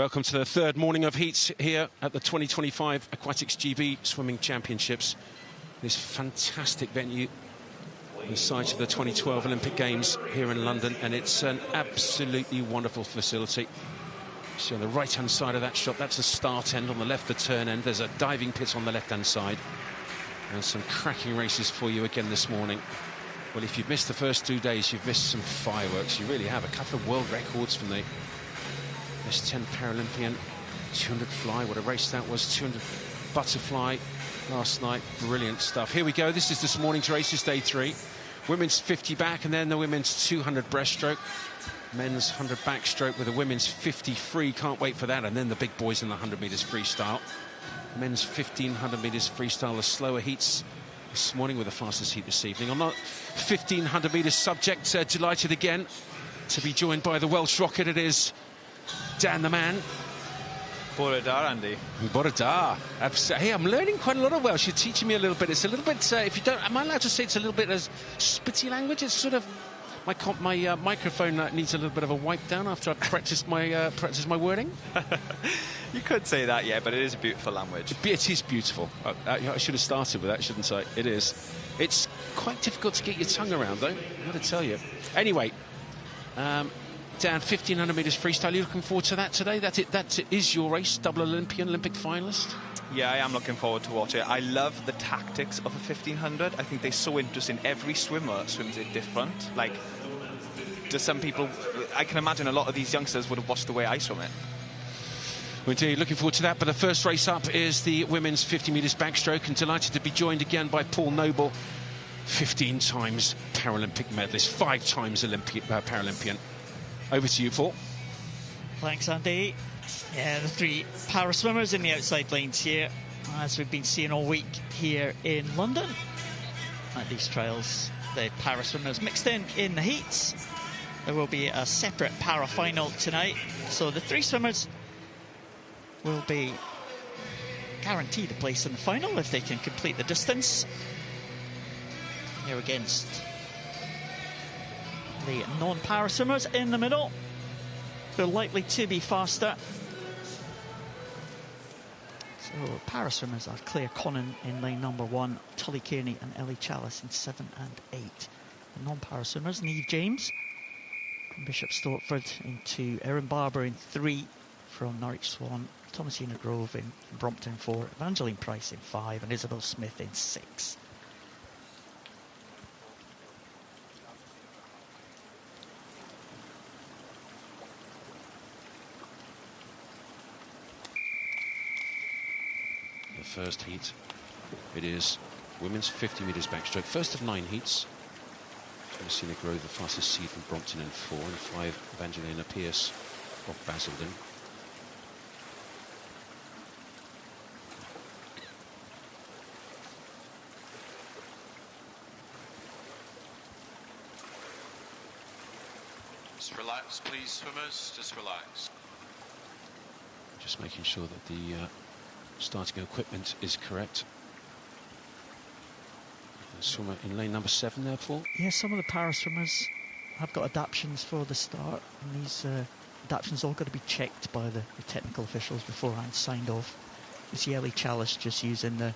Welcome to the third morning of heats here at the 2025 Aquatics GB Swimming Championships. This fantastic venue on the site of the 2012 Olympic Games here in London, and it's an absolutely wonderful facility. So on the right-hand side of that shot, that's the start end. On the left, the turn end. There's a diving pit on the left-hand side. And some cracking races for you again this morning. Well, if you've missed the first 2 days, you've missed some fireworks. You really have. A couple of world records from the S10 Paralympian, 200 fly, what a race that was, 200 butterfly last night, brilliant stuff. Here we go, this is this morning's races, day 3. Women's 50 back, and then the women's 200 breaststroke, men's 100 backstroke with a women's 50 free, can't wait for that, and then the big boys in the 100 metres freestyle. Men's 1500 metres freestyle, the slower heats this morning with the fastest heat this evening. I'm not 1500 metres subject, delighted again to be joined by the Welsh rocket. It is Dan the man. Bore da, Andy. Bore da. Hey, I'm learning quite a lot of Welsh. You're teaching me a little bit. It's a little bit, if you don't, am I allowed to say it's a little bit as spitty language? It's sort of, my microphone needs a little bit of a wipe down after I've practiced my wording. You could say that, yeah, but it is a beautiful language. It is beautiful. I should have started with that, shouldn't I? It is. It's quite difficult to get your tongue around, though, I've got to tell you. Anyway, Dan, 1500 metres freestyle, you looking forward to that today? That is your race, double Olympian, Olympic finalist? Yeah, I am looking forward to watching it. I love the tactics of a 1500. I think they're so interesting. Every swimmer swims it different. Like, to some people, I can imagine a lot of these youngsters would have watched the way I swim it. Indeed, looking forward to that. But the first race up is the women's 50 metres backstroke, and delighted to be joined again by Paul Noble, 15 times Paralympic medalist, 5 times Paralympian. Over to you, Paul. Thanks, Andy. Yeah, the 3 para swimmers in the outside lanes here, as we've been seeing all week here in London at these trials. The para swimmers mixed in the heats. There will be a separate para final tonight, so the 3 swimmers will be guaranteed a place in the final if they can complete the distance. Here against the non-para swimmers in the middle, who are likely to be faster. So para swimmers are Claire Connon in lane number 1, Tully Kearney and Ellie Chalice in 7 and 8. The non-para swimmers, Neve James from Bishop Stortford in 2, Erin Barber in 3 from Norwich Swan, Thomasina Grove in Brompton 4, Evangeline Price in 5 and Isabel Smith in 6. First heat, it is women's 50 metres backstroke, first of 9 heats. Thomasina Grove, the fastest seed from Brompton in 4, and 5 Evangelina Pierce of Basildon. Just relax, please, swimmers, just relax. Just making sure that the starting equipment is correct. The swimmer in lane number 7 there, Paul. Yeah, some of the para swimmers have got adaptions for the start, and these adaptions all got to be checked by the technical officials beforehand, signed off. You see Ellie Chalice just using the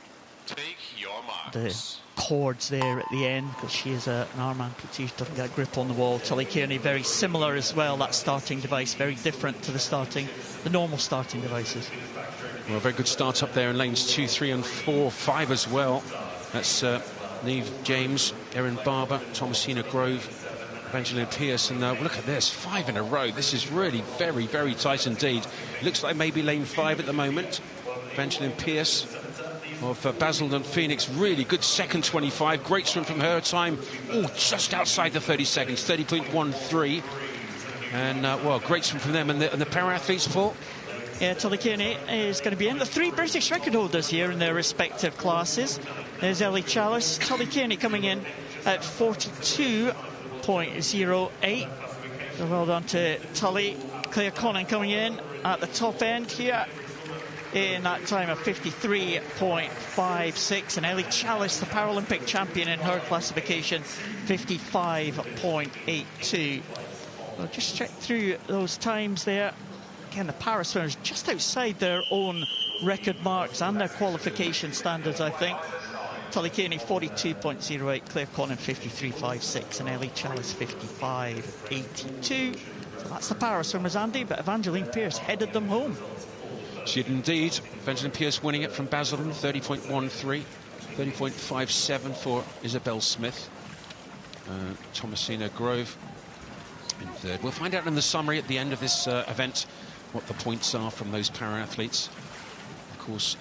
cords there at the end, because she is an arm amputee, doesn't get grip on the wall. Tully Kearney, very similar as well, that starting device, very different to the normal starting devices. Well, a very good start up there in lanes 2, 3 and 4, 5 as well. That's Neve James, Erin Barber, Thomasina Grove, Evangeline Pierce, and look at this, 5 in a row. This is really very, very tight indeed. Looks like maybe lane 5 at the moment. Evangeline Pierce of Basildon Phoenix, really good second 25, great swim from her, time just outside the 30 seconds, 30.13, and well, great swim from them. And the para athletes, Paul? Yeah, Tully Kearney is going to be in. The 3 British record holders here in their respective classes. There's Ellie Chalice, Tully Kearney coming in at 42.08. So well done to Tully. Claire Connon coming in at the top end here in that time of 53.56, and Ellie Chalice, the Paralympic champion in her classification, 55.82. Well, just check through those times there. again, the para swimmers just outside their own record marks and their qualification standards, I think. Tully Kearney 42.08, Claire Connon 53.56, and Ellie Chalice 55.82. So that's the para swimmers, Andy, but Evangeline Pierce headed them home. She did indeed. Evangeline Pierce winning it from Basildon, 30.13, 30.57 for Isabel Smith. Thomasina Grove in third. We'll find out in the summary at the end of this event what the points are from those para-athletes. Of course,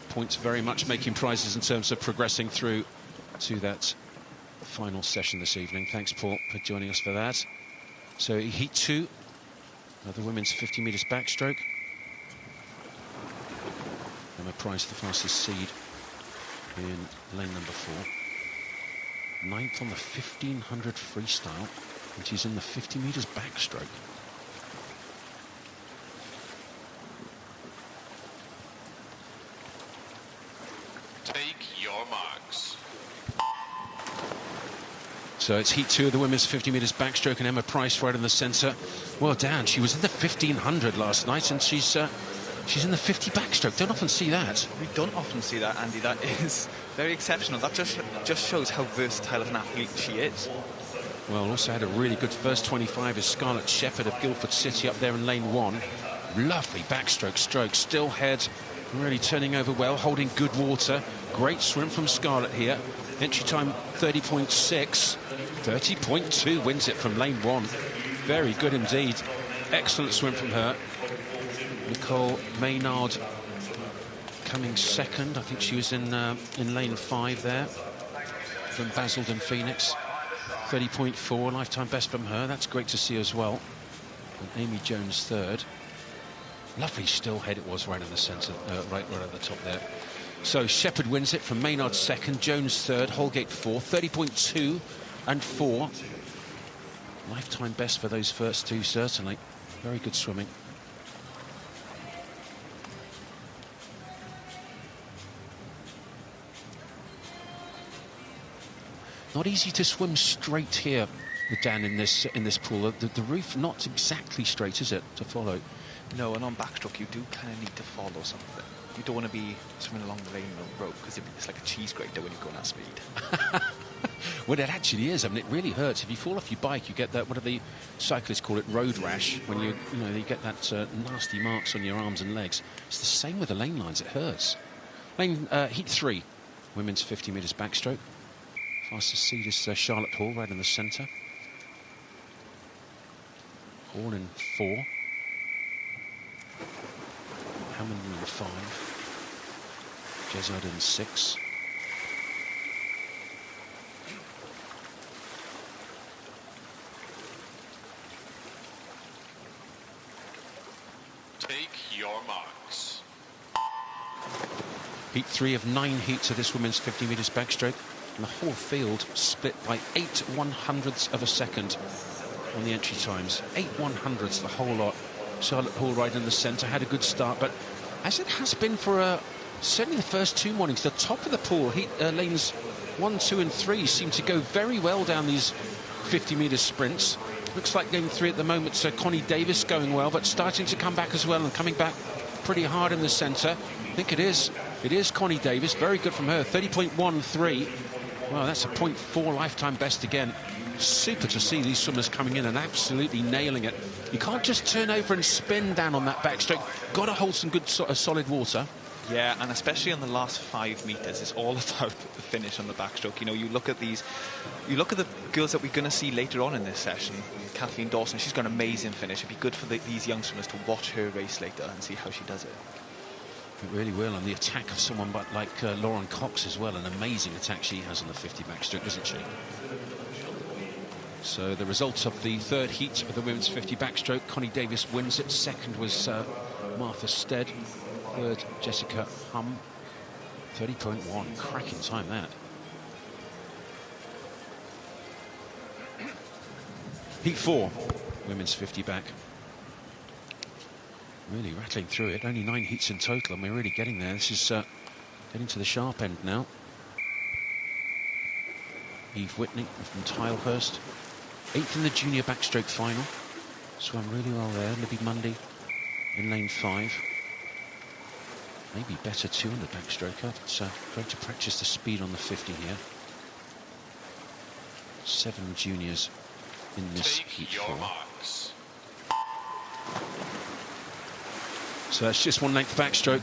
points very much making prizes in terms of progressing through to that final session this evening. Thanks, Paul, for joining us for that. So heat 2 of the women's 50 metres backstroke. Emma Price, the fastest seed in lane number 4. 9th on the 1500 freestyle, and she's in the 50 metres backstroke. Take your marks. So it's heat 2 of the women's 50 metres backstroke, and Emma Price right in the centre. Well, Dan, she was in the 1500 last night, and she's in the 50 backstroke. Don't often see that. We don't often see that, Andy. That is very exceptional. That just shows how versatile of an athlete she is. Well, also had a really good first 25 is Scarlett Shepherd of Guildford City up there in lane 1. Lovely backstroke stroke, still head, really turning over well, holding good water. Great swim from Scarlett here. Entry time 30.6, 30.2 wins it from lane 1. Very good indeed. Excellent swim from her. Nicole Maynard coming second. I think she was in lane 5 there from Basildon Phoenix. 30.4 lifetime best from her. That's great to see as well. And Amy Jones third. Lovely still head it was right in the centre, right at the top there. So Shepherd wins it from Maynard second, Jones third, Holgate fourth. 30.2 and 4. Lifetime best for those first two, certainly. Very good swimming. Not easy to swim straight here, Dan, in this pool. The roof not exactly straight, is it, to follow? No, and on backstroke you do kind of need to follow something. You don't want to be swimming along the lane rope because it's like a cheese grater when you're going at speed. Well, it actually is. I mean, it really hurts. If you fall off your bike, you get that, what do the cyclists call it, road rash, when you get that nasty marks on your arms and legs. It's the same with the lane lines. It hurts. Heat 3, women's 50 metres backstroke. Fastest seed is Charlotte Hall, right in the centre. Hall in 4. Hammond in 5. Jezard in 6. Take your marks. Heat 3 of 9 heats of this women's 50 metres backstroke. And the whole field split by 8 100ths of a second on the entry times. 8 100ths, the whole lot. Charlotte Hall right in the centre, had a good start, but as it has been for certainly the first 2 mornings, the top of the pool, lanes 1, 2 and 3 seem to go very well down these 50 metre sprints. Looks like lane 3 at the moment, so Connie Davis going well, but starting to come back as well, and coming back pretty hard in the centre. I think it is Connie Davis, very good from her, 30.13. Well, that's a 0.4 lifetime best again. Super to see these swimmers coming in and absolutely nailing it. You can't just turn over and spin down on that backstroke. Got to hold some good solid water. Yeah, and especially on the last 5 metres, it's all about the finish on the backstroke. You know, you look at the girls that we're going to see later on in this session. Kathleen Dawson, she's got an amazing finish. It'd be good for these young swimmers to watch her race later and see how she does it. It really will, and the attack of someone like Lauren Cox as well, an amazing attack she has on the 50 backstroke, isn't she? So the results of the 3rd heat of the women's 50 backstroke, Connie Davis wins it. Second was Martha Stead. 3rd, Jessica Hum. 30.1, cracking time that. Heat 4, women's 50 back. Really rattling through it. Only 9 heats in total, and we're really getting there. This is getting to the sharp end now. Eve Whitney from Tilehurst. 8th in the junior backstroke final. Swam really well there. Libby Mundy in lane 5. Maybe better too on the backstroker, but going to practice the speed on the 50 here. 7 juniors in this heat 4. Marks. So that's just 1 length backstroke.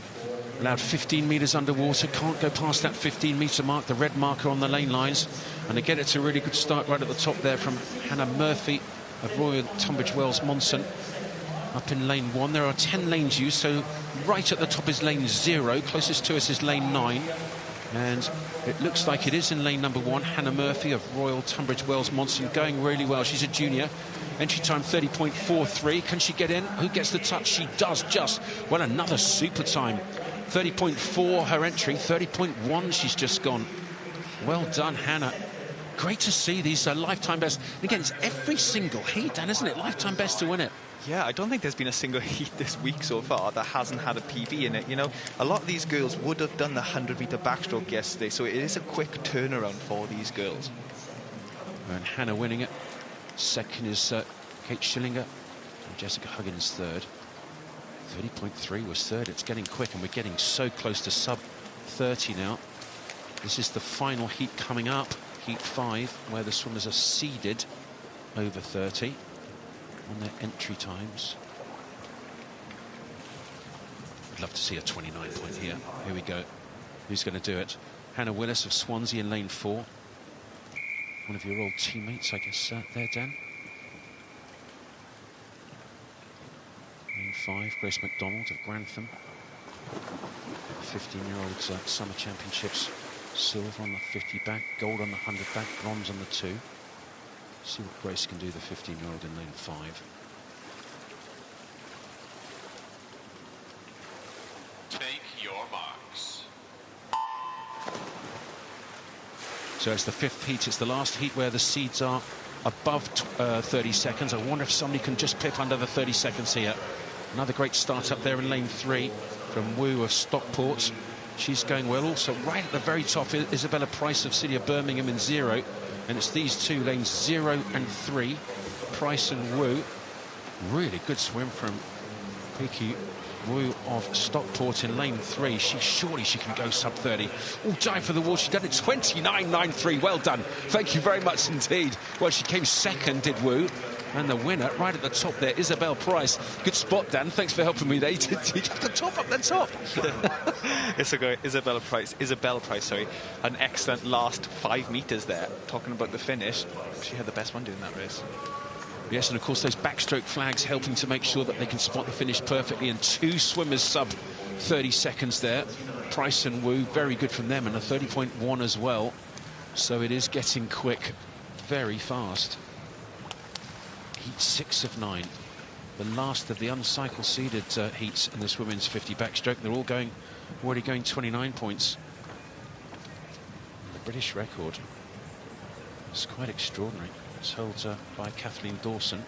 Allowed 15 metres underwater, can't go past that 15-metre mark, the red marker on the lane lines. And again, it's a really good start right at the top there from Hannah Murphy of Royal Tunbridge Wells Monson. Up in lane 1, there are 10 lanes used, so right at the top is lane 0, closest to us is lane 9. And it looks like it is in lane number 1, Hannah Murphy of Royal Tunbridge Wells Monson, going really well. She's a junior. Entry time 30.43. Can she get in? Who gets the touch? She does just. Well, another super time. 30.4 her entry, 30.1 she's just gone. Well done, Hannah. Great to see these lifetime bests. And again, it's every single heat, Dan, isn't it? Lifetime best to win it. Yeah, I don't think there's been a single heat this week so far that hasn't had a PB in it. You know, a lot of these girls would have done the 100-metre backstroke yesterday, so it is a quick turnaround for these girls. And Hannah winning it. Second is Kate Schillinger and Jessica Huggins third. 30.3 was third. It's getting quick, and we're getting so close to sub 30 now. This is the final heat coming up, heat 5, where the swimmers are seeded over 30 on their entry times. I'd love to see a 29 point here. Here we go. Who's going to do it? Hannah Willis of Swansea in lane 4. One of your old teammates, I guess, there, Dan. Lane 5, Grace McDonald of Grantham. 15-year-old Summer Championships. Silver on the 50 back, gold on the 100 back, bronze on the 2. See what Grace can do, the 15-year-old in lane 5. Take your marks. So it's the 5th heat. It's the last heat where the seeds are above 30 seconds. I wonder if somebody can just pip under the 30 seconds here. Another great start up there in lane 3 from Wu of Stockport. She's going well. Also right at the very top, Isabella Price of City of Birmingham in 0. And it's these two, lanes 0 and 3, Price and Wu. Really good swim from Peiki Wu of Stockport in lane 3. Surely she can go sub 30. Oh, dive for the wall. She done it 29.93. Well done. Thank you very much indeed. Well, she came second, did Wu. And the winner, right at the top there, Isabel Price. Good spot, Dan. Thanks for helping me there. You got the top up the top. It's a great Isabel Price, sorry. An excellent last 5 metres there. Talking about the finish, she had the best one doing that race. Yes, and of course those backstroke flags helping to make sure that they can spot the finish perfectly. And 2 swimmers sub 30 seconds there. Price and Wu, very good from them, and a 30.1 as well. So it is getting quick, very fast. Heat 6 of 9, the last of the uncycle seeded heats in this women's 50 backstroke. They're all already going 29 points. And the British record is quite extraordinary. It's held by Kathleen Dawson,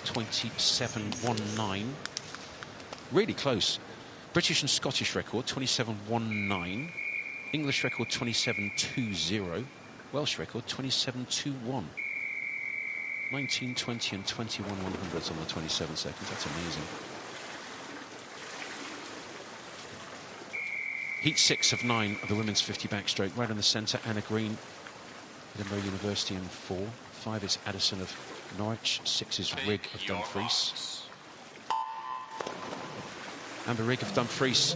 27.19. Really close. British and Scottish record 27.19. English record 27.20. Welsh record 27.21. 19, 20 and 21 100s on the 27 seconds. That's amazing. Heat 6 of 9 of the women's 50 backstroke. Right in the centre, Anna Green, Edinburgh University in 4. 5 is Addison of Norwich. 6 is Rigg of Dumfries. Amber Rigg of Dumfries,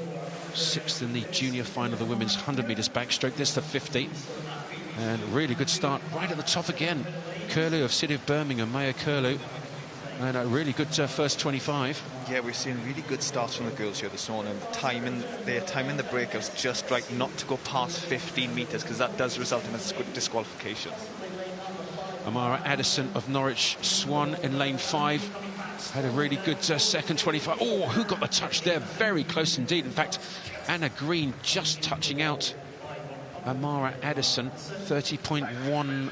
6th in the junior final of the women's 100 metres backstroke. This is the 50. And a really good start right at the top again. Curlew of City of Birmingham, Maya Curlew. And a really good first 25. Yeah, we're seeing really good starts from the girls here this morning. Their time in the break was just right not to go past 15 metres, because that does result in a disqualification. Amara Addison of Norwich Swan in lane 5. Had a really good second 25. Oh, who got the touch there? Very close indeed. In fact, Anna Green just touching out Amara Addison. 30.1.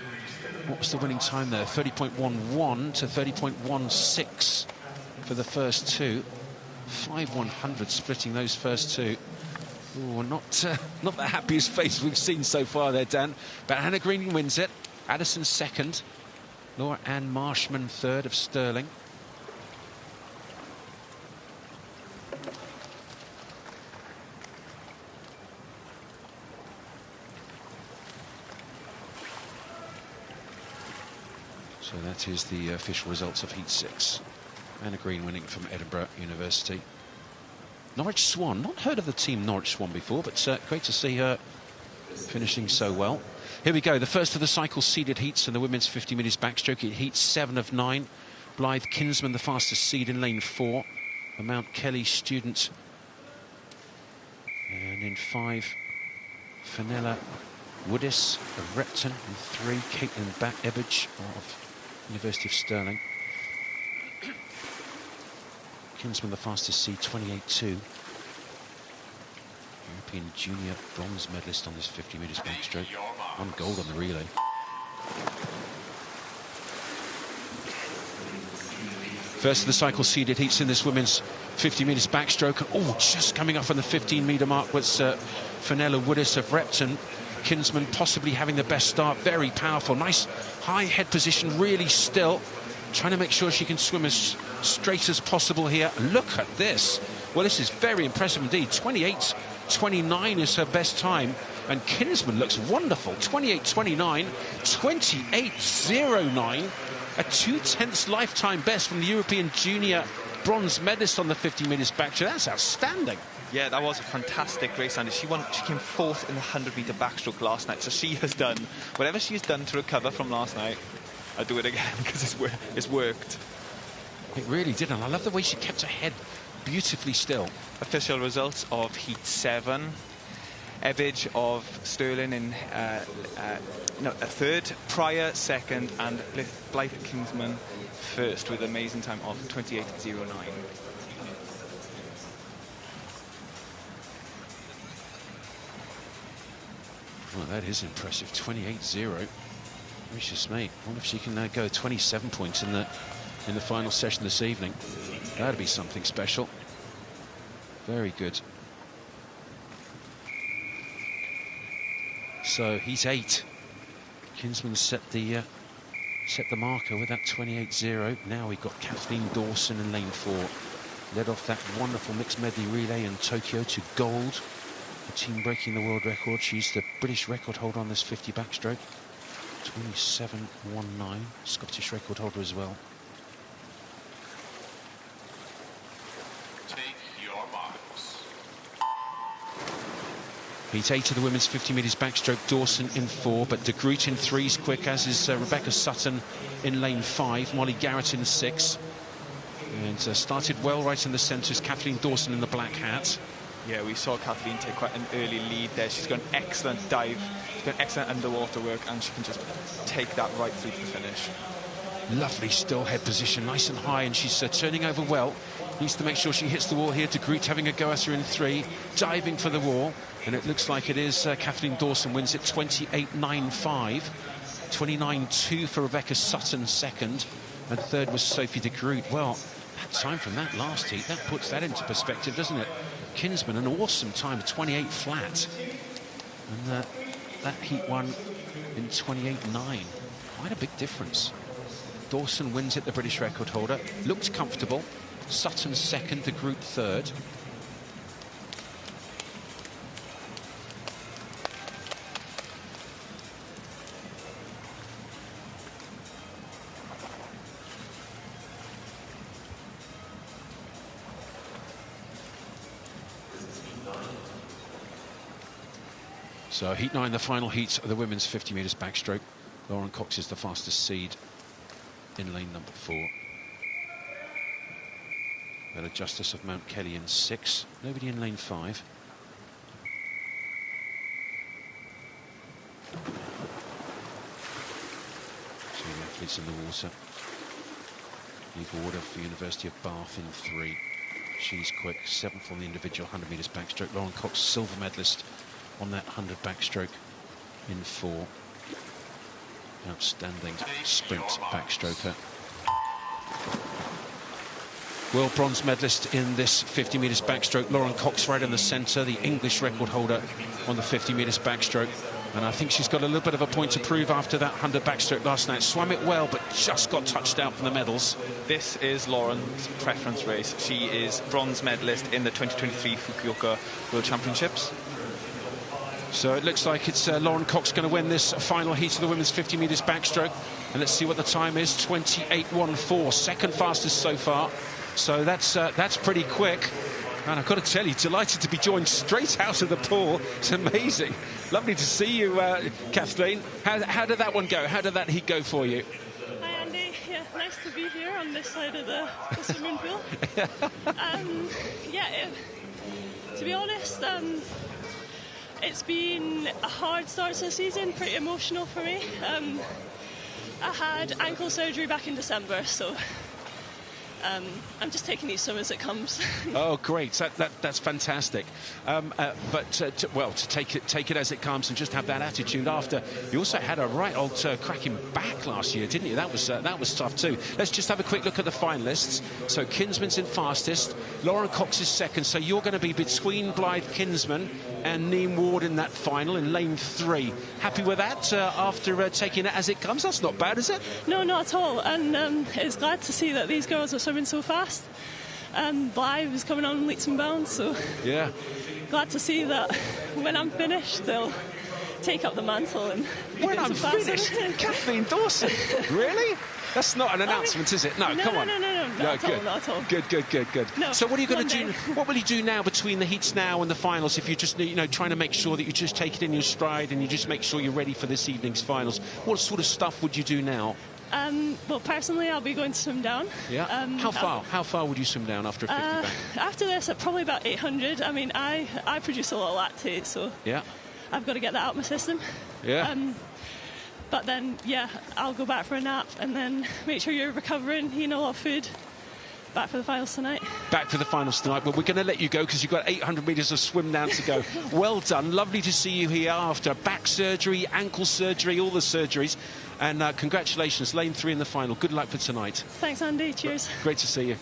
What was the winning time there? 30.11 to 30.16 for the first 2. 5 100 splitting those first 2. Oh, not the happiest face we've seen so far there, Dan. But Anna Green wins it. Addison second. Laura Ann Marshman third of Stirling. So that is the official results of Heat 6. Anna Green winning from Edinburgh University. Norwich Swan, not heard of the team Norwich Swan before, but great to see her finishing so well. Here we go, the first of the cycle seeded heats in the women's 50 metres backstroke. It heats 7 of 9. Blythe Kinsman, the fastest seed in lane 4. A Mount Kelly student. And in 5, Fenella Woodis of Repton. In 3, Caitlin Ebbage of University of Stirling. Kinsman, the fastest seed, 28.2. European junior bronze medalist on this 50 metres backstroke. 1 gold on the relay. First of the cycle seeded heats in this women's 50 metres backstroke. Oh, just coming up on the 15-metre mark was Fenella Woodis of Repton. Kinsman possibly having the best start. Very powerful. Nice high head position, really still. Trying to make sure she can swim as straight as possible here. Look at this. Well, this is very impressive indeed. 28.29 is her best time. And Kinsman looks wonderful. 28.29, 28.09. A 2/10 lifetime best from the European junior bronze medalist on the 50 metres backstroke. That's outstanding. Yeah, that was a fantastic race, Andy. She came 4th in the 100-metre backstroke last night. So she has done whatever she's done to recover from last night. I'll do it again because it's worked. It really did, and I love the way she kept her head beautifully still. Official results of Heat 7. Ebbage of Stirling in a 3rd, Pryor 2nd, and Blythe Kingsman 1st with an amazing time of 28.09. Well, that is impressive. 28.0. Gracious me. I wonder if she can go 27 points in the final session this evening. That'd be something special. Very good. So Heat 8. Kinsman set the marker with that 28.0. Now we've got Kathleen Dawson in lane 4. Led off that wonderful mixed medley relay in Tokyo to gold. The team breaking the world record. She's the British record holder on this 50 backstroke. 27.19, Scottish record holder as well. Take your marks. Heat 8 of the women's 50 metres backstroke. Dawson in 4, but De Groot in 3's quick, as is Rebecca Sutton in lane 5. Molly Garrett in 6. And started well right in the centre is Kathleen Dawson in the black hat. Yeah, we saw Kathleen take quite an early lead there. She's got an excellent dive, she's got excellent underwater work, and she can just take that right through to the finish. Lovely still head position, nice and high, and she's turning over well. Needs to make sure she hits the wall here. De Groot having a go at her in 3, diving for the wall, and it looks like it is Kathleen Dawson wins it 28.95. 29.2 for Rebecca Sutton 2nd, and 3rd was Sophie De Groot. Well, that time from that last heat, that puts that into perspective, doesn't it? Kinsman, an awesome time of 28 flat. And that heat won in 28.9. Quite a big difference. Dawson wins it, the British record holder. Looked comfortable. Sutton 2nd, De Groot 3rd. So Heat 9, the final heat of the women's 50 metres backstroke. Lauren Cox is the fastest seed in lane number 4. Bella Justice of Mount Kelly in 6. Nobody in lane 5. So the athletes in the water. Eve Warder for University of Bath in 3. She's quick. 7th on the individual 100 metres backstroke. Lauren Cox, silver medalist on that 100 backstroke in 4. Outstanding sprint backstroker. World bronze medalist in this 50 metres backstroke. Lauren Cox right in the centre, the English record holder on the 50 metres backstroke. And I think she's got a little bit of a point to prove after that 100 backstroke last night. Swam it well, but just got touched out from the medals. This is Lauren's preference race. She is bronze medalist in the 2023 Fukuoka World Championships. So it looks like it's Lauren Cox going to win this final heat of the women's 50 metres backstroke. And let's see what the time is, 28.14, second fastest so far. So that's pretty quick. And I've got to tell you, delighted to be joined straight out of the pool. It's amazing. Lovely to see you, Kathleen. How did that one go? How did that heat go for you? Hi, Andy. Yeah, nice to be here on this side of the swimming pool. To be honest, it's been a hard start to the season, pretty emotional for me. I had ankle surgery back in December, so I'm just taking each swim as it comes. Oh, great! That's fantastic. To take it as it comes and just have that attitude after you also had a right old cracking back last year, didn't you? That was tough too. Let's just have a quick look at the finalists. So Kinsman's in fastest, Lauren Cox is second. So you're going to be between Blythe Kinsman and Neem Ward in that final in lane 3. Happy with that after taking it as it comes? That's not bad, is it? No, not at all. And it's glad to see that these girls are swimming so fast. Blythe is coming on leaps and bounds, so yeah, glad to see that when I'm finished they'll take up the mantle. And when I'm finished, Kathleen Dawson, really? That's not an announcement, is it? No, come on. No, not at all. Good. No, so what are you going to do? What will you do now between the heats now and the finals? If you're just, trying to make sure that you just take it in your stride and you just make sure you're ready for this evening's finals. What sort of stuff would you do now? Well, personally, I'll be going to swim down. Yeah. How far would you swim down after a 50 back? After this, probably about 800. I mean, I produce a lot of lactate, so yeah, I've got to get that out of my system. Yeah. But then, yeah, I'll go back for a nap and then make sure you're recovering, eating a lot of food. Back for the finals tonight. Back for the finals tonight. Well, we're going to let you go because you've got 800 metres of swim down to go. Well done. Lovely to see you here after back surgery, ankle surgery, all the surgeries. And congratulations, lane 3 in the final. Good luck for tonight. Thanks, Andy. Cheers. Great to see you.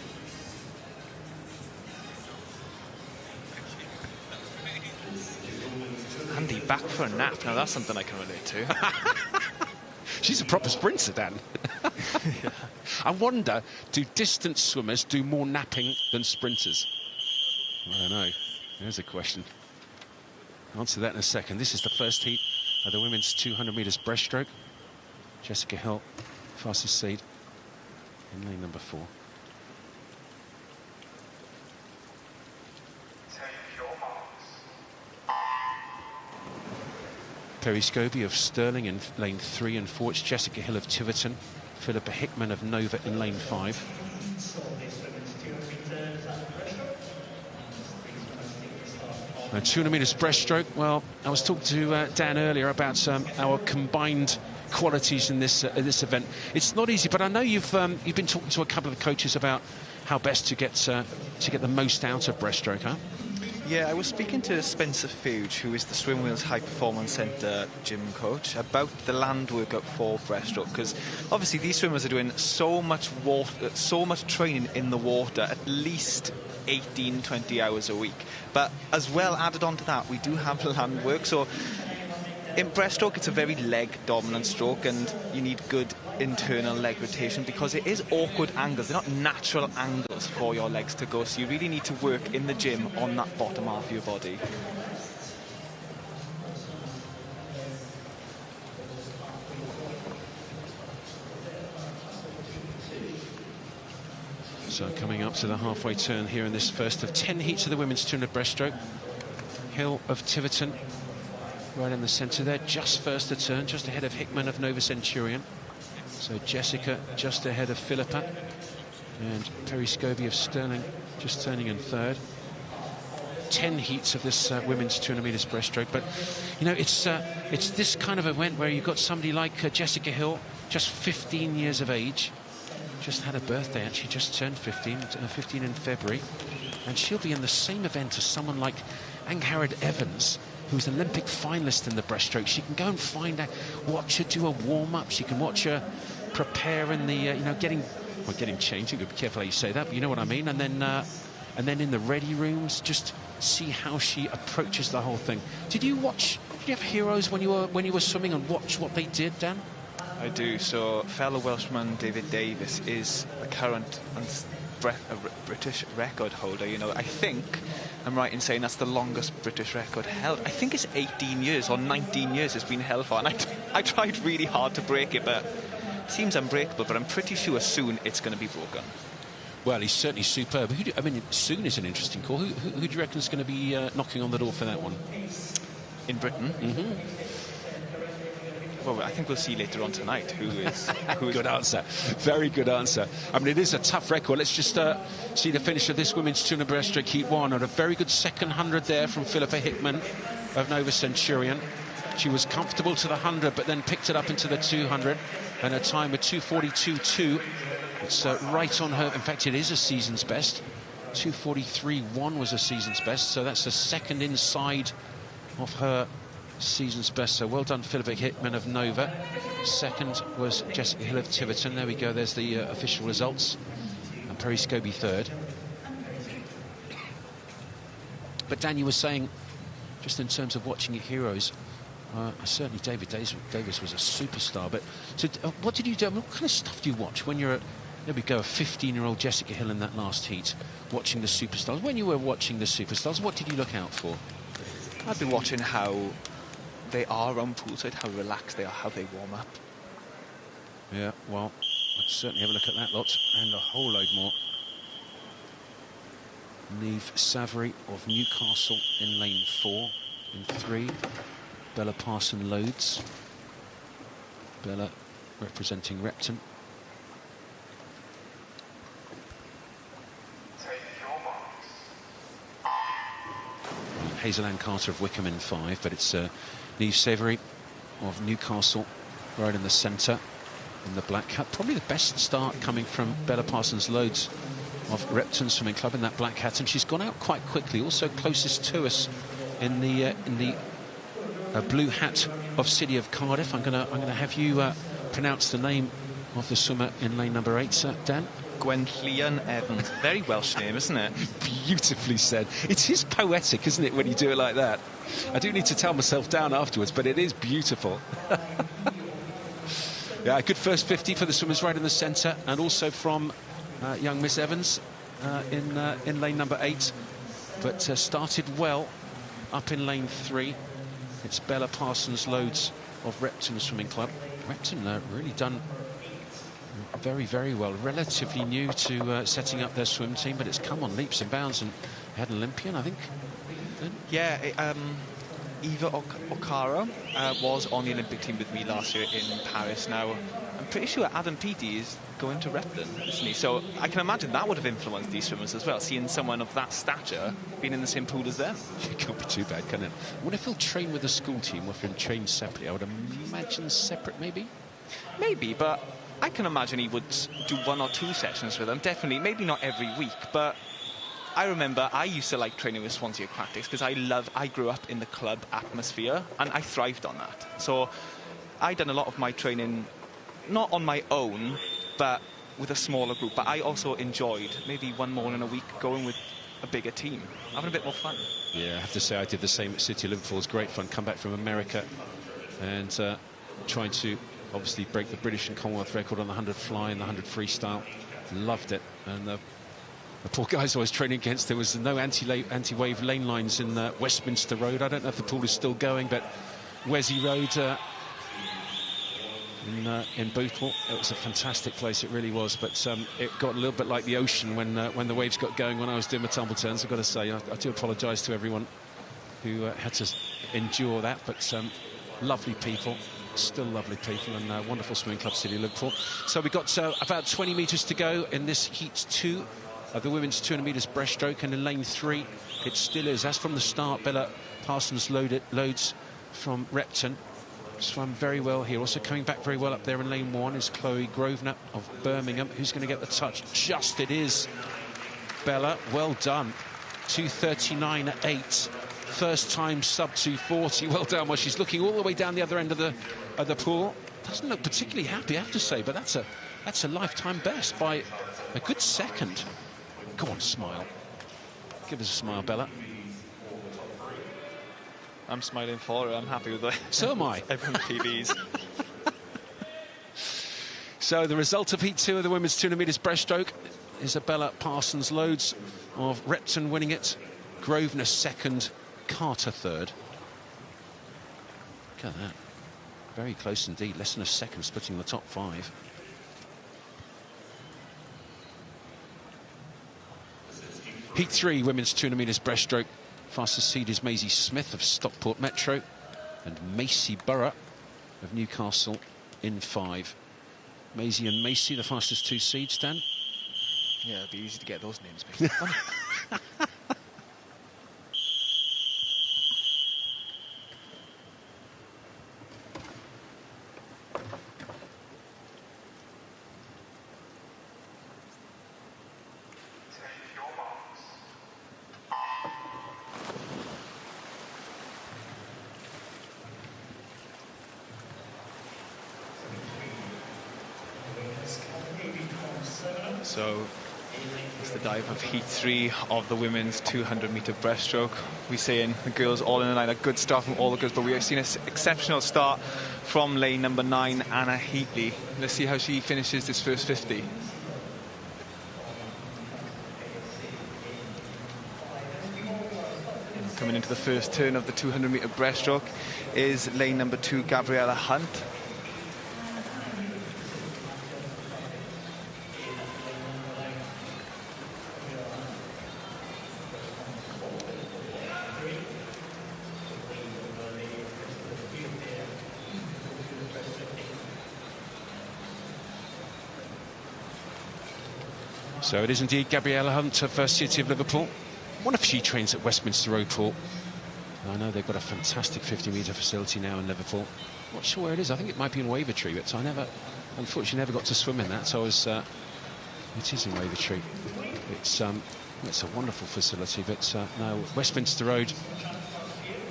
Andy, back for a nap. Now, that's something I can relate to. She's a proper sprinter, Dan. Yeah. I wonder, do distance swimmers do more napping than sprinters? I don't know. There's a question. Answer that in a second. This is the first heat of the women's 200 metres breaststroke. Jessica Hill, fastest seed in lane number 4. Perry Scobie of Stirling in lane 3 and 4. It's Jessica Hill of Tiverton. Philippa Hickman of Nova in lane 5. 200 metres breaststroke. Well, I was talking to Dan earlier about our combined qualities in this event. It's not easy, but I know you've been talking to a couple of coaches about how best to get the most out of breaststroke, huh? Yeah, I was speaking to Spencer Fuge, who is the Swim Wheels High Performance Centre gym coach, about the land workup for breaststroke, because obviously these swimmers are doing so much training in the water, at least 18-20 hours a week. But as well, added on to that, we do have land work. So in breaststroke, it's a very leg dominant stroke, and you need good internal leg rotation because it is awkward angles. They're not natural angles for your legs to go, so you really need to work in the gym on that bottom half of your body. So coming up to the halfway turn here in this first of 10 heats of the women's 200 breaststroke. Hill of Tiverton right in the centre there, just first to turn, just ahead of Hickman of Nova Centurion. So Jessica just ahead of Philippa, and Perry Scobie of Stirling just turning in 3rd. 10 heats of this women's 200 metres breaststroke, but it's this kind of event where you've got somebody like Jessica Hill, just 15 years of age, just had a birthday, actually just turned 15 in February, and she'll be in the same event as someone like Angharad Evans, who's an Olympic finalist in the breaststroke. She can go and find out, watch her do a warm-up. She can watch her prepare in the, getting changed. You've got to be careful how you say that, but you know what I mean. And then in the ready rooms, just see how she approaches the whole thing. Did you have heroes when you were swimming and watch what they did, Dan? I do. So fellow Welshman David Davis is the current British record holder. I think I'm right in saying that's the longest British record held. I think it's 18 years or 19 years it's been held for. And I tried really hard to break it, but it seems unbreakable. But I'm pretty sure soon it's going to be broken. Well, he's certainly superb. I mean, soon is an interesting call. Who do you reckon is going to be knocking on the door for that one? In Britain? Mm-hmm. Well, I think we'll see later on tonight who is... Good answer. Very good answer. I mean, it is a tough record. Let's just see the finish of this women's 200 breaststroke heat 1. And a very good second 100 there from Philippa Hickman of Nova Centurion. She was comfortable to the 100, but then picked it up into the 200. And her time with 2:42.2. It's right on her. In fact, it is a season's best. 2:43.1 was a season's best. So that's a second inside of her season's best. So well done, Philippa Hickman of Nova. Second was Jessica Hill of Tiverton. There we go. There's the official results. And Perry Scobie third. But Dan, you were saying, just in terms of watching your heroes, certainly David Davis was a superstar. But so, what did you do? What kind of stuff do you watch when you're there we go, a 15-year-old Jessica Hill in that last heat, watching the superstars? When you were watching the superstars, what did you look out for? I've been watching how they are on poolside, how relaxed they are, how they warm up. Yeah, well, I'd certainly have a look at that lot and a whole load more. Niamh Savary of Newcastle in lane 4. In 3, Bella Parson-Loades. Bella representing Repton. Hazel Ann Carter of Wickham in 5, but it's Niamh Savary of Newcastle right in the centre in the black hat. Probably the best start coming from Bella Parsons-Loades of Repton Swimming Club in that black hat, and she's gone out quite quickly. Also closest to us in the blue hat of City of Cardiff. I'm gonna have you pronounce the name of the swimmer in lane number 8, Dan. Gwenllian Evans. Very Welsh name, isn't it? Beautifully said. It is poetic, isn't it, when you do it like that? I do need to tell myself down afterwards, but it is beautiful. Yeah, a good first 50 for the swimmers right in the centre, and also from young Miss Evans in lane number 8, but started well up in lane 3. It's Bella Parsons-Loades of Repton Swimming Club. Repton really done very, very well. Relatively new to setting up their swim team, but it's come on leaps and bounds, and had an Olympian, I think. Yeah, Eva Okara was on the Olympic team with me last year in Paris. Now, I'm pretty sure Adam Peaty is going to Repton, isn't he? So I can imagine that would have influenced these swimmers as well, seeing someone of that stature being in the same pool as them. It can't be too bad, can it? I wonder if he'll train with the school team or if he'll train separately. I would imagine separate, maybe? Maybe, but I can imagine he would do 1 or 2 sessions with them. Definitely, maybe not every week, but I remember I used to like training with Swansea Aquatics because I grew up in the club atmosphere and I thrived on that. So I done a lot of my training, not on my own, but with a smaller group. But I also enjoyed maybe one morning a week going with a bigger team, having a bit more fun. Yeah, I have to say I did the same at City of Liverpool. It was great fun. Come back from America and trying to obviously break the British and Commonwealth record on the 100 fly and the 100 freestyle. Loved it. And the poor guys I was training against, there was no anti-wave lane lines in Westminster Road. I don't know if the pool is still going, but Wesley Road in Boothport, it was a fantastic place, it really was. But it got a little bit like the ocean when the waves got going when I was doing my tumble turns. I've got to say, I do apologise to everyone who had to endure that, but lovely people. Still lovely people, and wonderful swimming club, City of Liverpool. So we've got about 20 metres to go in this heat 2 of the women's 200 metres breaststroke, and in lane 3 it still is, as from the start, Bella Parsons-Loades from Repton swam very well here. Also coming back very well up there in lane 1 is Chloe Grosvenor of Birmingham. Who's going to get the touch? Just it is Bella. Well done. 2:39.8. First time sub 2:40. Well done. Well, she's looking all the way down the other end of the pool. Doesn't look particularly happy, I have to say, but that's a lifetime best by a good second. Go on, smile. Give us a smile, Bella. I'm smiling for her. I'm happy with it. So am I. Everyone's PBs. So the result of heat 2 of the women's 200 metres breaststroke is Bella Parsons-Loades of Repton winning it. Grosvenor second, Carter third. Look at that. Very close indeed, less than a second splitting the top 5. Heat 3, women's 200 metres breaststroke. Fastest seed is Maisie Smith of Stockport Metro, and Macy Burrough of Newcastle in 5. Maisie and Macy, the fastest 2 seeds, Dan? Yeah, it'd be easy to get those names mixed up. So it's the dive of Heat 3 of the women's 200-metre breaststroke. We're seeing the girls all in a line, a good start from all the girls, but we have seen an exceptional start from lane number 9, Anna Heatley. Let's see how she finishes this first 50. Coming into the first turn of the 200-metre breaststroke is lane number 2, Gabriella Hunt. So it is indeed Gabriella Hunt of City of Liverpool. I wonder if she trains at Westminster Road Pool. I know they've got a fantastic 50-metre facility now in Liverpool. Not sure where it is. I think it might be in Wavertree, but I unfortunately never got to swim in that. So it is in Wavertree. It's a wonderful facility, but no, Westminster Road,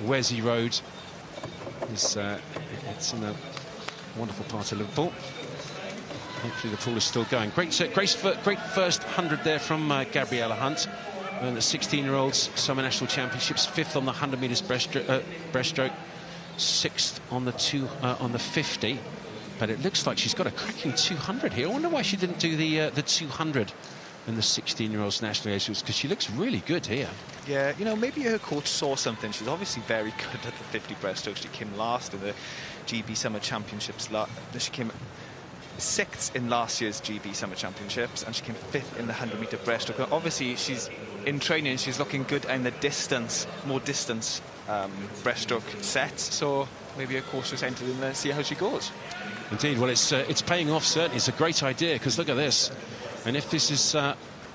Wesley Road, it's in a wonderful part of Liverpool. Hopefully the pool is still going. Great first 100 there from Gabriella Hunt. And the 16-year-olds Summer National Championships, 5th on the 100 metres breaststroke, 6th on the 50. But it looks like she's got a cracking 200 here. I wonder why she didn't do the 200 in the 16-year-olds national age, because she looks really good here. Yeah, you know, maybe her coach saw something. She's obviously very good at the 50 breaststroke. She came last in the GB Summer Championships. She came 6th in last year's GB Summer Championships, and she came 5th in the 100-metre breaststroke. And obviously, she's in training. She's looking good in the more distance breaststroke sets. So maybe her coach just entered in there and see how she goes. Indeed, well, it's paying off. Certainly, it's a great idea, because look at this. And if this is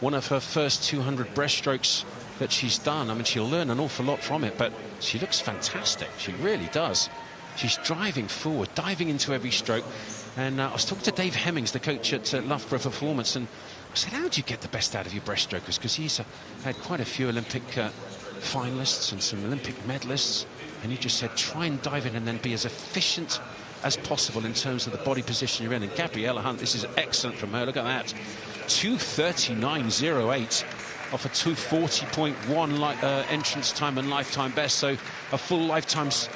one of her first 200 breaststrokes that she's done, I mean, she'll learn an awful lot from it. But she looks fantastic. She really does. She's driving forward, diving into every stroke. And I was talking to Dave Hemmings, the coach at Loughborough Performance, and I said, how do you get the best out of your breaststrokers? Because he's had quite a few Olympic finalists and some Olympic medalists, and he just said, try and dive in and then be as efficient as possible in terms of the body position you're in. And Gabriella Hunt, this is excellent from her. Look at that, 2:39.08 off a 2:40.1 entrance time and lifetime best. So a full lifetime's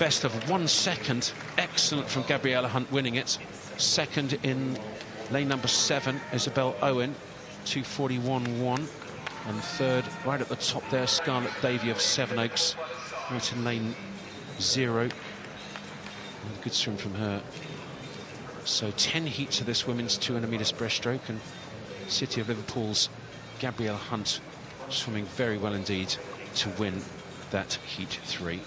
best of 1 second. Excellent from Gabriella Hunt, winning it. Second in lane number 7, Isabel Owen, 2:41.1. And third, right at the top there, Scarlett Davey of Sevenoaks, right in lane 0. And a good swim from her. So 10 heats of this women's 200 metres breaststroke, and City of Liverpool's Gabriella Hunt swimming very well indeed to win that Heat 3.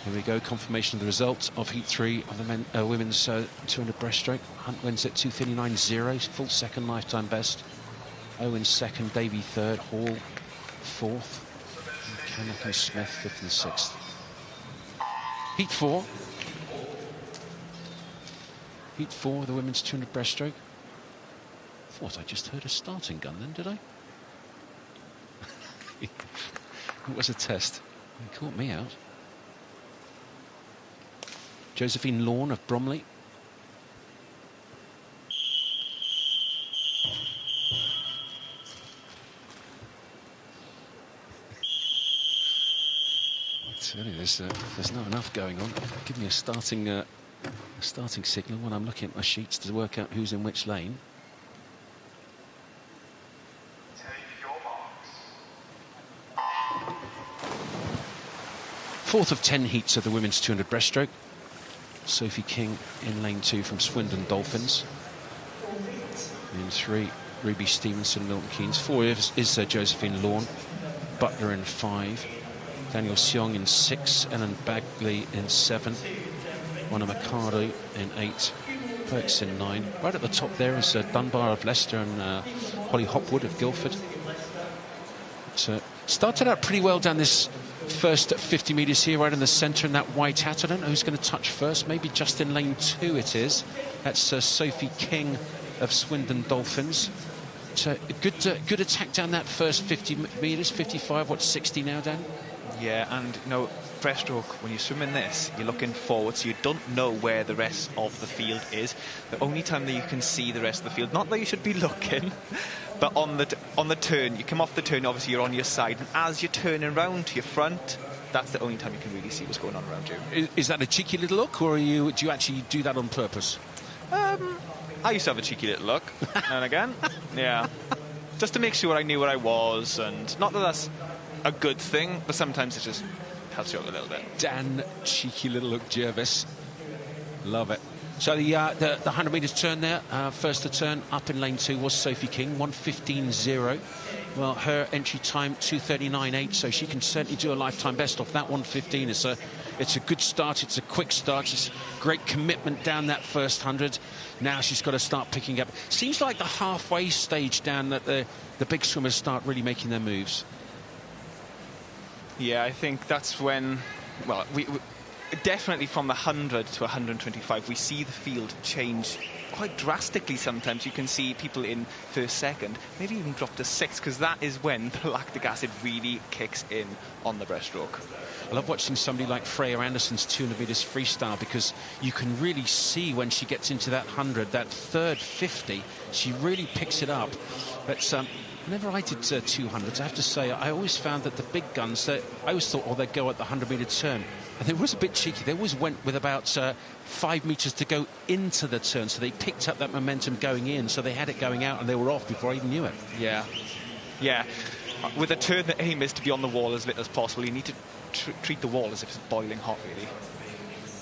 Here we go, confirmation of the result of Heat 3 of the women's 200 breaststroke. Hunt wins at 2:39.0, full second lifetime best. Owen second, Davey third, Hall fourth, Kennock and Smith 5th and 6th. Heat 4. Heat 4, the women's 200 breaststroke. Thought I just heard a starting gun then, did I? It was a test. It caught me out. Josephine Lawn of Bromley. Certainly, there's not enough going on. Give me a starting signal when I'm looking at my sheets to work out who's in which lane. Fourth of 10 heats of the women's 200 breaststroke. Sophie King in lane 2 from Swindon Dolphins. In 3, Ruby Stevenson, Milton Keynes. 4 is Josephine Lawn. Butler in 5. Daniel Seong in 6. Ellen Bagley in 7. Mona Mercado in 8. Perks in 9. Right at the top there is Dunbar of Leicester and Holly Hopwood of Guildford. So started out pretty well down this first 50 metres here, right in the centre in that white hat. I don't know who's going to touch first. Maybe just in lane 2 it is. That's Sophie King of Swindon Dolphins. So a good attack down that first 50 metres. 55, what's 60 now, Dan? Yeah, and you know, breaststroke, when you swim in this, you're looking forward, so you don't know where the rest of the field is. The only time that you can see the rest of the field, not that you should be looking, but on the turn, you come off the turn, obviously you're on your side, and as you're turning around to your front, that's the only time you can really see what's going on around you. Is that a cheeky little look, or do you actually do that on purpose? I used to have a cheeky little look, now and again, yeah. Just to make sure I knew where I was, and not that that's a good thing, but sometimes it just helps you out a little bit. Dan, cheeky little look, Jervis. Love it. So the 100 metres turn there, first to turn up in lane 2 was Sophie King, 1:15.0. Well, her entry time 2:39.8, so she can certainly do a lifetime best off that 1:15. It's a good start, it's a quick start, it's great commitment down that first 100. Now she's got to start picking up. Seems like the halfway stage down that the big swimmers start really making their moves. Yeah, I think that's when, well, we definitely from the 100 to 125, we see the field change quite drastically sometimes. You can see people in first, second, maybe even drop to 6th, because that is when the lactic acid really kicks in on the breaststroke. I love watching somebody like Freya Anderson's 200 metres freestyle, because you can really see when she gets into that 100, that third 50, she really picks it up. But whenever I did 200s, I have to say, I always found that the big guns, I always thought, oh, they'd go at the 100-metre turn. And it was a bit cheeky. They always went with about 5 metres to go into the turn, so they picked up that momentum going in, so they had it going out, and they were off before I even knew it. Yeah. Yeah. With a turn, the aim is to be on the wall as little as possible. You need to treat the wall as if it's boiling hot, really.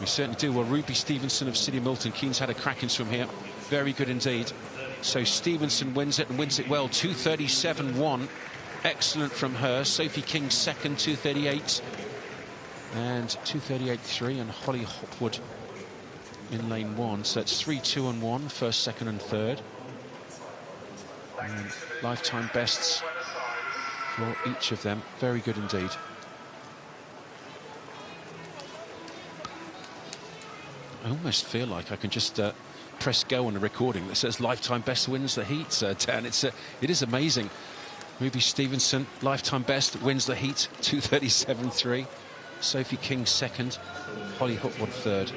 We certainly do. Well, Ruby Stevenson of City Milton Keynes had a cracking swim here. Very good indeed. So Stevenson wins it, and wins it well. 2:37.1. Excellent from her. Sophie King second, 2:38. And 2:38.3. And Holly Hopwood in lane 1. So it's 3, 2 and 1. First, second and third. And lifetime bests for each of them. Very good indeed. I almost feel like I can just press go on the recording that says lifetime best wins the heats, Dan. It is amazing. Ruby Stevenson, lifetime best, wins the heat, 2:37.3. Sophie King second, Holly Hopwood third.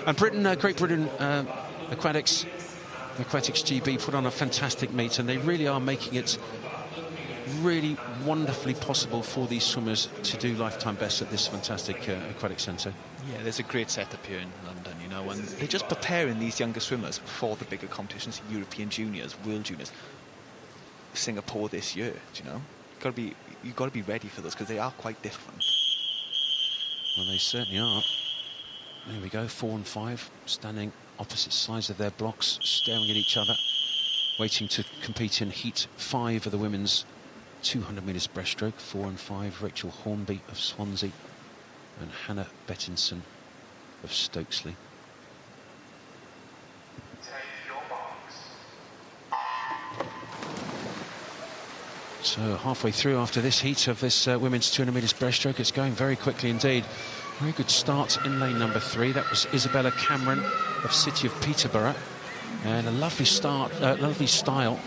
And Britain, Great Britain Aquatics GB put on a fantastic meet, and they really are making it really wonderfully possible for these swimmers to do lifetime best at this fantastic aquatic centre. Yeah, there's a great setup here in London, you know, and they're just preparing these younger swimmers for the bigger competitions, European Juniors, World Juniors, Singapore this year, you know. You've got to be ready for those, because they are quite different. Well, they certainly are. There we go, 4 and 5, standing opposite sides of their blocks, staring at each other, waiting to compete in heat 5 of the women's 200 metres breaststroke. 4 and 5, Rachel Hornby of Swansea and Hannah Bettinson of Stokesley. So halfway through after this heat of this women's 200 metres breaststroke, it's going very quickly indeed. Very good start in lane number 3. That was Isabella Cameron of City of Peterborough. And a lovely start, lovely style.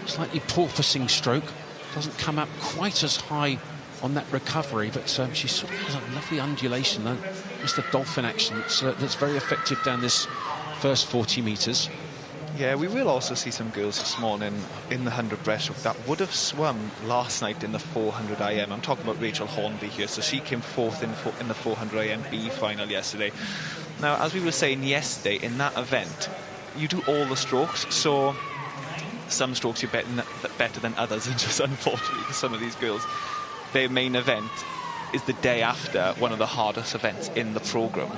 Slightly porpoising stroke. Doesn't come up quite as high on that recovery, but she sort of has a lovely undulation. Just the dolphin action that's very effective down this first 40 metres. Yeah, we will also see some girls this morning in the 100 breaststroke that would have swum last night in the 400 IM. I'm talking about Rachel Hornby here. So she came 4th in the 400 IM B final yesterday. Now, as we were saying yesterday, in that event, you do all the strokes. So some strokes you're better than others, and just unfortunately for some of these girls, their main event is the day after one of the hardest events in the programme.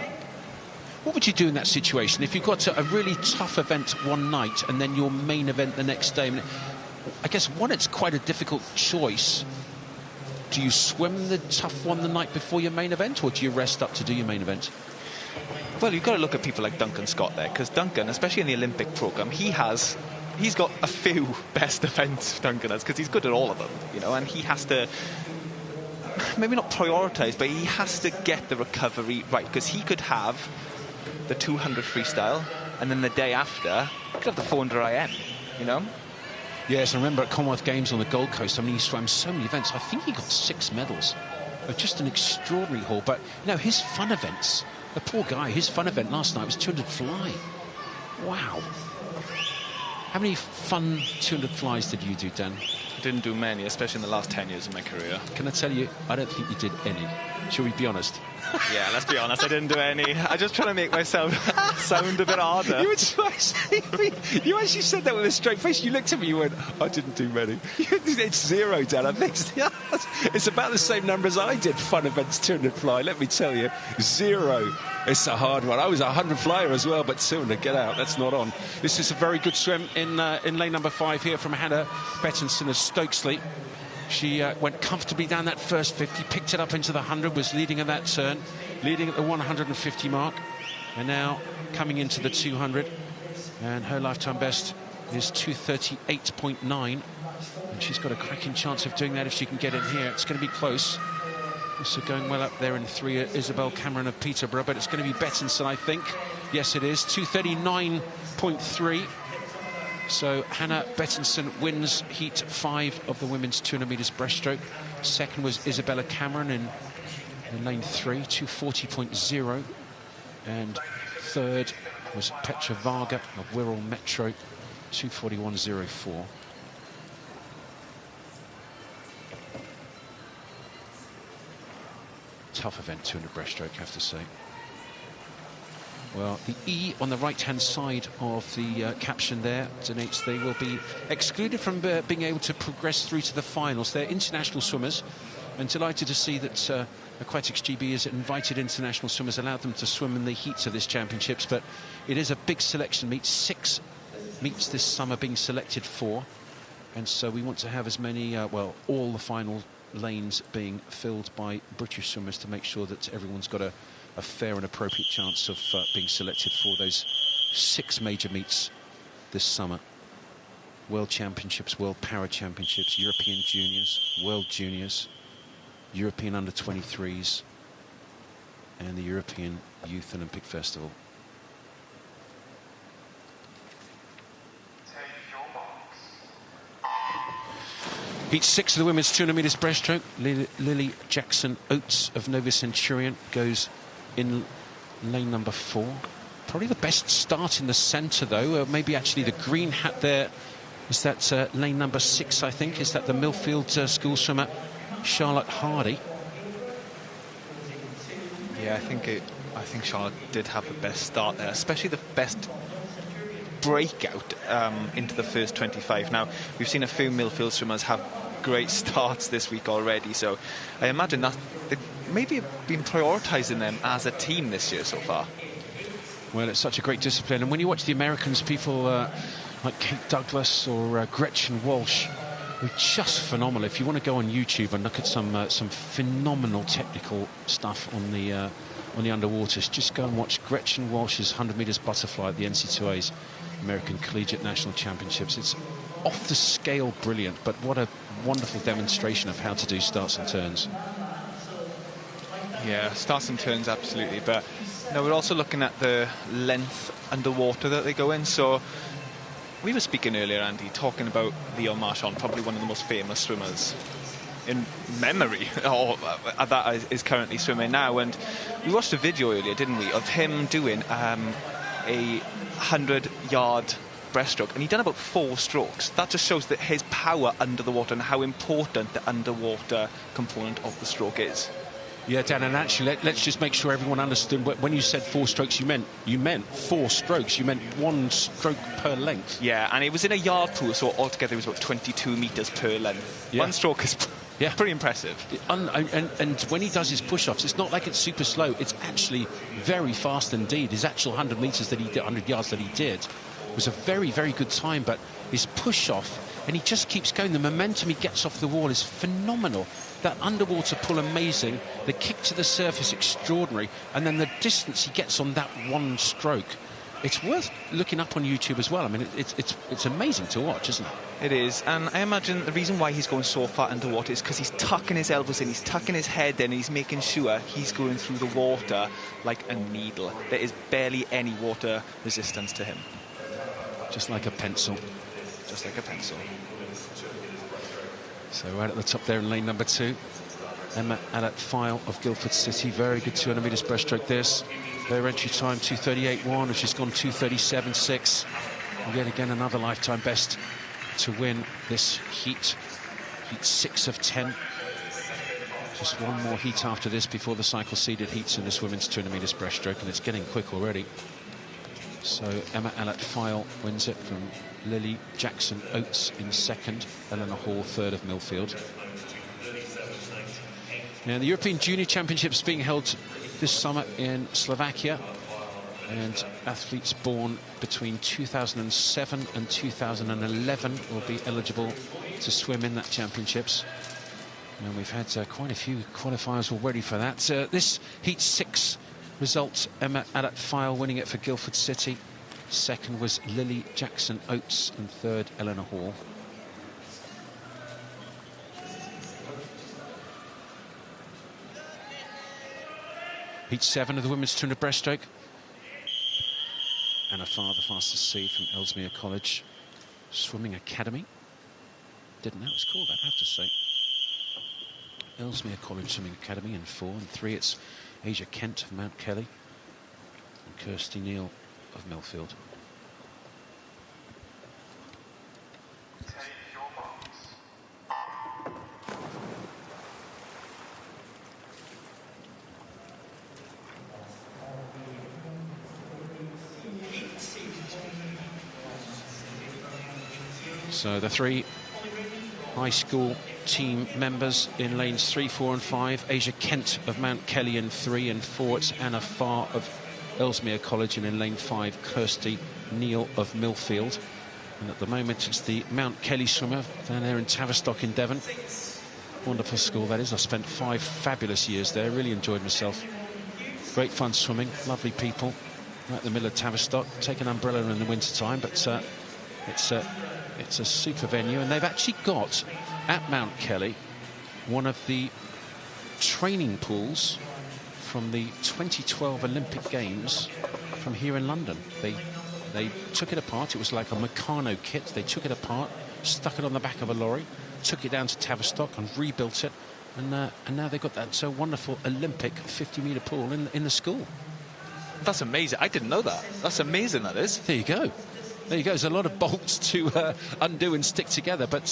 What would you do in that situation if you've got a really tough event one night and then your main event the next day? I mean, I guess, one, it's quite a difficult choice. Do you swim the tough one the night before your main event, or do you rest up to do your main event? Well, you've got to look at people like Duncan Scott there, because Duncan, especially in the Olympic programme, he's got a few best events, Duncan has, because he's good at all of them, you know, and he has to maybe not prioritise, but he has to get the recovery right, because he could have the 200 freestyle, and then the day after, he could have the 400 IM, you know? Yes, I remember at Commonwealth Games on the Gold Coast, I mean, he swam so many events. I think he got 6 medals. Just an extraordinary haul. But, you know, his fun events, the poor guy, his fun event last night was 200 fly. Wow. How many fun 200 flies did you do, Dan? I didn't do many, especially in the last 10 years of my career. Can I tell you, I don't think you did any. Shall we be honest? Yeah, let's be honest, I didn't do any. I'm just trying to make myself sound a bit harder. You actually said that with a straight face. You looked at me, you went, I didn't do many. It's 0, Dan. I think it's about the same number as I did fun events, 200 fly. Let me tell you, 0. It's a hard one. I was a 100 flyer as well, but 200, get out. That's not on. This is a very good swim in lane number 5 here from Hannah Bettinson of Stokesley. She went comfortably down that first 50, picked it up into the 100, was leading at that turn, leading at the 150 mark, and now coming into the 200. And her lifetime best is 238.9, and she's got a cracking chance of doing that if she can get in here. It's going to be close. Also going well up there in 3, Isabel Cameron of Peterborough, but it's going to be Bettinson, I think. Yes, it is. 239.3. So Hannah Bettinson wins heat 5 of the women's 200 metres breaststroke. Second was Isabella Cameron in lane 3, 240.0. And third was Petra Varga of Wirral Metro, 241.04. Tough event, 200 breaststroke, I have to say. Well, the E on the right-hand side of the caption there denotes they will be excluded from being able to progress through to the finals. They're international swimmers, and delighted to see that Aquatics GB has invited international swimmers, allowed them to swim in the heats of this championships. But it is a big selection meet, 6 meets this summer being selected for, and so we want to have as many, well, all the final lanes being filled by British swimmers to make sure that everyone's got a fair and appropriate chance of being selected for those 6 major meets this summer. World Championships, World Para Championships, European Juniors, World Juniors, European Under-23s, and the European Youth Olympic Festival. Heat 6 of the women's 200 metres breaststroke. Lily Jackson Oates of Nova Centurion goes in lane number 4. Probably the best start in the centre, though. Maybe actually the green hat there. Is that lane number 6, I think? Is that the Millfield school swimmer, Charlotte Hardy? Yeah, I think Charlotte did have the best start there, especially the best breakout into the first 25. Now, we've seen a few Millfield swimmers have great starts this week already, so I imagine that they've maybe been prioritising them as a team this year so far. Well, it's such a great discipline, and when you watch the Americans, people like Kate Douglas or Gretchen Walsh, are just phenomenal. If you want to go on YouTube and look at some phenomenal technical stuff on the underwaters, just go and watch Gretchen Walsh's 100 metres butterfly at the NC2A's American Collegiate National Championships. It's off the scale brilliant, but what a wonderful demonstration of how to do starts and turns. Yeah, starts and turns, absolutely. But no, we're also looking at the length underwater that they go in. So we were speaking earlier, Andy, talking about Leo Marchand, probably one of the most famous swimmers in memory, or that is currently swimming now. And we watched a video earlier, didn't we, of him doing a 100-yard breaststroke, and he'd done about 4 strokes. That just shows that his power under the water and how important the underwater component of the stroke is. Yeah, Dan, and actually, let's just make sure everyone understood. When you said 4 strokes, you meant 4 strokes. You meant 1 stroke per length. Yeah, and it was in a yard pool, so altogether it was about 22 metres per length. Yeah. 1 stroke is Yeah. Pretty impressive. And when he does his push-offs, it's not like it's super slow. It's actually very fast indeed. His actual 100 meters that he did, 100 yards that he did, was a very, very good time. But his push-off, and he just keeps going. The momentum he gets off the wall is phenomenal. That underwater pull, amazing. The kick to the surface, extraordinary. And then the distance he gets on that one stroke. It's worth looking up on YouTube as well. I mean, it's amazing to watch, isn't it? It is, and I imagine the reason why he's going so far underwater is because he's tucking his elbows in, he's tucking his head in, and he's making sure he's going through the water like a needle. There is barely any water resistance to him. Just like a pencil. Just like a pencil. So right at the top there in lane number 2, Emma Allat-File of Guildford City. Very good 200 metres breaststroke this. Their entry time 2:38.1, and she's gone 2:37.6. And yet again another lifetime best to win this heat 6 of 10. Just one more heat after this before the cycle seeded heats in this women's 200 metres breaststroke, and it's getting quick already. So Emma Allat-File wins it from Lily Jackson Oates in second, Eleanor Hall third of Millfield. Now the European Junior Championships being held this summer in Slovakia, and athletes born between 2007 and 2011 will be eligible to swim in that championships. And we've had quite a few qualifiers already for that. This heat 6 result, Emma Allat-File winning it for Guildford City. Second was Lily Jackson Oates, and third Eleanor Hall. Heat 7 of the women's 200 breaststroke. Anna Farr, the fastest C from Ellesmere College Swimming Academy. Didn't know it was called that, I have to say. Ellesmere College Swimming Academy in 4. And 3, it's Asia Kent of Mount Kelly and Kirsty Neal of Millfield. So the 3 high school team members in lanes 3, 4 and 5. Asia Kent of Mount Kelly in 3, and 4 it's Anna Farr of Ellesmere College, and in lane 5 Kirsty Neal of Millfield. And at the moment it's the Mount Kelly swimmer down there in Tavistock in Devon. Wonderful school that is. I spent 5 fabulous years there, really enjoyed myself. Great fun swimming, lovely people. Right in the middle of Tavistock. Take an umbrella in the winter time, but it's a super venue, and they've actually got at Mount Kelly one of the training pools from the 2012 Olympic Games from here in London. They took it apart. It was like a Meccano kit. They took it apart, stuck it on the back of a lorry, took it down to Tavistock and rebuilt it, and now they've got that so wonderful Olympic 50-metre pool in the school. That's amazing. I didn't know that. That's amazing, that is. There you go. There you go. There's a lot of bolts to undo and stick together. But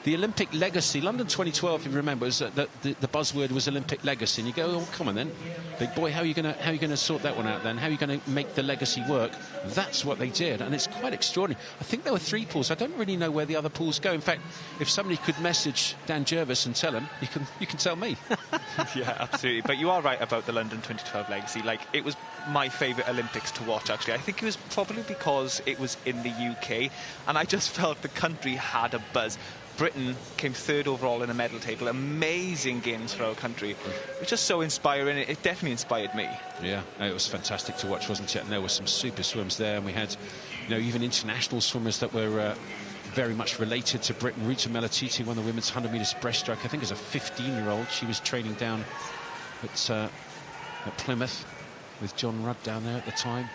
the Olympic legacy, London 2012, if you remember, was the buzzword was Olympic legacy. And you go, oh, come on then, big boy, how are you going to sort that one out then? How are you going to make the legacy work? That's what they did, and it's quite extraordinary. I think there were 3 pools. I don't really know where the other pools go. In fact, if somebody could message Dan Jervis and tell him, you can tell me. Yeah, absolutely. But you are right about the London 2012 legacy. Like, it was my favourite Olympics to watch, actually. I think it was probably because it was in the UK, and I just felt the country had a buzz. Britain came 3rd overall in the medal table. Amazing games for our country. It was just so inspiring. It definitely inspired me. Yeah, it was fantastic to watch, wasn't it? And there were some super swims there, and we had, even international swimmers that were very much related to Britain. Rita Melatiti won the women's 100 metres breaststroke. I think as a 15-year-old, she was training down at Plymouth with John Rudd down there at the time.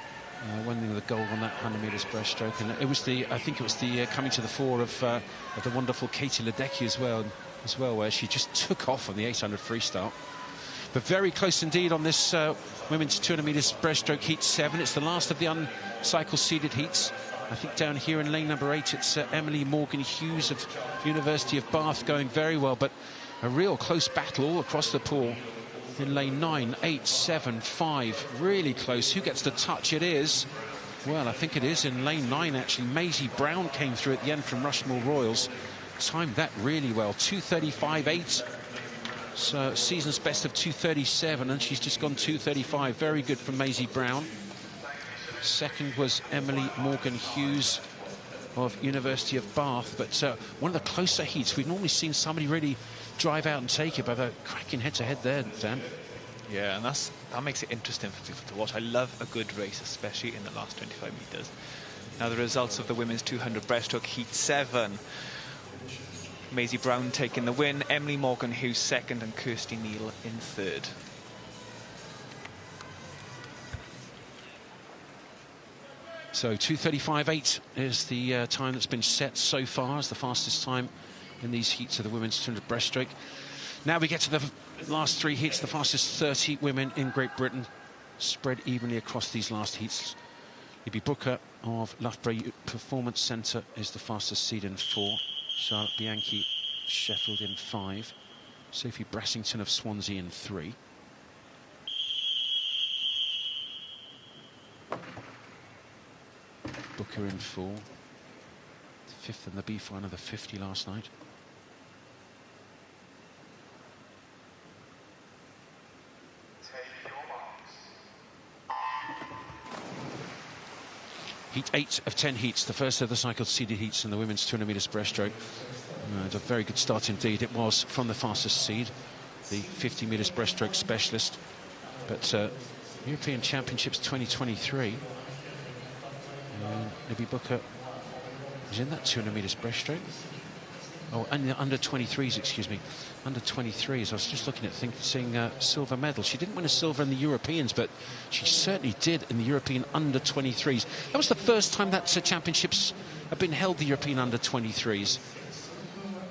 Winning the gold on that 100 metres breaststroke, and it was I think it was the coming to the fore of the wonderful Katie Ledecky as well, where she just took off on the 800 freestyle. But very close indeed on this women's 200 metres breaststroke heat 7. It's the last of the uncycle seeded heats. I think down here in lane number 8, it's Emily Morgan Hughes of University of Bath going very well, but a real close battle all across the pool. In lane 9, 8, 7, 5, really close. Who gets the touch? It is, well, I think it is in lane 9 actually. Maisie Brown came through at the end from Rushmore Royals, timed that really well. 2:35.8 So season's best of 2:37, and she's just gone 2:35. Very good from Maisie Brown. Second was Emily Morgan Hughes of University of Bath, but one of the closer heats. We've normally seen somebody really drive out and take it, but a cracking head-to-head there, Dan. Yeah, and that makes it interesting for people to watch. I love a good race, especially in the last 25 metres. Now the results of the women's 200 breaststroke heat 7. Maisie Brown taking the win, Emily Morgan Hughes second, and Kirsty Neal in third. So 2:35.8 is the time that's been set so far as the fastest time in these heats of the women's 200 breaststroke. Now we get to the last three heats, the fastest 30 women in Great Britain, spread evenly across these last heats. Libby Booker of Loughborough Performance Centre is the fastest seed in 4. Charlotte Bianchi, Sheffield in 5. Sophie Brassington of Swansea in 3. Booker in 4. Fifth in the B final of the 50 last night. Heat 8 of 10 heats, the first of the cycle seeded heats in the women's 200 metres breaststroke. It's a very good start indeed. It was from the fastest seed, the 50 metres breaststroke specialist. But European Championships 2023, Libby Booker is in that 200 metres breaststroke. Oh, and the under 23s, excuse me. Under 23s. I was just looking at seeing silver medal. She didn't win a silver in the Europeans, but she certainly did in the European under 23s. That was the first time that championships have been held, the European under 23s.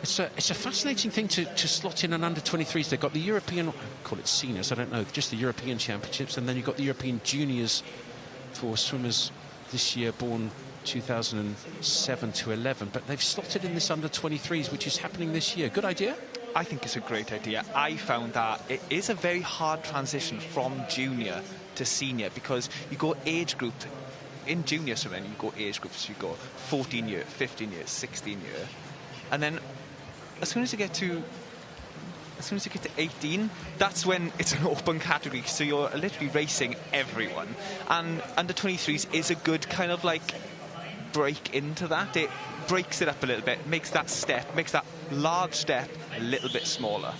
It's a fascinating thing to slot in an under 23s. They've got the European, I call it seniors, I don't know, just the European championships, and then you've got the European juniors for swimmers this year born 2007 to 11, but they've slotted in this under 23s, which is happening this year. Good idea? I think it's a great idea. I found that it is a very hard transition from junior to senior, because you go age grouped. In junior swimming, you go age groups. You go 14 year, 15 year, 16 year, and then as soon as you get to 18, that's when it's an open category, so you're literally racing everyone. And under 23s is a good kind of like break into that. It breaks it up a little bit, makes that large step a little bit smaller.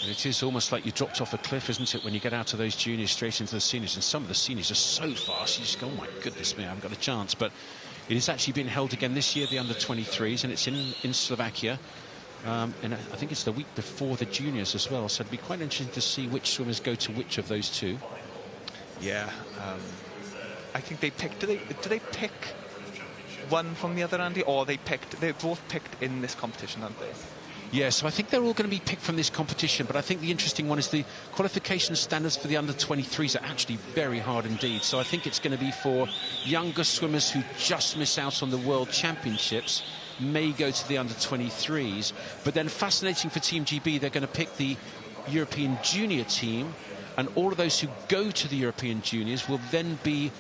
And it is almost like you dropped off a cliff, isn't it, when you get out of those juniors straight into the seniors. And some of the seniors are so fast, you just go, oh my goodness me, I haven't got a chance. But it has actually been held again this year, the under 23s, and it's in Slovakia. And I think it's the week before the juniors as well, so it'd be quite interesting to see which swimmers go to which of those two. Yeah, I think they picked. Do they pick one from the other, Andy, or they both picked in this competition, aren't they? Yeah, so I think they're all going to be picked from this competition, but I think the interesting one is the qualification standards for the under 23s are actually very hard indeed. So I think it's going to be for younger swimmers who just miss out on the World Championships, may go to the under 23s, but then fascinating for Team GB, they're going to pick the European junior team, and all of those who go to the European juniors will then be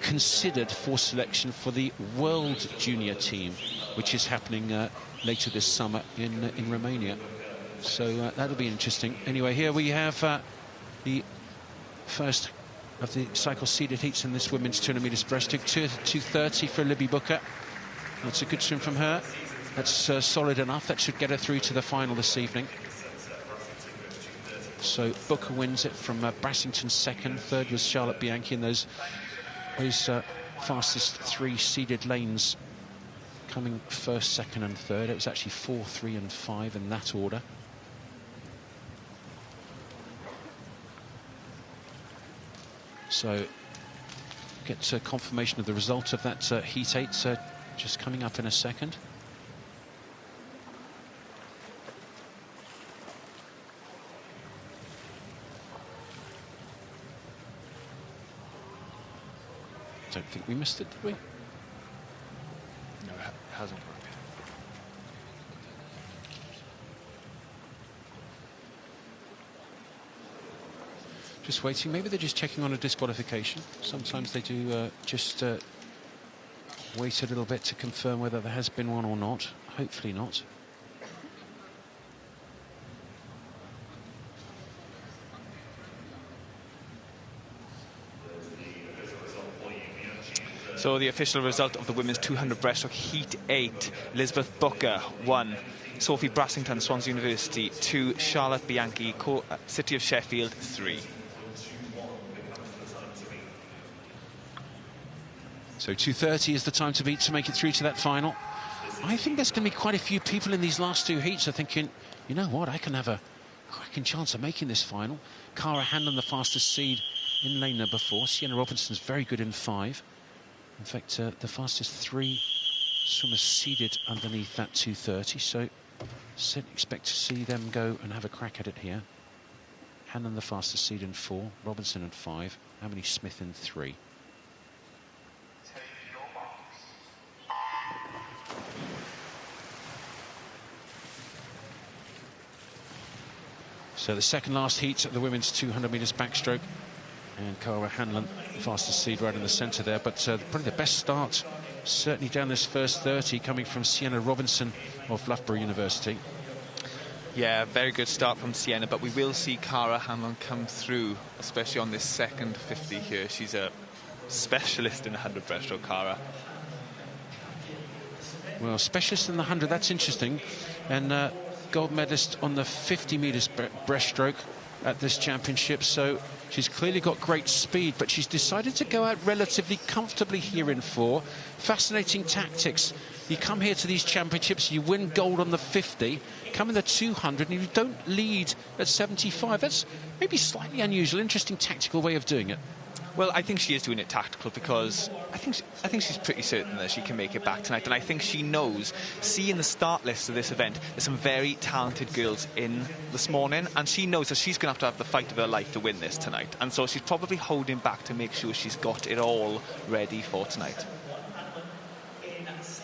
considered for selection for the World Junior team, which is happening later this summer in Romania. So that'll be interesting. Anyway, here we have the first of the cycle seeded heats in this women's 200 metres breaststroke. 2:30 for Libby Booker. That's a good swim from her. That's solid enough. That should get her through to the final this evening. So Booker wins it from Brassington second. Third was Charlotte Bianchi in those fastest three seeded lanes, coming first, second and third. It was actually 4, 3 and 5 in that order. So get confirmation of the result of that heat 8 just coming up in a second. Don't think we missed it, did we? No, it hasn't worked. Just waiting. Maybe they're just checking on a disqualification. Sometimes they do just wait a little bit to confirm whether there has been one or not. Hopefully not. So the official result of the women's 200 breaststroke heat 8, Elizabeth Booker 1, Sophie Brassington, Swansea University 2, Charlotte Bianchi, City of Sheffield 3. So 2:30 is the time to beat to make it through to that final. I think there's going to be quite a few people in these last two heats are thinking, you know what, I can have a cracking chance of making this final. Cara Hanlon, the fastest seed in lane number 4. Sienna Robinson's very good in 5. In fact, the fastest 3 swimmers seeded underneath that 2:30. So certainly expect to see them go and have a crack at it here. Hanlon, the fastest seed in 4. Robinson in 5. Emily Smith in 3. So the second last heat at the women's 200 metres backstroke, and Cara Hanlon, fastest seed right in the centre there. But probably the best start, certainly down this first 30, coming from Sienna Robinson of Loughborough University. Yeah, very good start from Sienna, but we will see Cara Hanlon come through, especially on this second 50 here. She's a specialist in the 100 breaststroke, Cara. Well, specialist in the 100, that's interesting. And gold medalist on the 50 metres breaststroke at this championship, so she's clearly got great speed, but she's decided to go out relatively comfortably here in 4. Fascinating tactics. You come here to these championships, you win gold on the 50, come in the 200 and you don't lead at 75. That's maybe slightly unusual, interesting tactical way of doing it. Well, I think she is doing it tactical because I think she's pretty certain that she can make it back tonight, and I think she knows, seeing the start list of this event, there's some very talented girls in this morning, and she knows that she's going to have the fight of her life to win this tonight, and so she's probably holding back to make sure she's got it all ready for tonight.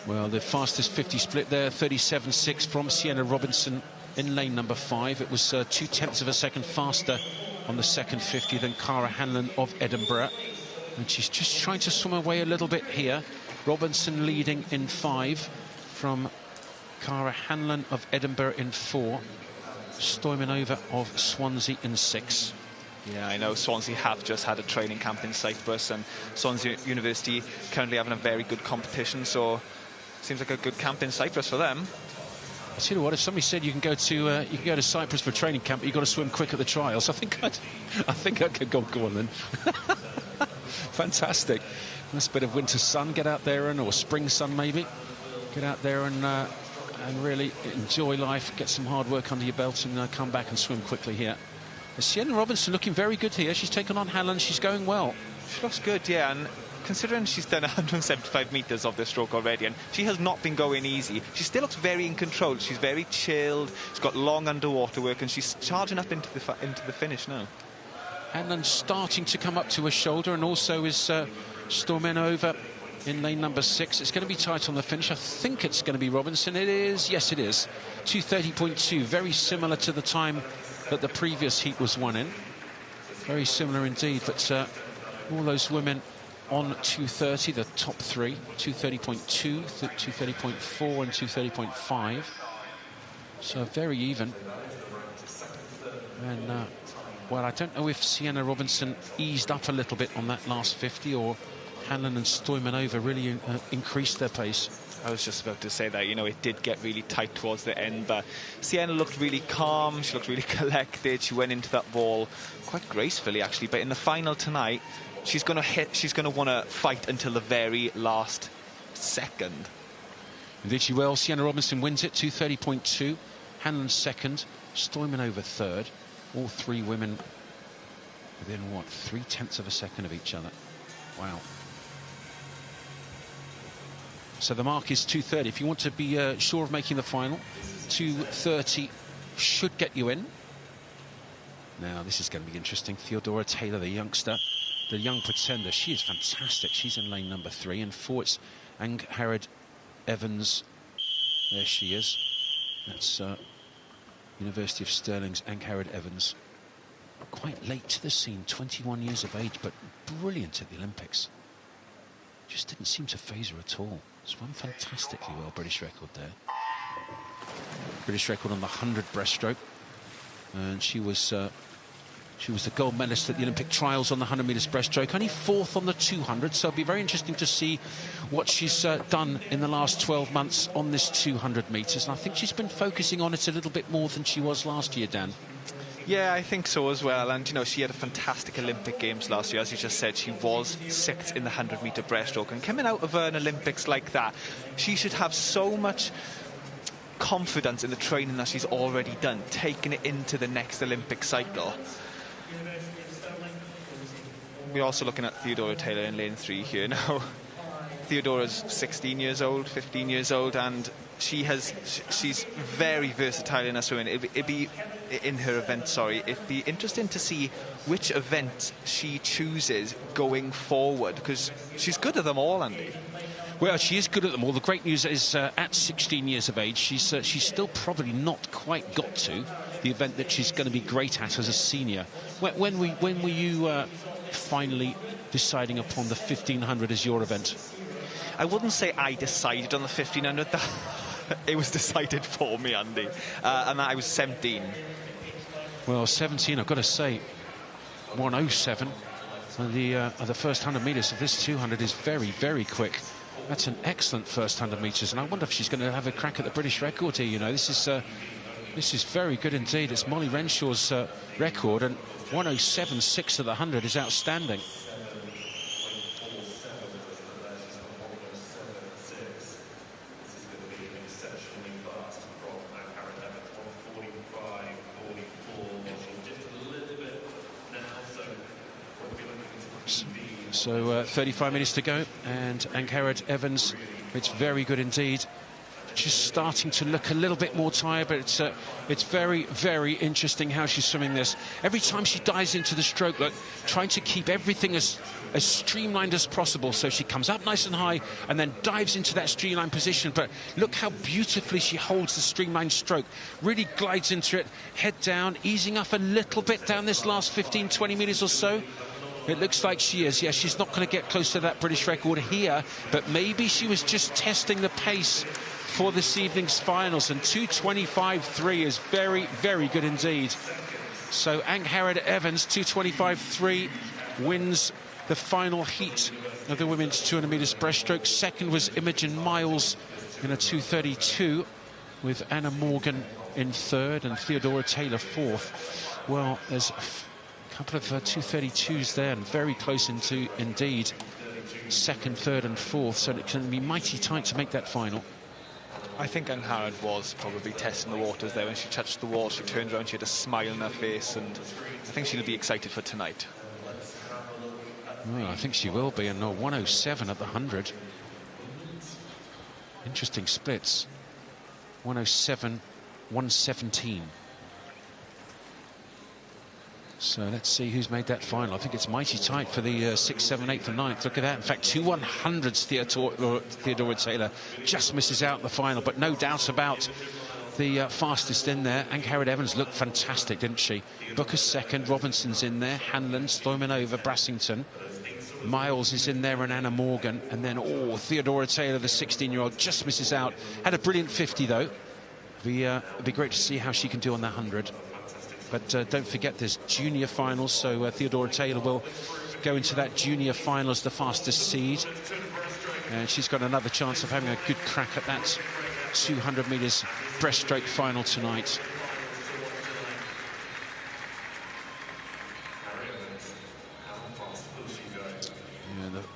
Well, the fastest 50 split there, 37.6 from Sienna Robinson in lane number 5. It was 0.2 of a second faster on the second 50 than Cara Hanlon of Edinburgh, and she's just trying to swim away a little bit here. Robinson leading in 5 from Cara Hanlon of Edinburgh in 4, Stoimanova of Swansea in 6. Yeah, I know Swansea have just had a training camp in Cyprus, and Swansea University currently having a very good competition, so seems like a good camp in Cyprus for them. I tell you what, if somebody said you can go to Cyprus for training camp, but you've got to swim quick at the trials, I think I could go on then. Fantastic. Nice bit of winter sun, get out there, or spring sun maybe. Get out there and really enjoy life, get some hard work under your belt, and come back and swim quickly here. Sienna Robinson looking very good here. She's taken on Hanlon, she's going well. She looks good, yeah, and considering she's done 175 metres of this stroke already, and she has not been going easy, she still looks very in control. She's very chilled, she's got long underwater work, and she's charging up into the finish now. Hanlon starting to come up to her shoulder, and also is Stoimanova in lane number 6. It's going to be tight on the finish. I think it's going to be Robinson. It is, yes it is. 2:30.2, very similar to the time that the previous heat was won in. Very similar indeed, but all those women on 2:30, the top 3, 2:30.2, 2:30.4 and 2:30.5. So very even. And, well, I don't know if Sienna Robinson eased up a little bit on that last 50, or Hanlon and Stoimanova really increased their pace. I was just about to say that, you know, it did get really tight towards the end, but Sienna looked really calm, she looked really collected, she went into that ball quite gracefully, actually, but in the final tonight, she's going to want to fight until the very last second. Indeed she will. Sienna Robinson wins it, 2:30.2. Hanlon second, Stoimanova third. All 3 women within, what, 0.3 of a second of each other. Wow. So the mark is 2:30. If you want to be sure of making the final, 2:30 should get you in. Now, this is going to be interesting. Theodora Taylor, the youngster, the young pretender, she is fantastic. She's in lane number 3. And 4, it's Angharad Evans. There she is. That's University of Stirling's Angharad Evans. Quite late to the scene, 21 years of age, but brilliant at the Olympics. Just didn't seem to phase her at all. Swam fantastically well. British record there. British record on the 100 breaststroke. And she was She was the gold medalist at the Olympic trials on the 100 metres breaststroke, only 4th on the 200, so it'll be very interesting to see what she's done in the last 12 months on this 200 metres. And I think she's been focusing on it a little bit more than she was last year, Dan. Yeah, I think so as well. And, you know, she had a fantastic Olympic Games last year. As you just said, she was 6th in the 100-metre breaststroke. And coming out of an Olympics like that, she should have so much confidence in the training that she's already done, taking it into the next Olympic cycle. We're also looking at Theodora Taylor in lane 3 here now. Theodora's 16 years old, 15 years old, and she's very versatile in her swimming. It'd be in her event, sorry. It'd be interesting to see which event she chooses going forward, because she's good at them all, Andy. Well, she is good at them all. The great news is at 16 years of age, she's still probably not quite got to the event that she's going to be great at as a senior. When were you finally deciding upon the 1500 as your event? I wouldn't say I decided on the 1500. It was decided for me, Andy. And I was 17. Well, 17, I've got to say, 1:07. The first 100 metres of this 200 is very, very quick. That's an excellent first 100 metres, and I wonder if she's going to have a crack at the British record here. You know, this is very good indeed. It's Molly Renshaw's record, and 1:07.6 at the 100 is outstanding. So 35 minutes to go, and Angharad Evans, it's very good indeed. Just starting to look a little bit more tired, but it's very, very interesting how she's swimming this. Every time she dives into the stroke, look, trying to keep everything as streamlined as possible. So she comes up nice and high and then dives into that streamlined position. But look how beautifully she holds the streamlined stroke. Really glides into it, head down, easing up a little bit down this last 15, 20 metres or so. It looks like she is. Yeah, she's not going to get close to that British record here, but maybe she was just testing the pace for this evening's finals, and 2:25.3 is very, very good indeed. So Angharad Evans, 2:25.3, wins the final heat of the women's 200 metres breaststroke. Second was Imogen Miles in a 2:32, with Anna Morgan in third and Theodora Taylor fourth. Well, there's couple of 2:32s there, and very close indeed second, third and fourth, so it can be mighty tight to make that final. I think Angharad was probably testing the waters there. When she touched the wall, she turned around, she had a smile on her face, and I think she'll be excited for tonight. Well, I think she will be, and 1:07 at the 100. Interesting splits. 1:07, 1:17. So let's see who's made that final. I think it's mighty tight for the 6th, 7th, 8th and 9th. Look at that. In fact, 2/100s Theodora Taylor just misses out the final, but no doubt about the fastest in there. Angharad Evans looked fantastic, didn't she? Booker's second, Robinson's in there, Hanlon, Stoimanova, Brassington. Miles is in there and Anna Morgan. And then, Theodora Taylor, the 16-year-old, just misses out. Had a brilliant 50, though. It'd be great to see how she can do on that 100. But don't forget, there's junior finals, so Theodora Taylor will go into that junior final as the fastest seed. And she's got another chance of having a good crack at that 200 metres breaststroke final tonight.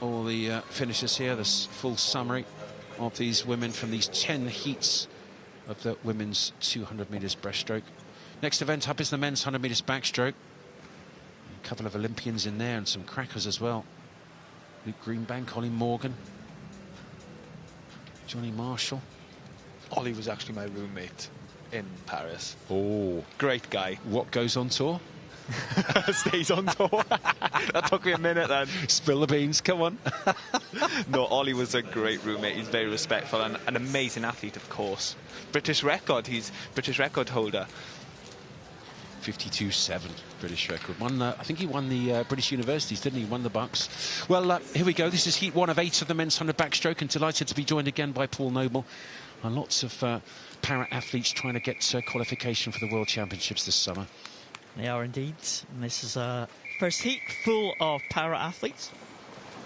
All the finishes here, the full summary of these women from these 10 heats of the women's 200 metres breaststroke. Next event up is the men's 100 metres backstroke. A couple of Olympians in there and some crackers as well. Luke Greenbank, Ollie Morgan, Johnny Marshall. Ollie was actually my roommate in Paris. Oh, great guy. What goes on tour? Stays on tour. That took me a minute then. Spill the beans, come on. No, Ollie was a great roommate. He's very respectful and an amazing athlete, of course. British record, he's British record holder. 52.7 British record. I think he won the British Universities, didn't he? Won the Bucks. Well, here we go. This is heat 1 of 8 of the men's 100 backstroke, and delighted to be joined again by Paul Noble. And lots of para-athletes trying to get qualification for the World Championships this summer. They are indeed. And this is a first heat full of para-athletes.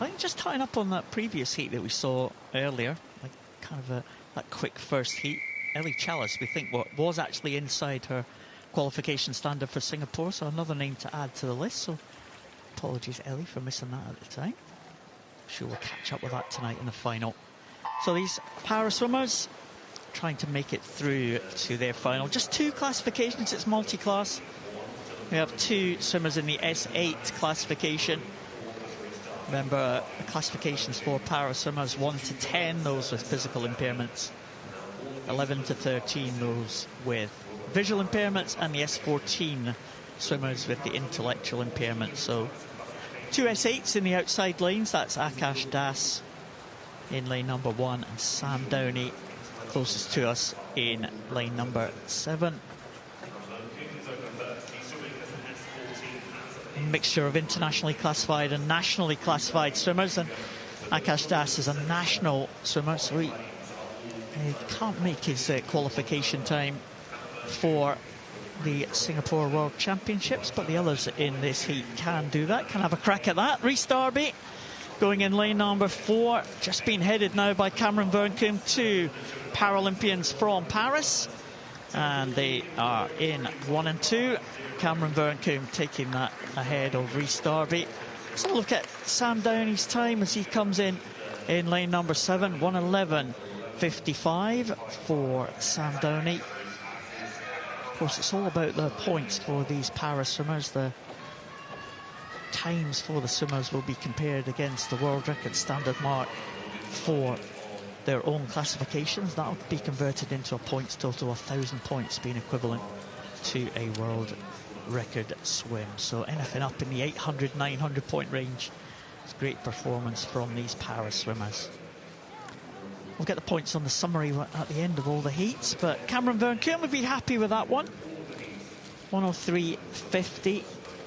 I think just tying up on that previous heat that we saw earlier, like kind of that quick first heat. Ellie Chalice, we think, was actually inside her qualification standard for Singapore, so another name to add to the list. So apologies, Ellie, for missing that at the time. I'm sure we'll catch up with that tonight in the final. So these para swimmers trying to make it through to their final. Just 2 classifications, it's multi-class. We have 2 swimmers in the S8 classification. Remember, the classifications for para swimmers 1 to 10, those with physical impairments. 11 to 13, those with visual impairments, and the S14 swimmers with the intellectual impairment. So 2 S8s in the outside lanes. That's Akash Das in lane number 1 and Sam Downey closest to us in lane number 7. A mixture of internationally classified and nationally classified swimmers, and Akash Das is a national swimmer, so he can't make his qualification time for the Singapore World Championships, but the others in this heat can do that, can have a crack at that. Rhys Darby going in lane number 4, just being headed now by Cameron Verncombe, 2 Paralympians from Paris, and they are in 1 and 2. Cameron Verncombe taking that ahead of Rhys Darby. Let's have a look at Sam Downey's time as he comes in lane number 7, 1:11.55 for Sam Downey. Of course, it's all about the points for these para swimmers. The times for the swimmers will be compared against the world record standard mark for their own classifications. That will be converted into a points total, 1,000 points being equivalent to a world record swim. So anything up in the 800, 900 point range. It's a great performance from these para swimmers. We'll get the points on the summary at the end of all the heats, but Cameron Verncombe would be happy with that one. 1:03.50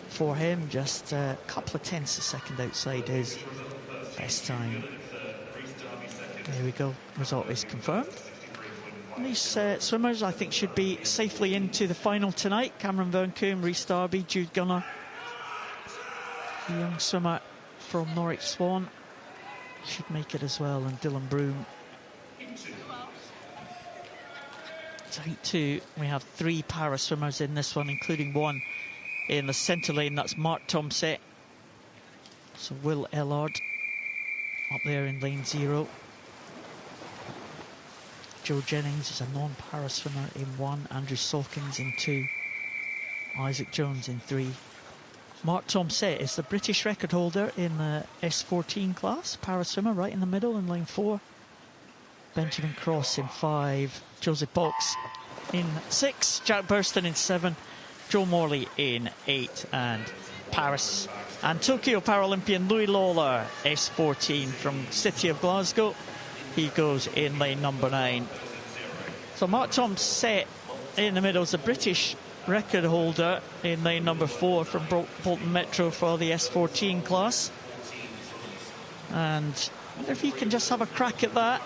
for him, just a couple of tenths a second outside his best time. There we go, result is confirmed. And these swimmers, I think, should be safely into the final tonight. Cameron Verncombe, Rhys Darby, Jude Gunner, the young swimmer from Norwich Swan, should make it as well, and Dylan Broom. So heat 2, we have 3 para swimmers in this one, including 1 in the centre lane. That's Mark Tomset. So Will Ellard up there in lane 0. Joe Jennings is a non-para swimmer in 1. Andrew Sawkins in 2. Isaac Jones in 3. Mark Tomset is the British record holder in the S14 class. Para swimmer right in the middle in lane 4. Benjamin Cross in 5. Joseph Box in 6. Jack Burston in 7. Joe Morley in 8. And Paris and Tokyo Paralympian Louis Lawler, S14 from City of Glasgow. He goes in lane number 9. So Mark Tomset in the middle is a British record holder in lane number 4 from Bolton Metro for the S14 class. And I wonder if he can just have a crack at that.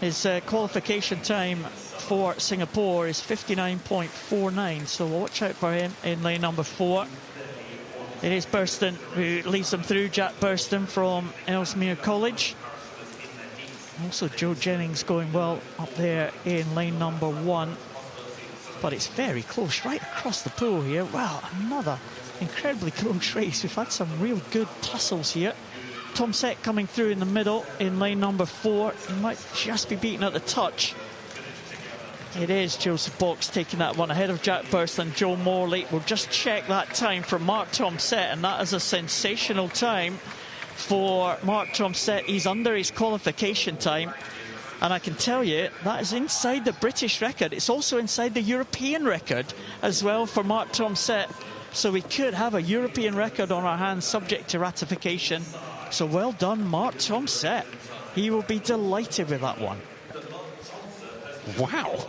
His qualification time for Singapore is 59.49, so watch out for him in lane number 4. It is Burston who leads them through, Jack Burston from Ellesmere College. Also Joe Jennings going well up there in lane number 1. But it's very close, right across the pool here. Wow, another incredibly close race. We've had some real good tussles here. Tomset coming through in the middle in lane number 4. He might just be beaten at the touch. It is Joseph Box taking that one ahead of Jack Burston. Joe Morley will just check that time from Mark Tomset, and that is a sensational time for Mark Tomset. He's under his qualification time, and I can tell you that is inside the British record. It's also inside the European record as well for Mark Tomset, so we could have a European record on our hands subject to ratification. So well done, Mark Tomset. He will be delighted with that one. Wow,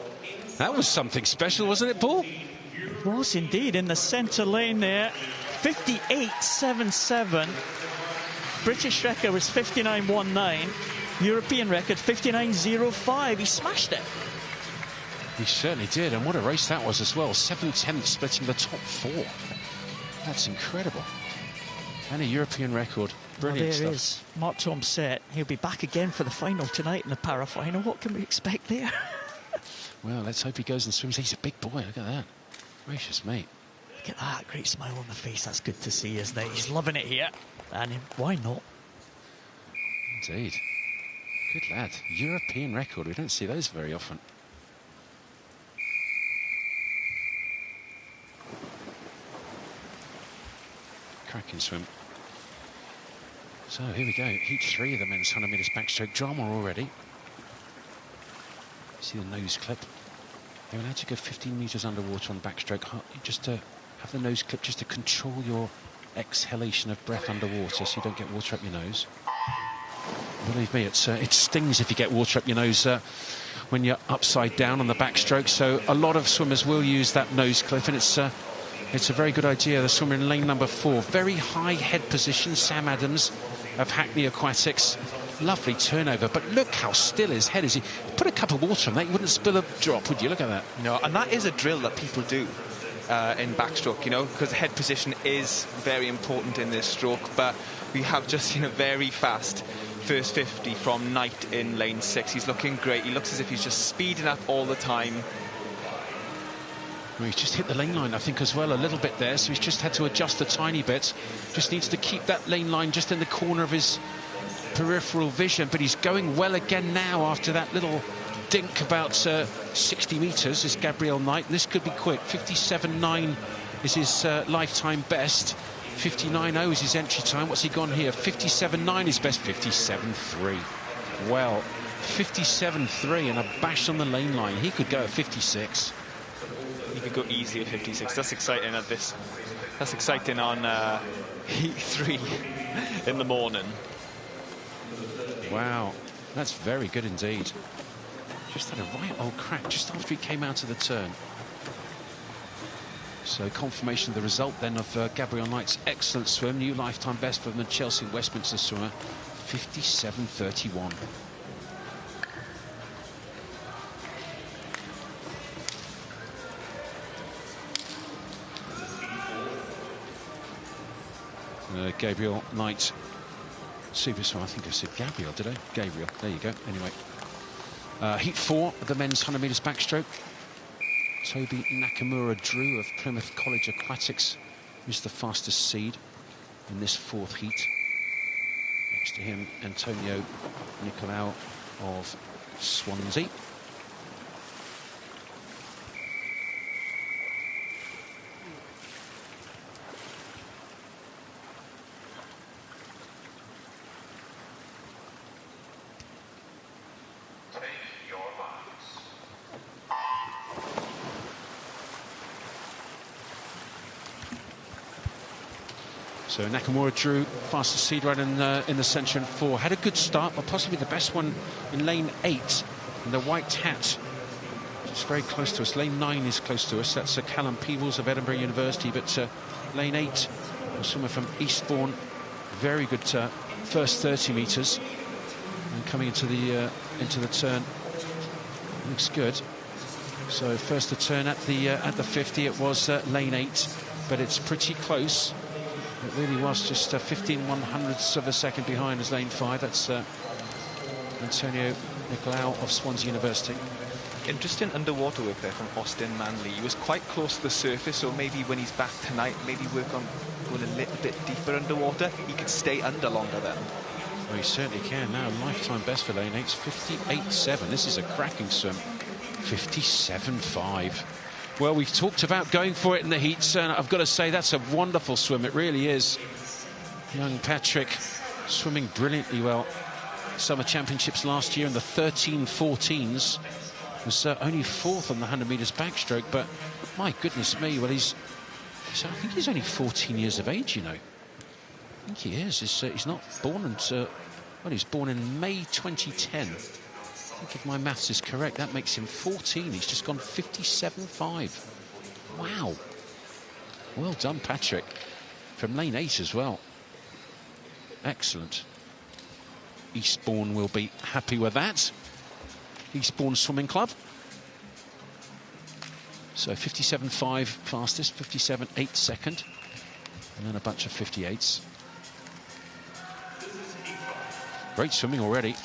that was something special, wasn't it, Paul? It was indeed, in the centre lane there. 58.77. British record was 59.19. European record 59.05. He smashed it. He certainly did, and what a race that was as well. 7/10 splitting the top 4. That's incredible. And a European record. Brilliant there stuff. is Mark Tomset. He'll be back again for the final tonight in the para-final. What can we expect there? Well, let's hope he goes and swims. He's a big boy, look at that. Gracious mate. Look at that, great smile on the face. That's good to see, isn't it? He's loving it here. And why not? Indeed. Good lad. European record. We don't see those very often. Cracking swim. So here we go. Heat 3 of the men's 100 metres backstroke. Drama already. See the nose clip. They're allowed to go 15 metres underwater on backstroke. Just to have the nose clip just to control your exhalation of breath underwater so you don't get water up your nose. Believe me, it stings if you get water up your nose when you're upside down on the backstroke. So a lot of swimmers will use that nose clip, and it's a very good idea. The swimmer in lane number 4, very high head position, Sam Adams of Hackney Aquatics. Lovely turnover, but look how still his head is. He put a cup of water on that, you wouldn't spill a drop, would you? Look at that. No, and that is a drill that people do in backstroke, you know, because head position is very important in this stroke. But we have just seen a very fast first 50 from Knight in lane 6. He's looking great. He looks as if he's just speeding up all the time. Well, he's just hit the lane line, I think, as well, a little bit there, so he's just had to adjust a tiny bit. Just needs to keep that lane line just in the corner of his peripheral vision, but he's going well again now after that little dink about 60 metres. Is Gabriel Knight. This could be quick. 57.9 is his lifetime best. 59.0 is his entry time. What's he gone here? 57.9 is best. 57.3. Well, 57.3 and a bash on the lane line. He could go at 56. He could go easy at 56. That's exciting at this. That's exciting on heat 3 in the morning. Wow, that's very good indeed. Just had a right old crack just after he came out of the turn. So confirmation of the result then of Gabriel Knight's excellent swim. New lifetime best for the Chelsea Westminster swimmer, 57.31. Gabriel Knight, super swimmer. I think I said Gabriel, did I? Gabriel, there you go. Anyway, heat 4 of the men's 100 metres backstroke. Toby Nakamura-Drew of Plymouth College Aquatics is the fastest seed in this 4th heat. Next to him, Antonio Nicolau of Swansea. So Nakamura-Drew, fastest seed right in the centre in 4. Had a good start, but possibly the best one in lane 8. And the white hat, it's very close to us. Lane 9 is close to us. That's Callum Peebles of Edinburgh University. But lane 8, someone from Eastbourne. Very good first 30 metres. And coming into the turn, looks good. So first the turn at the 50, it was lane 8, but it's pretty close. It really was just 15/100ths of a second behind as lane 5. That's Antonio Nicolau of Swansea University. Interesting underwater work there from Austin Manley. He was quite close to the surface, so maybe when he's back tonight, maybe work on going a little bit deeper underwater. He could stay under longer then. Well, he certainly can now. Lifetime best for lane 8's 58.7. This is a cracking swim. 57.5. Well, we've talked about going for it in the heats, and I've got to say that's a wonderful swim. It really is. Young Patrick swimming brilliantly well. Summer Championships last year in the 13-14s. Was only 4th on the 100 metres backstroke, but my goodness me, well, I think he's only 14 years of age, you know. I think he is. He's not born until, well, he was born in May 2010. I think if my maths is correct, that makes him 14. He's just gone 57.5. Wow. Well done, Patrick. From lane 8 as well. Excellent. Eastbourne will be happy with that. Eastbourne Swimming Club. So 57.5 fastest, 57.8 second, and then a bunch of 58s. Great swimming already.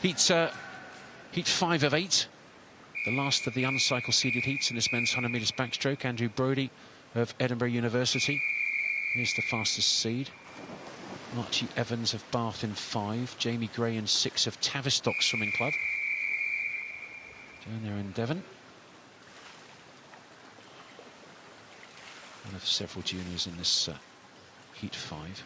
Heat 5 of 8. The last of the uncycle seeded heats in this men's 100 metres backstroke. Andrew Brodie of Edinburgh University is the fastest seed. Archie Evans of Bath in 5. Jamie Gray in 6 of Tavistock Swimming Club. Down there in Devon. One of several juniors in this heat 5.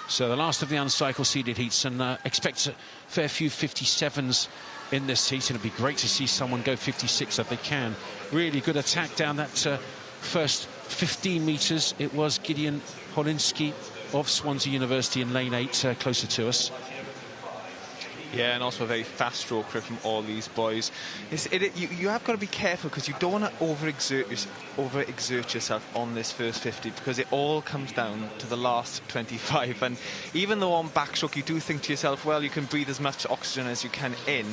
So the last of the uncycle seeded heats, and expect a fair few 57s in this heat, and it'd be great to see someone go 56 if they can. Really good attack down that first 15 metres. It was Gideon Holinski of Swansea University in lane 8, closer to us. Yeah, and also a very fast stroke from all these boys. You have got to be careful, because you don't want to overexert yourself on this first 50, because it all comes down to the last 25. And even though on backstroke you do think to yourself, well, you can breathe as much oxygen as you can in,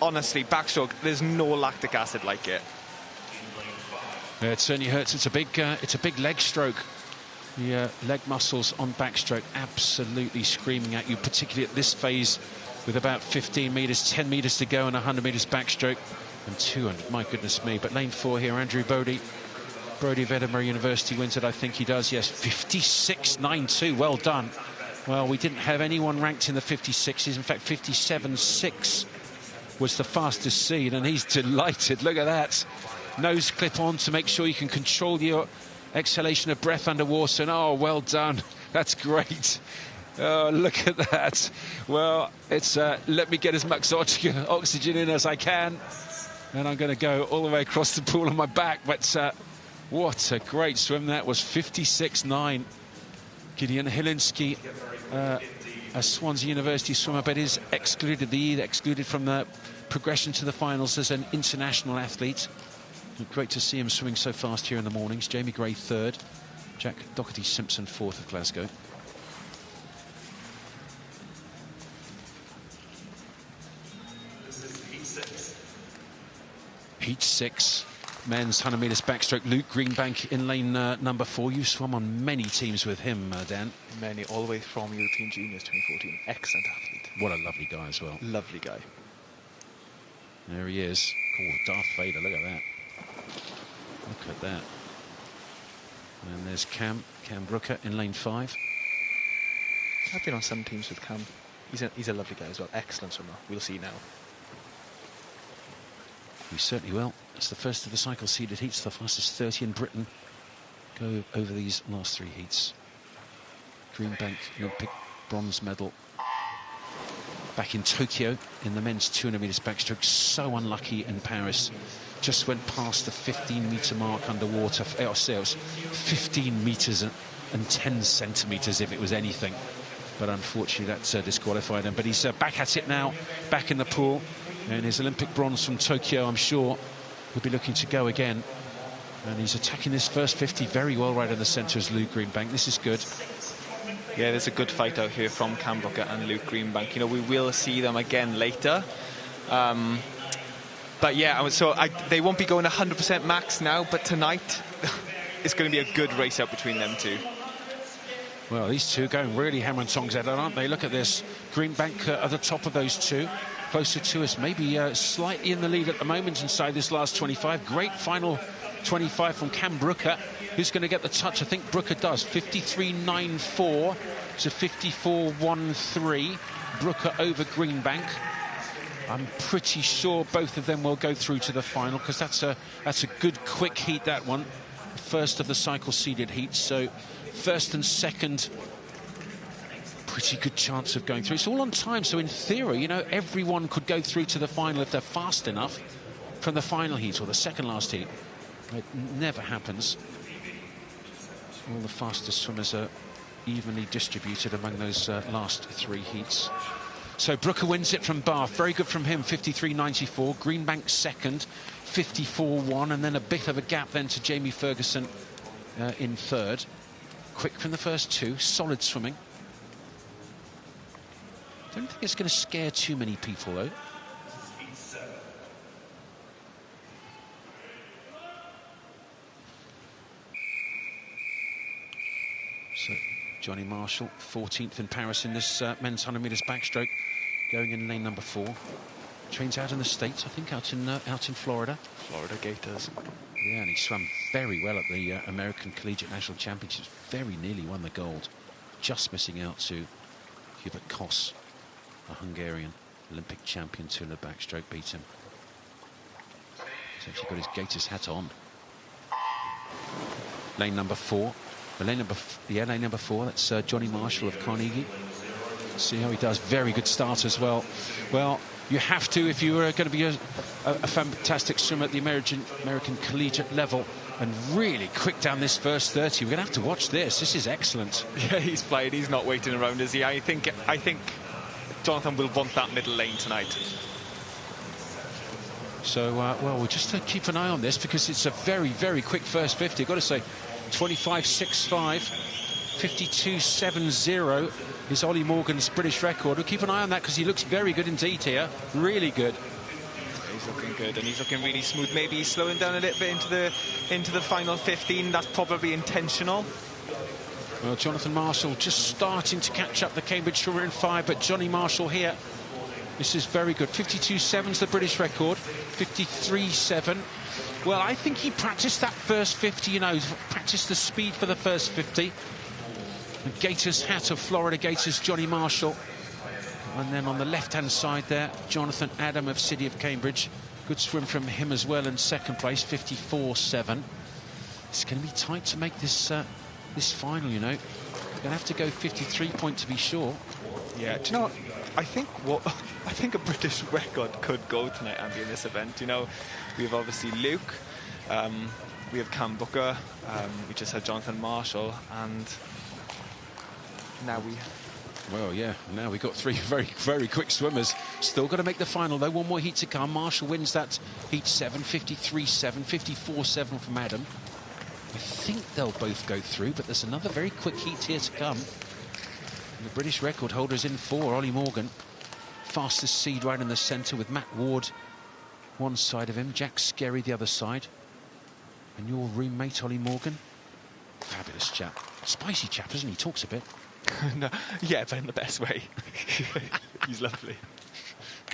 honestly, backstroke, there's no lactic acid like it. Yeah, it certainly hurts. It's a big leg stroke. The leg muscles on backstroke absolutely screaming at you, particularly at this phase with about 15 metres, 10 metres to go and 100 metres backstroke and 200. My goodness me. But lane 4 here, Andrew Brodie of Edinburgh University wins it. I think he does, yes. 56.92. Well done. Well, we didn't have anyone ranked in the 56s. In fact, 57.6 was the fastest seed, and he's delighted. Look at that. Nose clip on to make sure you can control your exhalation of breath underwater. And oh, well done. That's great. Oh, look at that. Well, it's let me get as much oxygen in as I can, and I'm going to go all the way across the pool on my back. But what a great swim that was. 56.9. Gideon Hilinski, a Swansea University swimmer, but is excluded from the progression to the finals as an international athlete. Great to see him swimming so fast here in the mornings. Jamie Gray 3rd, Jack Doherty-Simpson 4th of Glasgow. Heat 6, men's 100 metres backstroke. Luke Greenbank in lane number 4. You swum on many teams with him, Dan. Many, all the way from European Juniors 2014. Excellent athlete. What a lovely guy as well. Lovely guy. There he is. Oh, Darth Vader, look at that. Look at that. And there's Cam Brooker in lane 5. I've been on some teams with Cam. He's a lovely guy as well. Excellent swimmer. We'll see now. We certainly will. It's the first of the cycle seeded heats. The fastest 30 in Britain go over these last 3 heats. Greenbank, Olympic bronze medal back in Tokyo in the men's 200 metres backstroke. So unlucky in Paris. Just went past the 15-metre mark underwater. I'll say it was 15 metres and 10 centimetres if it was anything. But unfortunately, that's disqualified him. But he's back at it now, back in the pool. And his Olympic bronze from Tokyo, I'm sure, will be looking to go again. And he's attacking this first 50 very well right in the centre as Luke Greenbank. This is good. Yeah, there's a good fight out here from Cam Brooker and Luke Greenbank. You know, we will see them again later. But yeah, so they won't be going 100% max now, but tonight it's going to be a good race out between them two. Well, these two going really hammer and tongs at it, aren't they? Look at this. Greenbank at the top of those two. Closer to us, maybe slightly in the lead at the moment inside this last 25. Great final 25 from Cam Brooker. Who's going to get the touch? I think Brooker does. 53.94 to 54.13. Brooker over Greenbank. I'm pretty sure both of them will go through to the final, because that's a good quick heat, that one. First of the cycle seeded heats. So first and second, pretty good chance of going through. It's all on time, so in theory, you know, everyone could go through to the final if they're fast enough from the final heat or the second last heat. It never happens. All the fastest swimmers are evenly distributed among those last 3 heats. So Brooker wins it from Bath. Very good from him, 53.94. Greenbank second, 54.1, and then a bit of a gap then to Jamie Ferguson in 3rd. Quick from the first 2, solid swimming. Don't think it's going to scare too many people, though. So, Johnny Marshall, 14th in Paris in this men's 100 metres backstroke, going in lane number 4. Trains out in the States, I think, out in Florida. Florida Gators. Yeah, and he swam very well at the American Collegiate National Championships. Very nearly won the gold. Just missing out to Hubert Koss, a Hungarian Olympic champion, to the backstroke beat him. He's actually got his Gators hat on. Lane number 4. Lane number 4, that's Johnny Marshall of Carnegie. See how he does. Very good start as well. Well, you have to, if you are going to be a fantastic swimmer at the American collegiate level, and really quick down this first 30. We're going to have to watch this. This is excellent. Yeah, he's flying. He's not waiting around, is he? I think Jonathan will want that middle lane tonight. So, well, we'll just keep an eye on this, because it's a very, very quick first 50. I've got to say, 25.65, 52.70 is Ollie Morgan's British record. We'll keep an eye on that, because he looks very good indeed here. Really good. He's looking good, and he's looking really smooth. Maybe he's slowing down a little bit into the final 15. That's probably intentional. Well, Jonathan Marshall just starting to catch up the Cambridge swimmer in 5, but Johnny Marshall here, this is very good. 52.7 is the British record. 53.7. Well, I think he practiced that first 50, you know, practiced the speed for the first 50. The Gators hat of Florida Gators, Johnny Marshall. And then on the left-hand side there, Jonathan Adam of City of Cambridge. Good swim from him as well in second place, 54.7. It's going to be tight to make this this final, you know. You're going to have to go 53 point to be sure. Yeah, do you know what? I think a British record could go tonight, Andy, in this event. You know, we have obviously Luke, we have Cam Booker, we just had Jonathan Marshall, and now we... Well, yeah, now we've got 3 very, very quick swimmers. Still got to make the final, though. One more heat to come. Marshall wins that heat 7, 53.7, 54.7 from Adam. I think they'll both go through, but there's another very quick heat here to come. And the British record holder is in 4, Ollie Morgan. Fastest seed right in the centre, with Matt Ward one side of him, Jack Skerry the other side. And your roommate, Ollie Morgan. Fabulous chap. Spicy chap, isn't he? Talks a bit. No, yeah, but in the best way. He's lovely.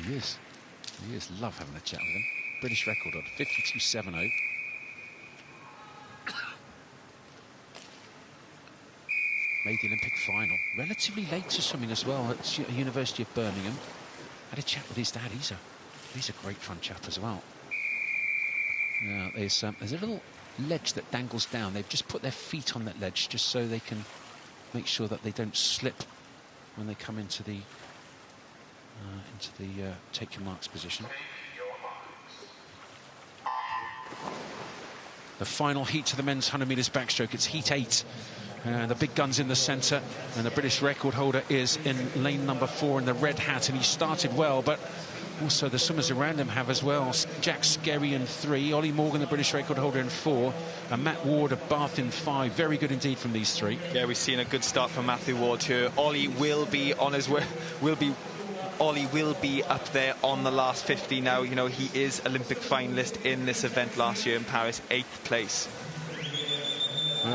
He is. He is. Love having a chat with him. British record on 52.70. Made the Olympic final. Relatively late to swimming as well at University of Birmingham. Had a chat with his dad. He's a great fun chap as well. Now there's a little ledge that dangles down. They've just put their feet on that ledge just so they can make sure that they don't slip when they come into the take your marks position. The final heat to the men's 100 metres backstroke. It's heat 8. The big guns in the centre, and the British record holder is in lane number 4 in the red hat, and he started well, but also the swimmers around him have as well. Jack Skerry in 3, Ollie Morgan, the British record holder, in 4, and Matt Ward of Bath in 5. Very good indeed from these 3. Yeah, we've seen a good start from Matthew Ward here. Ollie will be on his way. Ollie will be up there on the last 50 now. You know, he is Olympic finalist in this event last year in Paris, 8th place.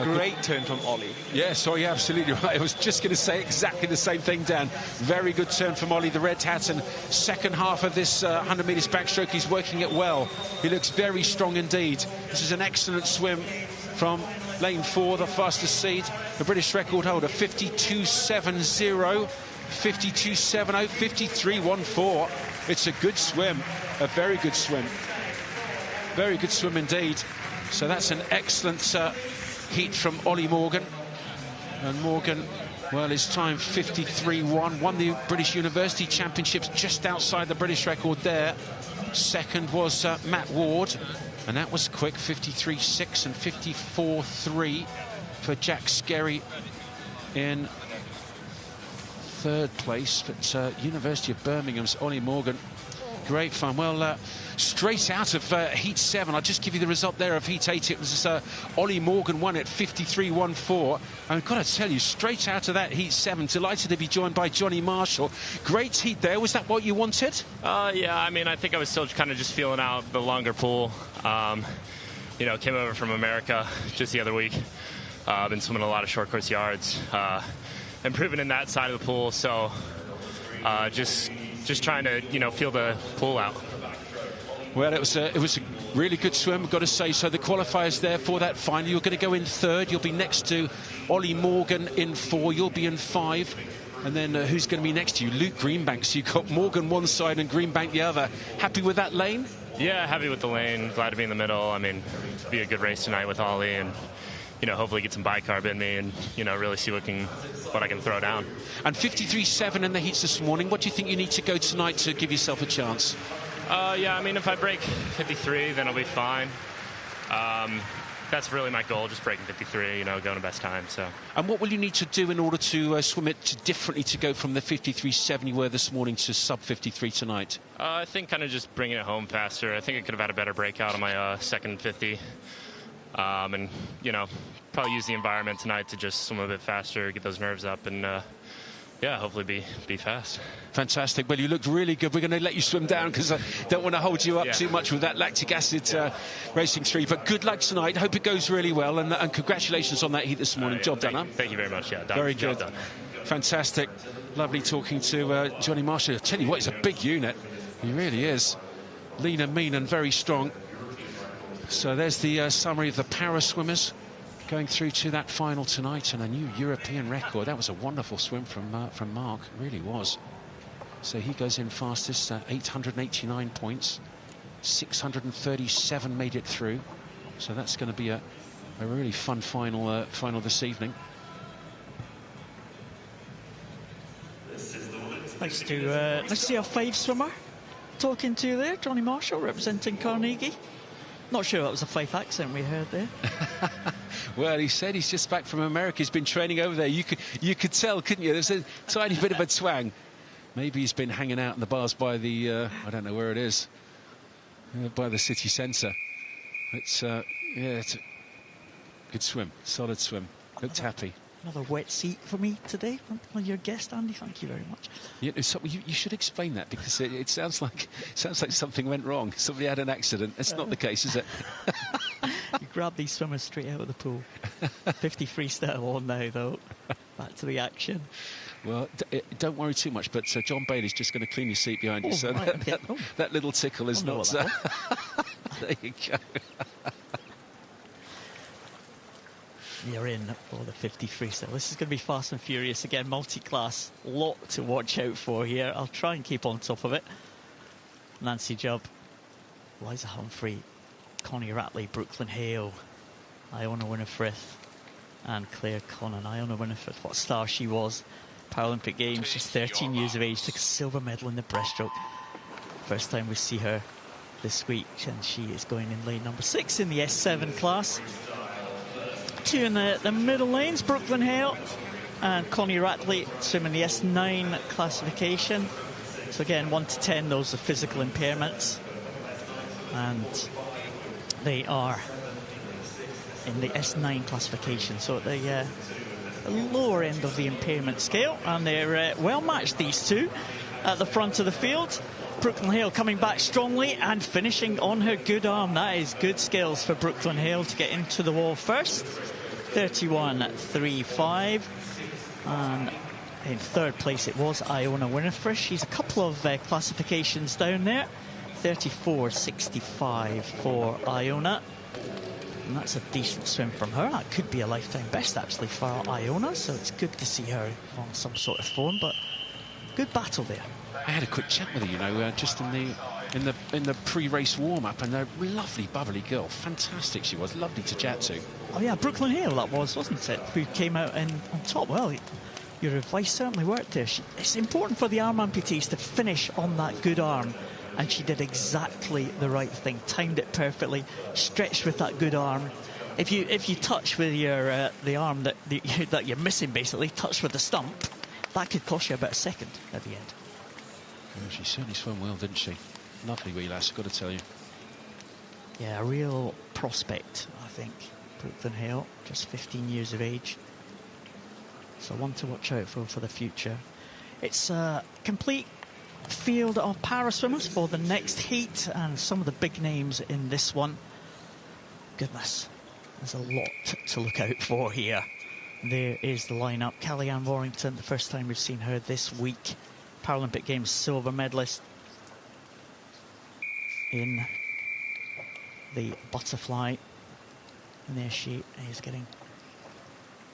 Great turn from Ollie. Yeah, sorry, absolutely right. I was just going to say exactly the same thing, Dan. Very good turn from Ollie, the red hat, and second half of this 100 metres backstroke, he's working it well. He looks very strong indeed. This is an excellent swim from lane 4, the fastest seed, the British record holder, 52.70, 52.70, 53.14. It's a good swim, a very good swim. Very good swim indeed. So that's an excellent heat from Ollie Morgan. And Morgan, well, his time 53.1, won the British University Championships just outside the British record there. Second was Matt Ward, and that was quick, 53.6 and 54.3 for Jack Skerry in third place. But University of Birmingham's Ollie Morgan Great fun. Well, straight out of Heat 7, I'll just give you the result there of Heat 8. It was Ollie Morgan won at 53.14. I've got to tell you, straight out of that Heat 7, delighted to be joined by Johnny Marshall. Great heat there. Was that what you wanted? Yeah, I mean, I think I was still kind of just feeling out the longer pool. You know, came over from America just the other week. Been swimming a lot of short course yards, improving in that side of the pool. So just trying to, you know, feel the pool out. Well, it was a really good swim, got to say. So the qualifiers there for that final. You're going to go in 3rd. You'll be next to Ollie Morgan in 4. You'll be in 5. And then who's going to be next to you? Luke Greenbank. So you've got Morgan one side and Greenbank the other. Happy with that lane? Yeah, happy with the lane. Glad to be in the middle. I mean, it'll be a good race tonight with Ollie, and you know, hopefully get some bicarb in me, and you know, really see what I can throw down. And 53.7 in the heats this morning. What do you think you need to go tonight to give yourself a chance? Yeah, I mean, if I break 53, then I'll be fine. That's really my goal, just breaking 53, you know, going to best time. So. And what will you need to do in order to swim it differently to go from the 53.7 you were this morning to sub 53 tonight? I think kind of just bringing it home faster. I think I could have had a better breakout on my second 50. And, you know, probably use the environment tonight to just swim a bit faster, get those nerves up, and yeah, hopefully be fast. Fantastic. Well, you looked really good. We're going to let you swim down because I don't want to hold you up too much with that lactic acid racing through. But good luck tonight. Hope it goes really well. And congratulations on that heat this morning. Job done, huh? Thank you very much. Yeah, done. Very good. Done. Fantastic. Lovely talking to Johnny Marshall. I tell you what, he's a big unit. He really is. Lean and mean and very strong. So there's the summary of the para swimmers going through to that final tonight, and a new European record. That was a wonderful swim from Mark, it really was. So he goes in fastest, 889 points, 637 made it through. So that's going to be a really fun final this evening. Nice to see our 5 swimmer talking to there, Johnny Marshall representing Carnegie. Not sure that was a Fife accent we heard there. Well, he said he's just back from America. He's been training over there. You could tell, couldn't you? There's a tiny bit of a twang. Maybe he's been hanging out in the bars by the, I don't know where it is, by the city centre. It's, yeah, it's a good swim, solid swim. Looked happy. Another wet seat for me today from your guest, Andy. Thank you very much. You should explain that, because it sounds like something went wrong. Somebody had an accident. That's not the case, is it? You grab these swimmers straight out of the pool. 50 freestyle on now, though. Back to the action. Well, don't worry too much, but John Bailey's just going to clean your seat behind you. So right, that little tickle is not... There you go. You're in for the 50 freestyle. This is going to be fast and furious again, multi-class. Lot to watch out for here. I'll try and keep on top of it. Nancy Jubb, Liza Humphrey, Connie Ratley, Brooklyn Hale, Iona Winifrith, and Claire Connon. Iona Winifrith, what a star she was. Paralympic Games, just 13 years of age, took a silver medal in the breaststroke. First time we see her this week, and she is going in lane number 6 in the S7 class. 2 in the middle lanes, Brooklyn Hale and Connie Ratley swimming the S9 classification. So again, 1 to 10, those are physical impairments. And they are in the S9 classification, so at the lower end of the impairment scale. And they're well matched, these two, at the front of the field. Brooklyn Hale coming back strongly and finishing on her good arm. That is good skills for Brooklyn Hale to get into the wall first. 31.35. And in 3rd place it was Iona Winifrith. She's a couple of classifications down there. 34.65 for Iona. And that's a decent swim from her. That could be a lifetime best, actually, for Iona. So it's good to see her on some sort of form. But good battle there. I had a quick chat with her, you know, just in the pre-race warm-up, and a lovely, bubbly girl. Fantastic she was. Lovely to chat to. Oh, yeah, Brooklyn Hale, that was, wasn't it? Who came out on top. Well, your advice certainly worked there. It's important for the arm amputees to finish on that good arm, and she did exactly the right thing. Timed it perfectly, stretched with that good arm. If you touch with your the arm that you're missing, basically, touch with the stump, that could cost you about a second at the end. Well, she certainly swam well, didn't she? Lovely wee lass, I've got to tell you. Yeah, a real prospect, I think. Brooklyn Hale, just 15 years of age. So one to watch out for the future. It's a complete field of para swimmers for the next heat, and some of the big names in this one. Goodness, there's a lot to look out for here. There is the lineup. Kellyanne Warrington, the first time we've seen her this week. Paralympic Games silver medalist in the butterfly. And there she is, getting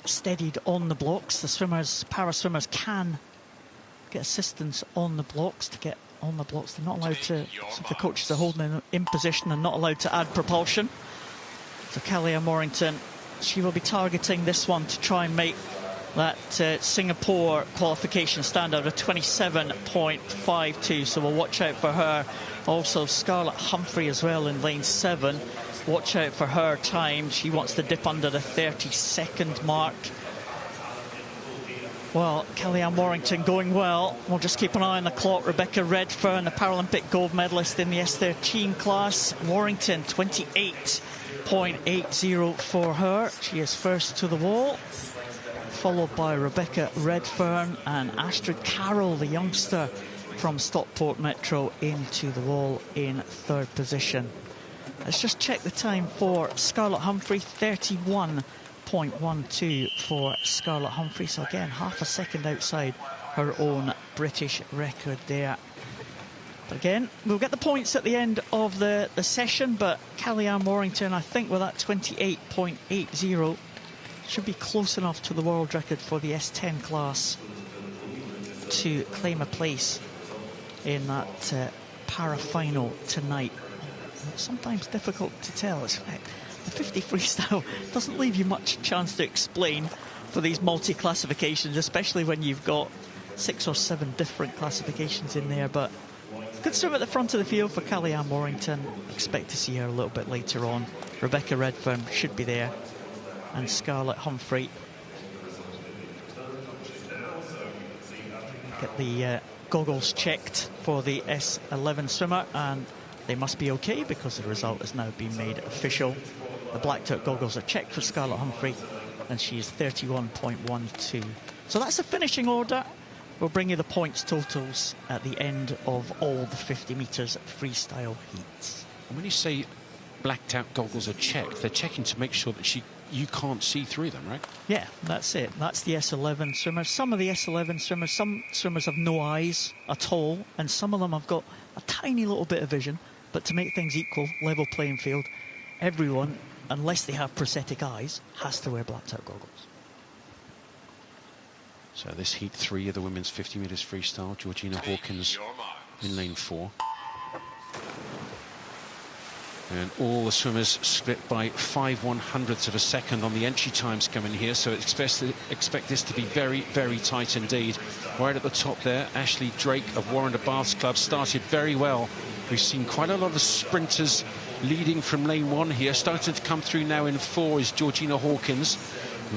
steadied on the blocks. The swimmers, para swimmers, can get assistance on the blocks to get on the blocks. They're not allowed to, so if the coaches are holding them in position, they're not allowed to add propulsion. So Kellyanne Warrington, she will be targeting this one to try and make that Singapore qualification standard of 27.52. So we'll watch out for her. Also Scarlett Humphrey as well in lane 7. Watch out for her time. She wants to dip under the 30-second mark. Well, Kellyanne Warrington going well. We'll just keep an eye on the clock. Rebecca Redfern, the Paralympic gold medalist in the S13 class. Warrington, 28.80 for her. She is first to the wall, followed by Rebecca Redfern and Astrid Carroll, the youngster from Stockport Metro, into the wall in third position. Let's just check the time for Scarlett Humphrey, 31.12 for Scarlett Humphrey. So again, half a second outside her own British record there. But again, we'll get the points at the end of the session, but Kellyanne Warrington, I think with that 28.80, should be close enough to the world record for the S10 class to claim a place in that para-final tonight. It's sometimes difficult to tell. It's like the 50 freestyle doesn't leave you much chance to explain for these multi-classifications, especially when you've got 6 or 7 different classifications in there. But good swim at the front of the field for Kellyanne Warrington. Expect to see her a little bit later on. Rebecca Redfern should be there, and Scarlett Humphrey. Get the goggles checked for the S11 swimmer, and they must be okay because the result has now been made official. The Black Turk goggles are checked for Scarlett Humphrey, and she is 31.12. So that's the finishing order. We'll bring you the points totals at the end of all the 50 metres freestyle heats. And when you say blacked out goggles are checked, they're checking to make sure that you can't see through them, right? Yeah, that's it. That's the S11 swimmers. Some of the S11 swimmers, some swimmers have no eyes at all, and some of them have got a tiny little bit of vision. But to make things equal, level playing field, everyone, unless they have prosthetic eyes, has to wear blacked out goggles. So this heat 3 of the women's 50 metres freestyle, Georgina Hawkins in lane 4. And all the swimmers split by 5/100ths of a second on the entry times coming here, so expect this to be very, very tight indeed. Right at the top there, Ashley Drake of Warrender Baths Club started very well. We've seen quite a lot of sprinters leading from lane 1 here. Starting to come through now in 4 is Georgina Hawkins.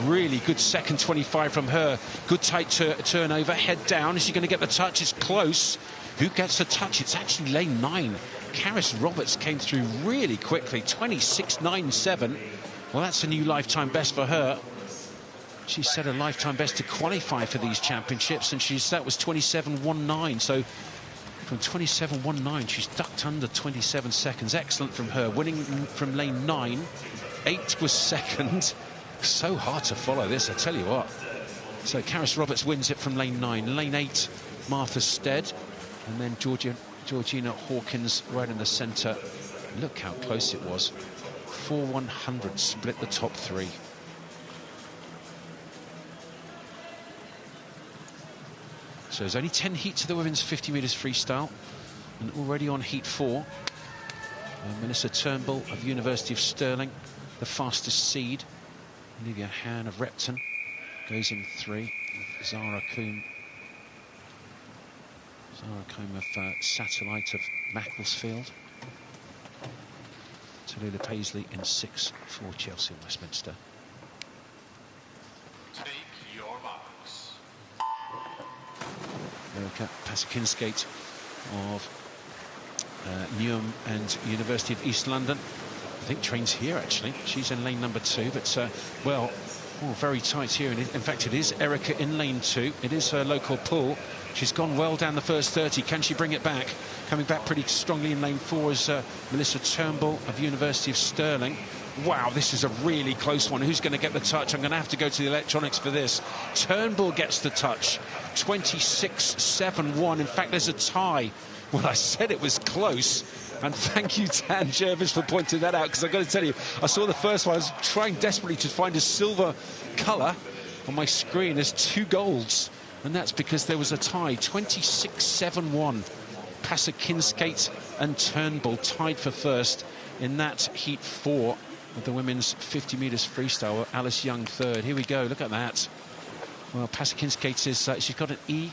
Really good second 25 from her. Good tight turnover, head down. Is she going to get the touch? It's close. Who gets the touch? It's actually lane 9. Karis Roberts came through really quickly, 26.97. Well, that's a new lifetime best for her. She set a lifetime best to qualify for these championships, and that was 27.19. So from 27.19, she's ducked under 27 seconds. Excellent from her, winning from lane 9. 8 was second. So hard to follow this, I tell you what. So Karis Roberts wins it from lane 9. Lane 8, Martha Stead, and then Georgina Hawkins right in the centre. Look how close it was. 4/100 split the top 3. So there's only 10 heats of the women's 50 metres freestyle, and already on heat 4. Melissa Turnbull of University of Stirling, the fastest seed. Olivia Han of Repton goes in 3. Zara Coombe of Satellite of Macclesfield. Tallulah Paisley in 6 for Chelsea and Westminster. Take your marks. Erica Pasakinskate of Newham and University of East London. I think trains here, actually. She's in lane number 2, but, well, very tight here. And in fact, it is Erica in lane 2. It is her local pool. She's gone well down the first 30. Can she bring it back? Coming back pretty strongly in lane 4 is Melissa Turnbull of University of Stirling. Wow, this is a really close one. Who's going to get the touch? I'm going to have to go to the electronics for this. Turnbull gets the touch. 26.71. In fact, there's a tie. Well, I said it was close. And thank you, Dan Jervis, for pointing that out, because I've got to tell you, I saw the first one. I was trying desperately to find a silver colour on my screen. There's 2 golds, and that's because there was a tie. 26.71. Pasakinskate and Turnbull tied for first in that heat 4 of the women's 50 metres freestyle. Alice Young third. Here we go. Look at that. Well, Pasakinskate is she's got an E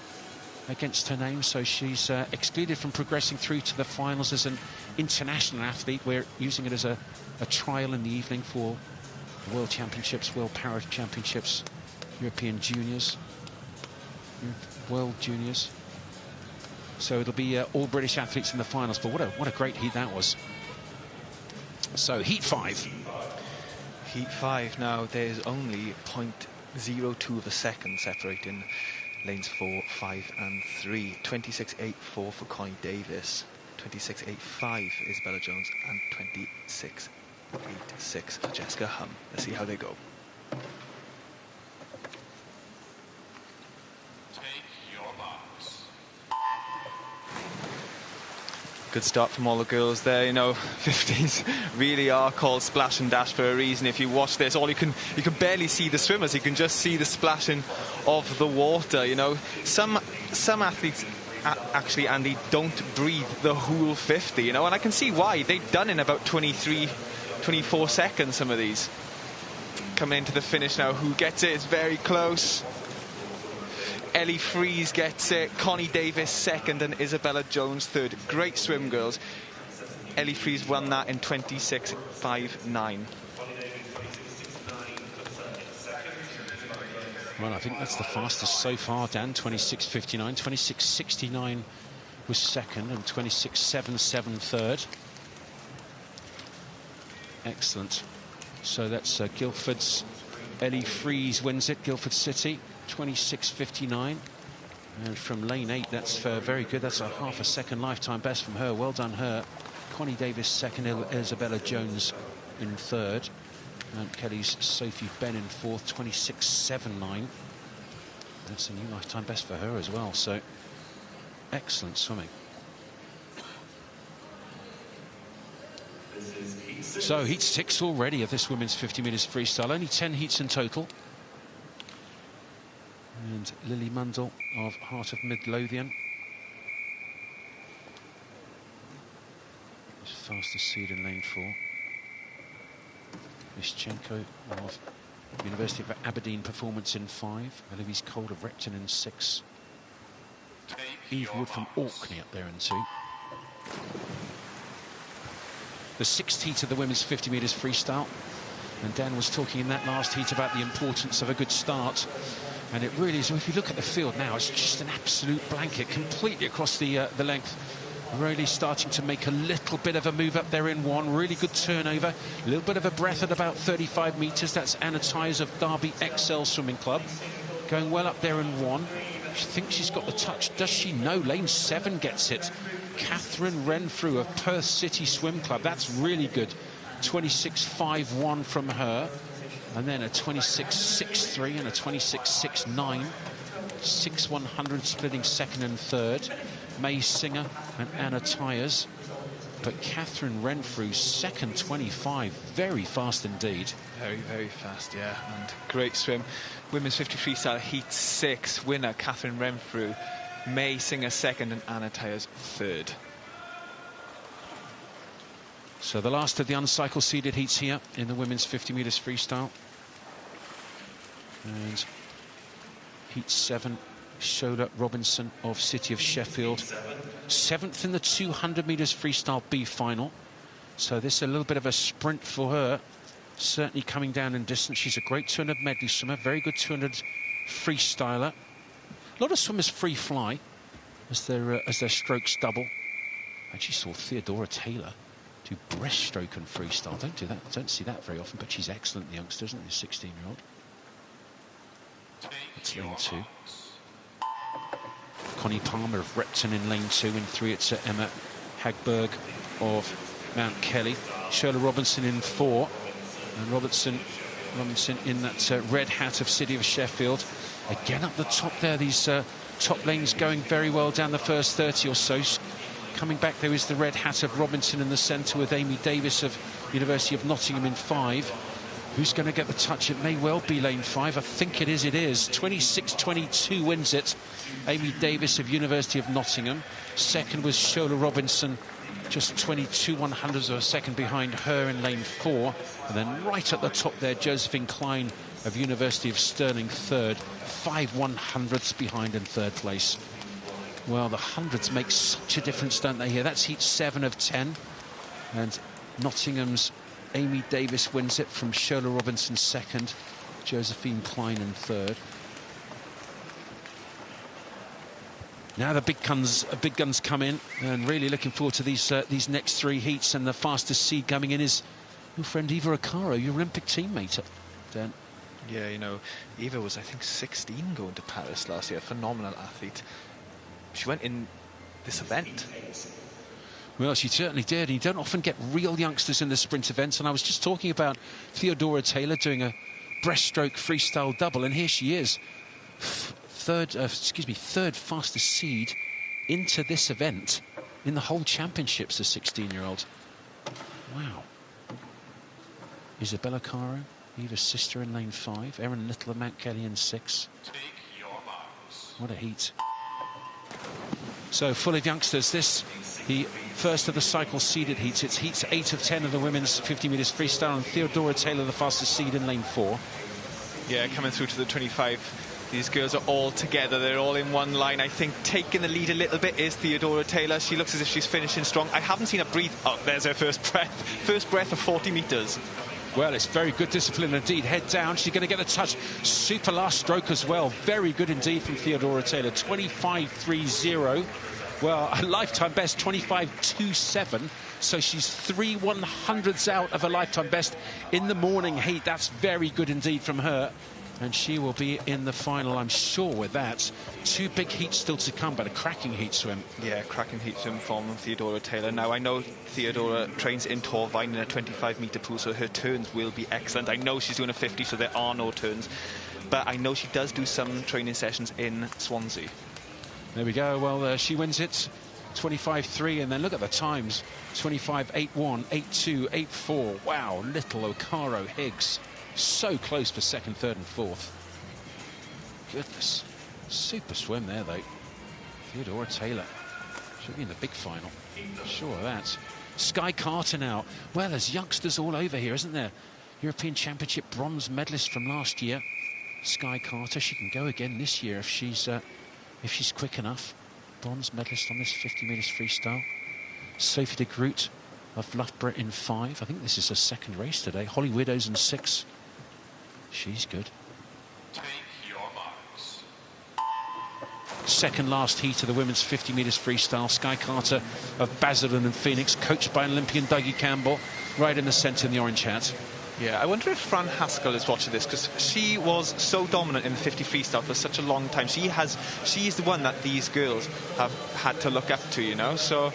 against her name, so she's excluded from progressing through to the finals as an international athlete. We're using it as a trial in the evening for the World Championships, World Para Championships, European Juniors, World Juniors. So it'll be all British athletes in the finals. But what a great heat that was. So heat 5. Heat 5 now. There's only 0.02 of a second separating lanes 4, 5 and 3. 26.84 for Connie Davis, 26.85 Isabella Jones, and 26.86 for Jessica Hum. Let's see how they go. Take your box. Good start from all the girls there. You know, 15s really are called splash and dash for a reason. If you watch this, you can barely see the swimmers. You can just see the splashing of the water. You know, some athletes actually, Andy, don't breathe the whole 50. You know, and I can see why. They've done in about 23, 24 seconds. Some of these coming into the finish now. Who gets it? It's very close. Ellie Fries gets it, Connie Davis second, and Isabella Jones third. Great swim, girls. Ellie Fries won that in 26.59. Well, I think that's the fastest so far, Dan. 26.59. 26.69 was second, and 26.77 third. Excellent. So that's Guildford's Ellie Fries wins it, Guildford City. 26.59, and from lane 8, that's very good. That's a half a second lifetime best from her. Well done, her. Connie Davis second, Isabella Jones in third, Mount Kelly's Sophie Ben in fourth. 26.79. That's a new lifetime best for her as well. So excellent swimming. So heat 6 already of this women's 50 metres freestyle. Only 10 heats in total. And Lily Mundell of Heart of Midlothian is fastest seed in lane 4. Mischenko of University of Aberdeen Performance in 5. Eloise Cole of Repton in 6. Eve Wood from Orkney up there in 2. The 6th heat of the women's 50 metres freestyle. And Dan was talking in that last heat about the importance of a good start. And it really is. If you look at the field now, it's just an absolute blanket completely across the length. Really starting to make a little bit of a move up there in 1. Really good turnover. A little bit of a breath at about 35 metres. That's Anna Tyers of Derby XL Swimming Club. Going well up there in 1. She thinks she's got the touch. Does she? No. Lane 7 gets it. Catherine Renfrew of Perth City Swim Club. That's really good. 26.51 from her. And then a 26.63 and a 26.69. 6/100 splitting second and third. May Singer and Anna Tyers. But Catherine Renfrew, second 25. Very fast indeed. Very, very fast, yeah. And great swim. Women's 50 freestyle heat 6. Winner Catherine Renfrew. May Singer second and Anna Tyers third. So the last of the uncycle seeded heats here in the women's 50 metres freestyle. And heat 7, Shola Robinson of City of Sheffield. 7th in the 200 metres freestyle B final. So this is a little bit of a sprint for her. Certainly coming down in distance. She's a great 200 medley swimmer. Very good 200 freestyler. A lot of swimmers free fly as their strokes double. I actually saw Theodora Taylor do breaststroke and freestyle. Don't see that very often, but she's excellent, the youngster, isn't she? 16-year-old. That's lane 2. Connie Palmer of Repton in lane 2. In 3, it's Emma Hagberg of Mount Kelly. Shirley Robinson in 4. And Robinson in that red hat of City of Sheffield. Again up the top there, these top lanes going very well down the first 30 or so. Coming back, there is the red hat of Robinson in the centre with Amy Davis of University of Nottingham in 5. Who's going to get the touch? It may well be lane 5. I think it is. 26-22 wins it. Amy Davis of University of Nottingham. Second was Shola Robinson, just 22 100ths of a second behind her in lane 4. And then right at the top there, Josephine Klein of University of Stirling, third. 5 100ths behind in third place. Well, the hundreds make such a difference, don't they, here? That's heat 7 of 10. And Nottingham's Amy Davis wins it from Shola Robinson second, Josephine Klein in third. Now the big guns come in, and really looking forward to these next 3 heats. And the fastest seed coming in is your friend Eva Akaro, your Olympic teammate, Dan. Yeah, you know, Eva was, I think, 16 going to Paris last year. Phenomenal athlete. She went in this event. Well, she certainly did. You don't often get real youngsters in the sprint events. And I was just talking about Theodora Taylor doing a breaststroke freestyle double, and here she is, third fastest seed into this event in the whole championships, the 16-year-old. Wow. Isabella Caro, Eva's sister, in lane 5. Erin Little of Mount Kelly in 6. Take your marks. What a heat. So full of youngsters. This, the first of the cycle seeded heats. It's heats 8 of 10 of the women's 50 metres freestyle, and Theodora Taylor, the fastest seed, in lane 4. Yeah, coming through to the 25. These girls are all together. They're all in one line. I think taking the lead a little bit is Theodora Taylor. She looks as if she's finishing strong. I haven't seen her breathe. Oh, there's her first breath. First breath of 40 metres. Well, it's very good discipline indeed. Head down. She's going to get a touch. Super last stroke as well. Very good indeed from Theodora Taylor. 25.30. Well, a lifetime best 25.27. So she's 3 100ths out of a lifetime best in the morning heat. That's very good indeed from her. And she will be in the final, I'm sure, with that. 2 big heats still to come, but a cracking heat swim. Yeah, cracking heat swim from Theodora Taylor. Now, I know Theodora trains in Torvine in a 25-metre pool, so her turns will be excellent. I know she's doing a 50, so there are no turns. But I know she does do some training sessions in Swansea. There we go. Well, she wins it. 25.3, and then look at the times. 25.81, 8.2, 8.4. Wow, Little, Okaro, Higgs. So close for second, third and fourth. Goodness. Super swim there, though. Theodora Taylor. She'll be in the big final. Sure of that. Sky Carter now. Well, there's youngsters all over here, isn't there? European Championship bronze medalist from last year. Sky Carter. She can go again this year if she's quick enough. Bronze medalist on this 50 metres freestyle. Sophie de Groot of Loughborough in 5. I think this is her second race today. Holly Widows in 6. She's good. Take your marks. Second last heat of the women's 50 metres freestyle. Sky Carter of Basildon and Phoenix, coached by Olympian Dougie Campbell, right in the centre in the orange hat. Yeah, I wonder if Fran Haskell is watching this, because she was so dominant in the 50 freestyle for such a long time. She is the one that these girls have had to look up to, you know, so...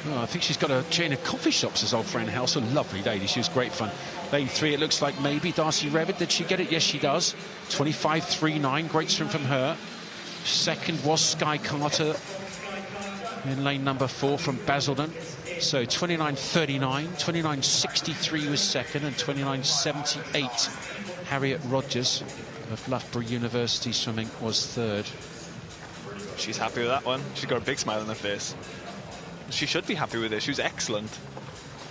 Oh, I think she's got a chain of coffee shops, as old Fran House. A lovely lady. She was great fun. Lane 3, it looks like maybe Darcy Revitt. Did she get it? Yes, she does. 25.39. Great swim from her. Second was Sky Carter in lane number 4 from Basildon. So 29.39. 29.63 was second, and 29.78 Harriet Rogers of Loughborough University Swimming was third. She's happy with that one. She's got a big smile on her face. She should be happy with it. She was excellent,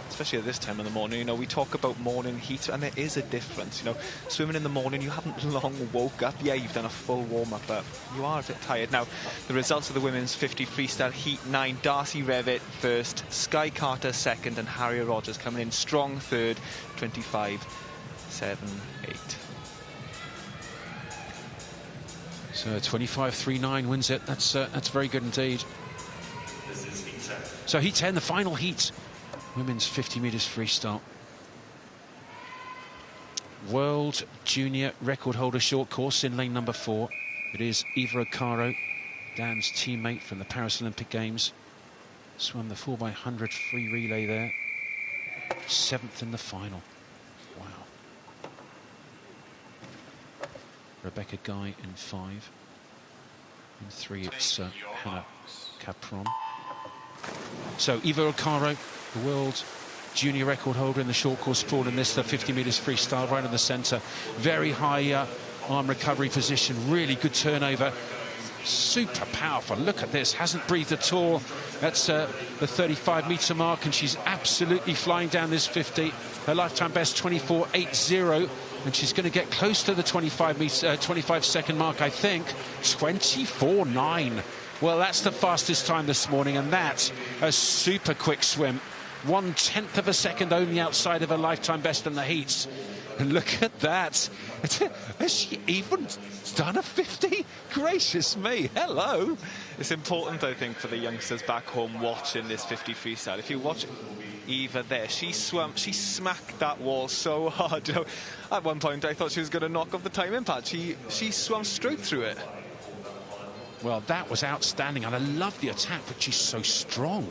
especially at this time in the morning. You know, we talk about morning heat, and there is a difference. You know, swimming in the morning, you haven't long woke up. Yeah, you've done a full warm-up, but you are a bit tired. Now, the results of the women's 50 freestyle heat 9, Darcy Revitt first, Sky Carter second, and Harriet Rogers coming in strong third, 25.78. So 25.39 wins it. That's very good indeed. So heat 10, the final heat. Women's 50 metres freestyle. World junior record holder short course in lane number 4. It is Eva Ocaro, Dan's teammate from the Paris Olympic Games. Swam the 4x100 free relay there. 7th in the final. Wow. Rebecca Guy in 5. In 3 it's Hannah Capron. So Eva Ocaro, the world junior record holder in the short course sprawl in this 50 metres freestyle, right in the centre. Very high arm recovery position, really good turnover. Super powerful. Look at this, hasn't breathed at all. That's the 35-metre mark, and she's absolutely flying down this 50. Her lifetime best 24.80, and she's going to get close to the 25-second mark, I think. 24.9. Well, that's the fastest time this morning, and that's a super quick swim. 1/10 of a second only outside of her lifetime best in the heats. And look at that. Has she even done a 50? Gracious me, hello. It's important, I think, for the youngsters back home watching this 50 freestyle. If you watch Eva there, she smacked that wall so hard. You know, at one point, I thought she was going to knock off the timing pad. She swam straight through it. Well, that was outstanding, and I love the attack, but she's so strong.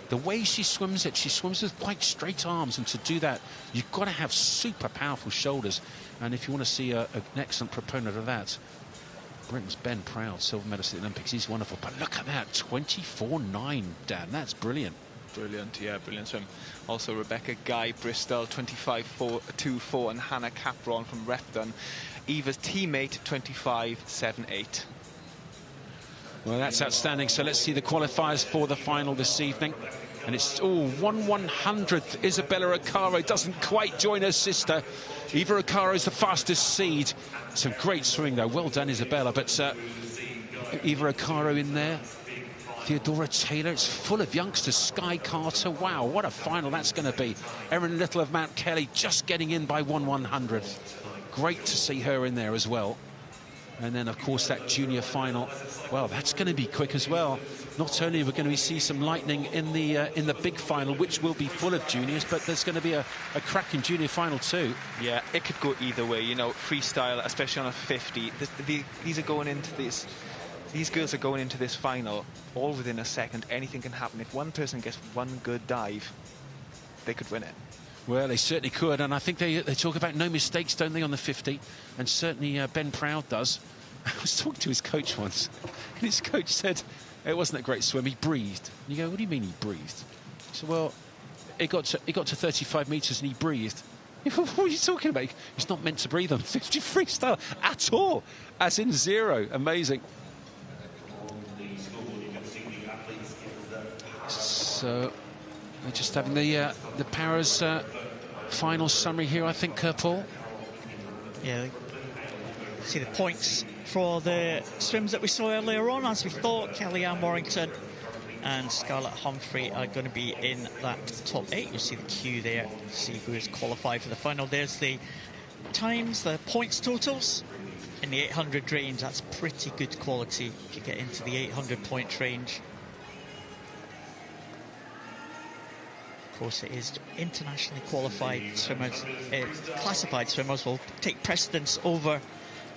The way she swims it, she swims with quite straight arms, and to do that, you've got to have super powerful shoulders. And if you want to see an excellent proponent of that, Britain's Ben Proud, silver medalist at the Olympics, he's wonderful. But look at that, 24.9, Dan, that's brilliant. Brilliant, yeah, brilliant swim. Also, Rebecca Guy, Bristol, 25.24, and Hannah Capron from Repton. Eva's teammate, 25.78. Well, that's outstanding. So let's see the qualifiers for the final this evening. And it's, 1/100th. Isabella Ocaro doesn't quite join her sister. Eva Ocaro is the fastest seed. Some great swimming, though. Well done, Isabella. But Eva Ocaro in there. Theodora Taylor. It's full of youngsters. Sky Carter. Wow, what a final that's going to be. Erin Little of Mount Kelly just getting in by 1/100th. Great to see her in there as well. And then, of course, that junior final. Well, that's going to be quick as well. Not only are we going to see some lightning in the big final, which will be full of juniors, but there's going to be a cracking junior final too. Yeah, it could go either way. You know, freestyle, especially on a 50. These are going into this. These girls are going into this final all within a second. Anything can happen. If one person gets one good dive, they could win it. Well, they certainly could, and I think they talk about no mistakes, don't they, on the 50? And certainly Ben Proud does. I was talking to his coach once, and his coach said it wasn't a great swim. He breathed. And you go, what do you mean he breathed? He said, well, it got to 35 metres and he breathed. What are you talking about? He's not meant to breathe on 50 freestyle at all, as in zero. Amazing. So we're just having the Paris final summary here, I think, Paul. Yeah, see the points for the swims that we saw earlier on. As we thought, Kellyanne Warrington and Scarlett Humphrey are going to be in that top 8. You see the queue there, see who is qualified for the final. There's the times, the points totals in the 800 range. That's pretty good quality if you get into the 800 point range. Of course, it is internationally qualified swimmers, classified swimmers will take precedence over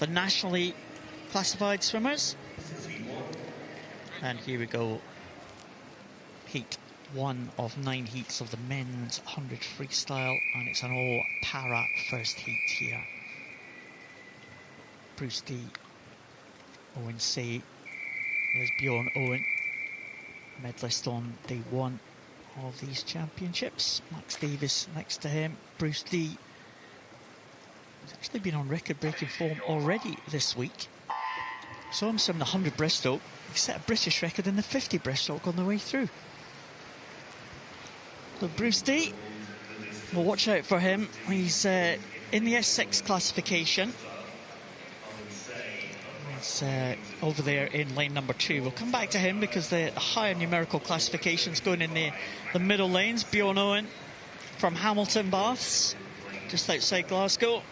the nationally classified swimmers. And here we go, heat 1 of 9 heats of the men's 100 freestyle, and it's an all para first heat here. Bruce D, Owen C, there's Bjorn Owen, medalist on day 1 of these championships. Max Davis next to him. Bruce D has actually been on record-breaking form already this week. Saw him swim the 100 breaststroke. He set a British record in the 50 breaststroke on the way through. So Bruce D, well, watch out for him. He's in the S6 classification. He's over there in lane number 2. We'll come back to him because the higher numerical classifications going in the middle lanes. Bjorn Owen from Hamilton Baths, just outside Glasgow.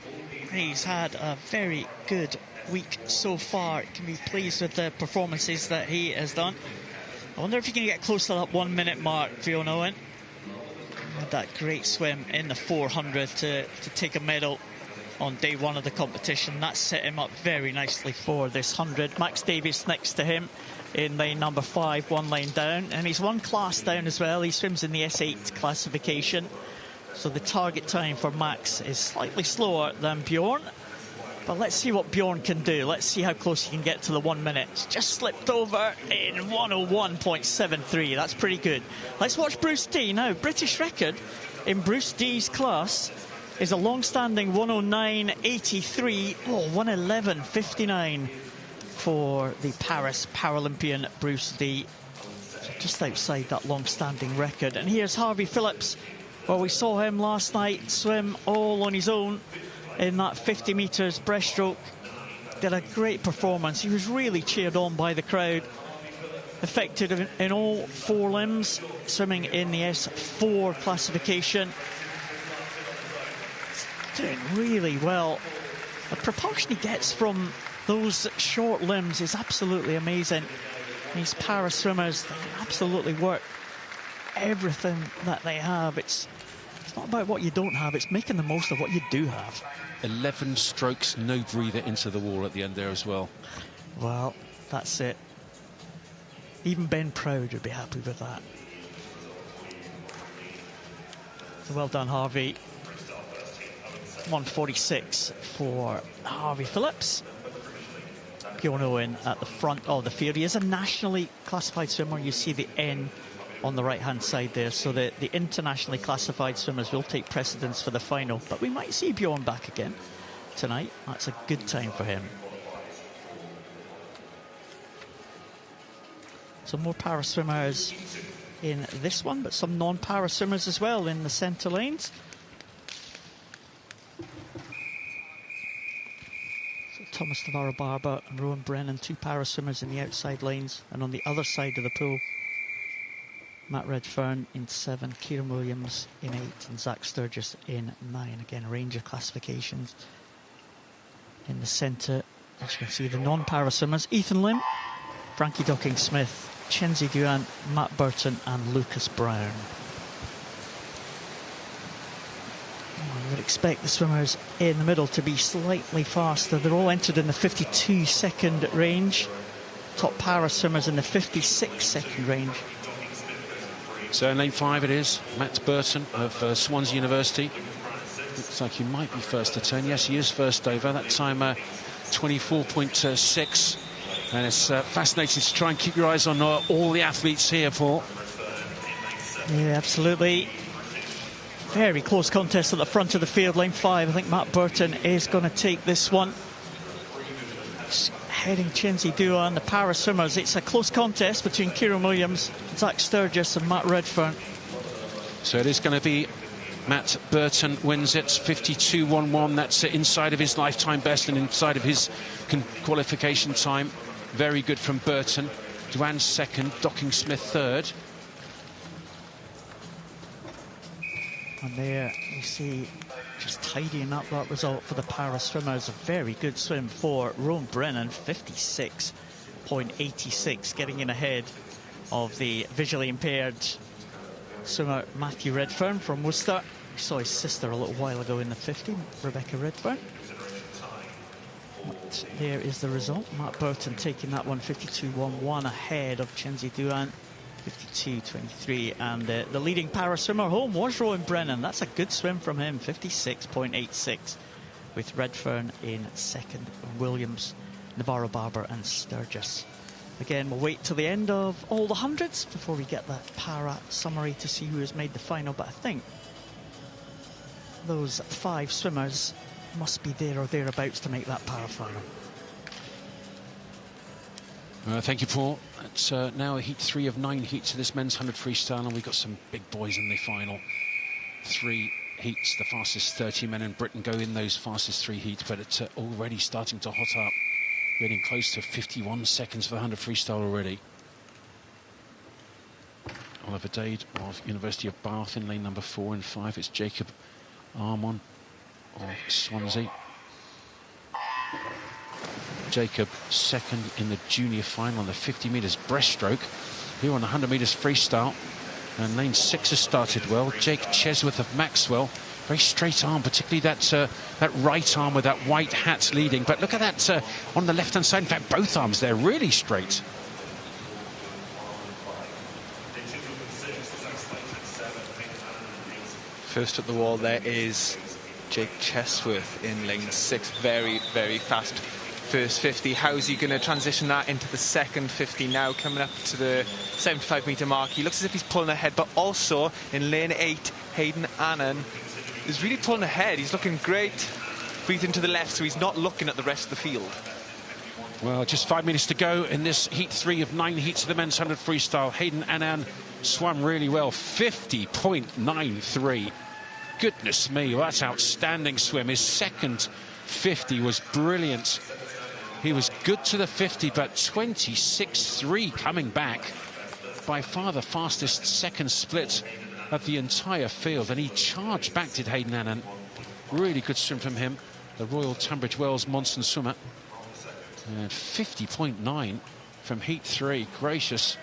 He's had a very good week so far. Can be pleased with the performances that he has done. I wonder if you can get close to that 1 minute mark, Fiona Owen. Had that great swim in the 400 to take a medal on day one of the competition. That set him up very nicely for this 100. Max Davies next to him in lane number 5, 1 lane down. And he's 1 class down as well. He swims in the S8 classification. So the target time for Max is slightly slower than Bjorn. But let's see what Bjorn can do. Let's see how close he can get to the 1 minute. It's just slipped over in 101.73. That's pretty good. Let's watch Bruce D now. British record in Bruce D's class is a long-standing 109.83. Oh, 111.59 for the Paris Paralympian Bruce D. So just outside that long-standing record. And here's Harvey Phillips. Well, we saw him last night swim all on his own in that 50 metres breaststroke. Did a great performance. He was really cheered on by the crowd. Effective in all 4 limbs, swimming in the S4 classification. Doing really well. The propulsion he gets from those short limbs is absolutely amazing. These para swimmers, they absolutely work everything that they have. It's not about what you don't have, it's making the most of what you do have. 11 strokes, no breather into the wall at the end there as well. Well, that's it. Even Ben Proud would be happy with that. So well done, Harvey. 146 for Harvey Phillips. Bjorn Owen at the front of the field. He is a nationally classified swimmer. You see the N on the right-hand side there. So the internationally classified swimmers will take precedence for the final. But we might see Bjorn back again tonight. That's a good time for him. Some more para swimmers in this one, but some non-para swimmers as well in the centre lanes. Thomas Navarro-Barber and Rowan Brennan, 2 para swimmers in the outside lanes. And on the other side of the pool, Matt Redfern in 7, Kieran Williams in 8, and Zach Sturgis in 9. Again, a range of classifications. In the centre, as you can see, the non-para swimmers, Ethan Lim, Frankie Docking-Smith, Chenzi Duan, Matt Burton and Lucas Brown. I would expect the swimmers in the middle to be slightly faster. They're all entered in the 52-second range. Top para swimmers in the 56-second range. So in lane 5 it is, Matt Burton of Swansea University. Looks like he might be first to turn. Yes, he is first over. That time 24.6. And it's fascinating to try and keep your eyes on all the athletes here, Paul. Yeah, absolutely. Very close contest at the front of the field, lane 5. I think Matt Burton is going to take this one. Heading Chenzi Duan, the para swimmers. It's a close contest between Kieran Williams, Zach Sturgis and Matt Redfern. So it is going to be Matt Burton wins it, 52.11. That's inside of his lifetime best and inside of his qualification time. Very good from Burton. Duan second, Docking-Smith third. And there you see, just tidying up that result for the para swimmers. A very good swim for Rowan Brennan, 56.86, getting in ahead of the visually impaired swimmer Matthew Redfern from Worcester. We saw his sister a little while ago in the 50, Rebecca Redfern. But there is the result. Matt Burton taking that one, 52.11, ahead of Chenzi Duan, 52.23, and the leading para swimmer home was Rowan Brennan. That's a good swim from him, 56.86, with Redfern in second, Williams, Navarro-Barber and Sturgis. Again, we'll wait till the end of all the hundreds before we get that para summary to see who has made the final, but I think those 5 swimmers must be there or thereabouts to make that para final. Thank you, Paul. It's now a heat 3 of 9 heats of this men's 100 freestyle, and we've got some big boys in the final 3 heats. The fastest 30 men in Britain go in those fastest 3 heats, but it's already starting to hot up. Getting close to 51 seconds for the 100 freestyle already. Oliver Dade of University of Bath in lane number 4 and 5. It's Jacob Armon of Swansea. Jacob second in the junior final on the 50 metres breaststroke. here on the 100 metres freestyle. And lane 6 has started well. Jake Chesworth of Maxwell, very straight arm, particularly that right arm with that white hat leading. But look at that on the left-hand side. In fact, both arms, they're really straight. First at the wall there is Jake Chesworth in lane 6. Very, very fast first 50. How's he going to transition that into the second 50 now, coming up to the 75-metre mark? He looks as if he's pulling ahead, but also in lane 8, Hayden Annan is really pulling ahead. He's looking great. Breathing to the left, so he's not looking at the rest of the field. Well, just 5 minutes to go in this heat 3 of 9 heats of the men's 100 freestyle. Hayden Annan swam really well, 50.93. Goodness me, well, that's outstanding swim. His second 50 was brilliant. He was good to the 50, but 26.3 coming back. By far the fastest second split of the entire field. And he charged back, did Hayden Annan. Really good swim from him, the Royal Tunbridge Wells Monson swimmer. And 50.9 from heat 3. Gracious.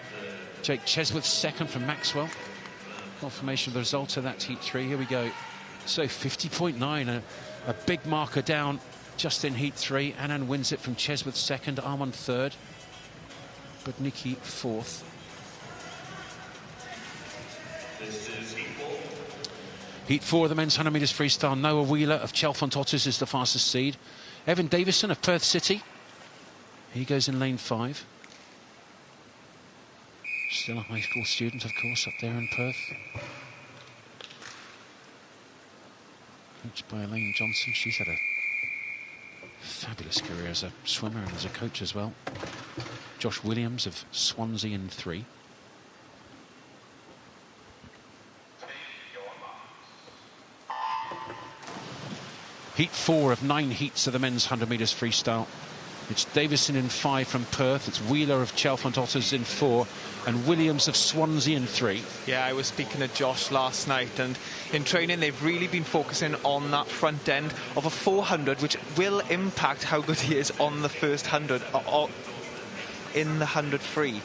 Jake Chesworth second from Maxwell. Confirmation of the result of that heat 3. Here we go. So 50.9, a big marker down just in heat 3. Annan wins it from Chesworth second, Armand third, but Nikki fourth. Heat 4 of the men's 100 metres freestyle. Noah Wheeler of Chalfont Otters is the fastest seed. Evan Davison of Perth City. He goes in lane 5. Still a high school student, of course, up there in Perth. Coached by Elaine Johnson. She's had a fabulous career as a swimmer and as a coach as well. Josh Williams of Swansea in 3. Heat 4 of 9 heats of the men's 100 metres freestyle. It's Davison in 5 from Perth. It's Wheeler of Chalfont Otters in 4. And Williams of Swansea in 3. Yeah, I was speaking to Josh last night, and in training they've really been focusing on that front end of a 400, which will impact how good he is on the first 100 or in the 100 free.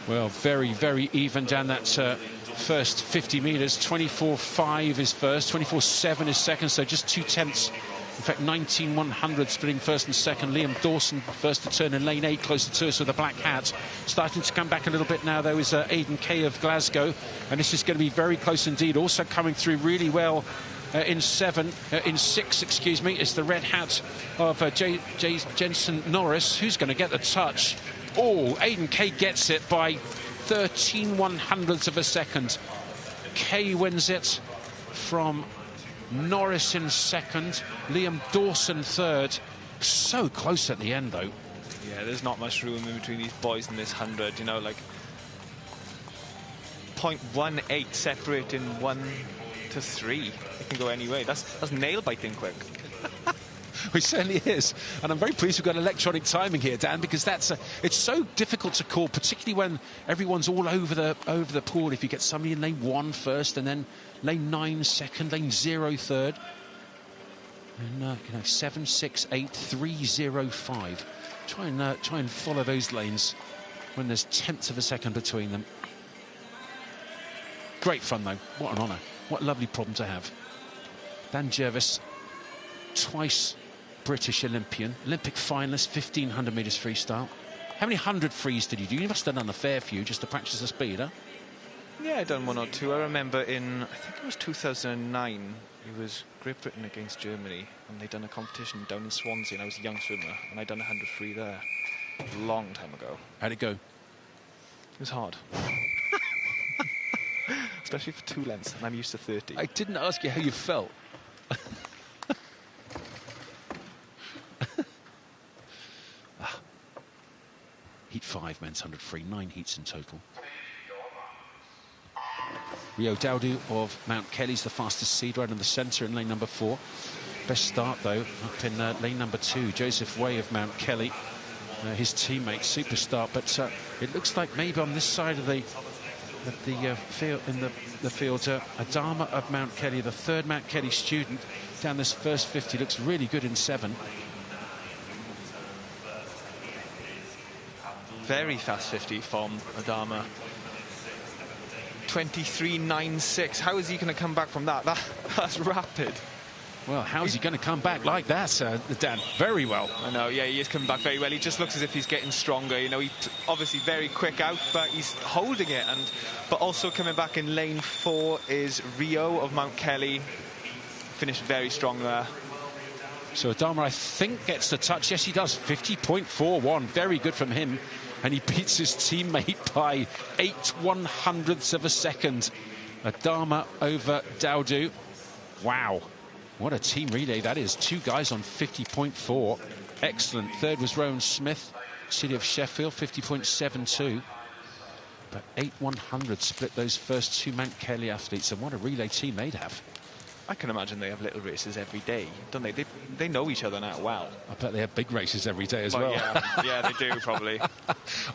Well, very, very even down that first 50 metres. 24.5 is first, 24.7 is second, so just 2/10. In fact, 19.100 splitting first and second. Liam Dawson first to turn in lane 8, closer to us with a black hat. Starting to come back a little bit now, though, is Aidan Kay of Glasgow. And this is going to be very close indeed. Also coming through really well in 6, excuse me, is the red hat of Jensen Norris. Who's going to get the touch? Oh, Aidan Kay gets it by 13/100ths of a second. Kay wins it from Norris in second, Liam Dawson third. So close at the end, though. Yeah, there's not much room in between these boys in this 100, you know, like 0.18 separating 1 to 3. It can go any way. That's nail-biting quick. It certainly is, and I'm very pleased we've got electronic timing here, Dan, because it's so difficult to call, particularly when everyone's all over the pool. If you get somebody in lane 1 first, and then lane 9 second, lane 0 third, and 7, 6, 8, 3, 0, 5. Try and follow those lanes when there's tenths of a second between them. Great fun though. What an honour. What a lovely problem to have. Dan Jervis, twice British Olympian, Olympic finalist, 1500 metres freestyle. How many 100 frees did you do? You must have done a fair few just to practice the speed, huh? Yeah, I done 1 or 2. I remember in, I think it was 2009, it was Great Britain against Germany, and they'd done a competition down in Swansea, and I was a young swimmer, and I'd done 100 free there a long time ago. How'd it go? It was hard. Especially for 2 lengths, and I'm used to 30. I didn't ask you how you felt. Heat 5, men's 100 free, 9 heats in total. Rio Dowdu of Mount Kelly's the fastest seed right in the centre in lane number 4. Best start, though, up in lane number 2. Joseph Way of Mount Kelly, his teammate, super start. But it looks like maybe on this side of the field, Adama of Mount Kelly, the 3rd Mount Kelly student, down this first 50, looks really good in 7. very fast 50 from Adama. 23.96. How is he going to come back from that? That's rapid. Well, how's he going to come back like that, Dan? Very well. I know, yeah, he is coming back very well. He just looks as if he's getting stronger. You know, he's obviously very quick out, but he's holding it. But also coming back in lane 4 is Rio of Mount Kelly. Finished very strong there. So Adama, I think, gets the touch. Yes, he does. 50.41. Very good from him. And he beats his teammate by 8/100ths of a second. Adama over Dowdu. Wow. What a team relay that is. 2 guys on 50.4. Excellent. Third was Rowan Smith, City of Sheffield, 50.72. But 8/100 split those first 2 Mount Kelly athletes. And what a relay team they'd have. I can imagine they have little races every day, don't they? They know each other now well. I bet they have big races every day as well. Yeah, they do, probably.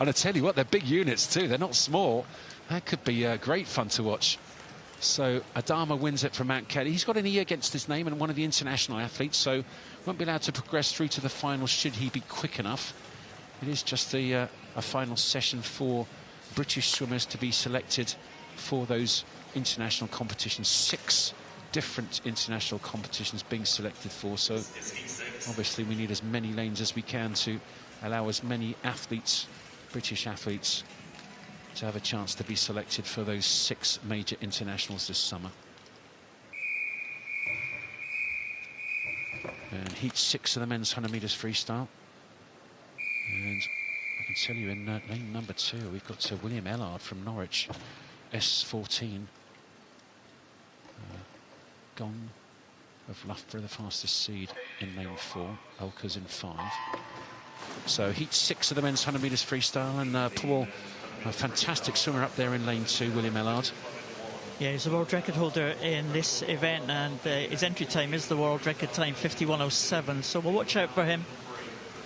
And I tell you what, they're big units too. They're not small. That could be great fun to watch. So Adama wins it from Mount Kelly. He's got an E against his name and one of the international athletes, so won't be allowed to progress through to the final should he be quick enough. It is just a final session for British swimmers to be selected for those international competitions. 6 different international competitions being selected for, so obviously we need as many lanes as we can to allow as many athletes, British athletes, to have a chance to be selected for those 6 major internationals this summer. And heat 6 of the men's 100 metres freestyle. And I can tell you in lane number 2 we've got William Ellard from Norwich, S14. Gone of Loughborough, the fastest seed in lane 4. Elkers in 5. So heat 6 of the men's 100 metres freestyle, and Paul, a fantastic swimmer up there in lane 2, William Ellard. Yeah, he's a world record holder in this event, and his entry time is the world record time, 51.07. So we'll watch out for him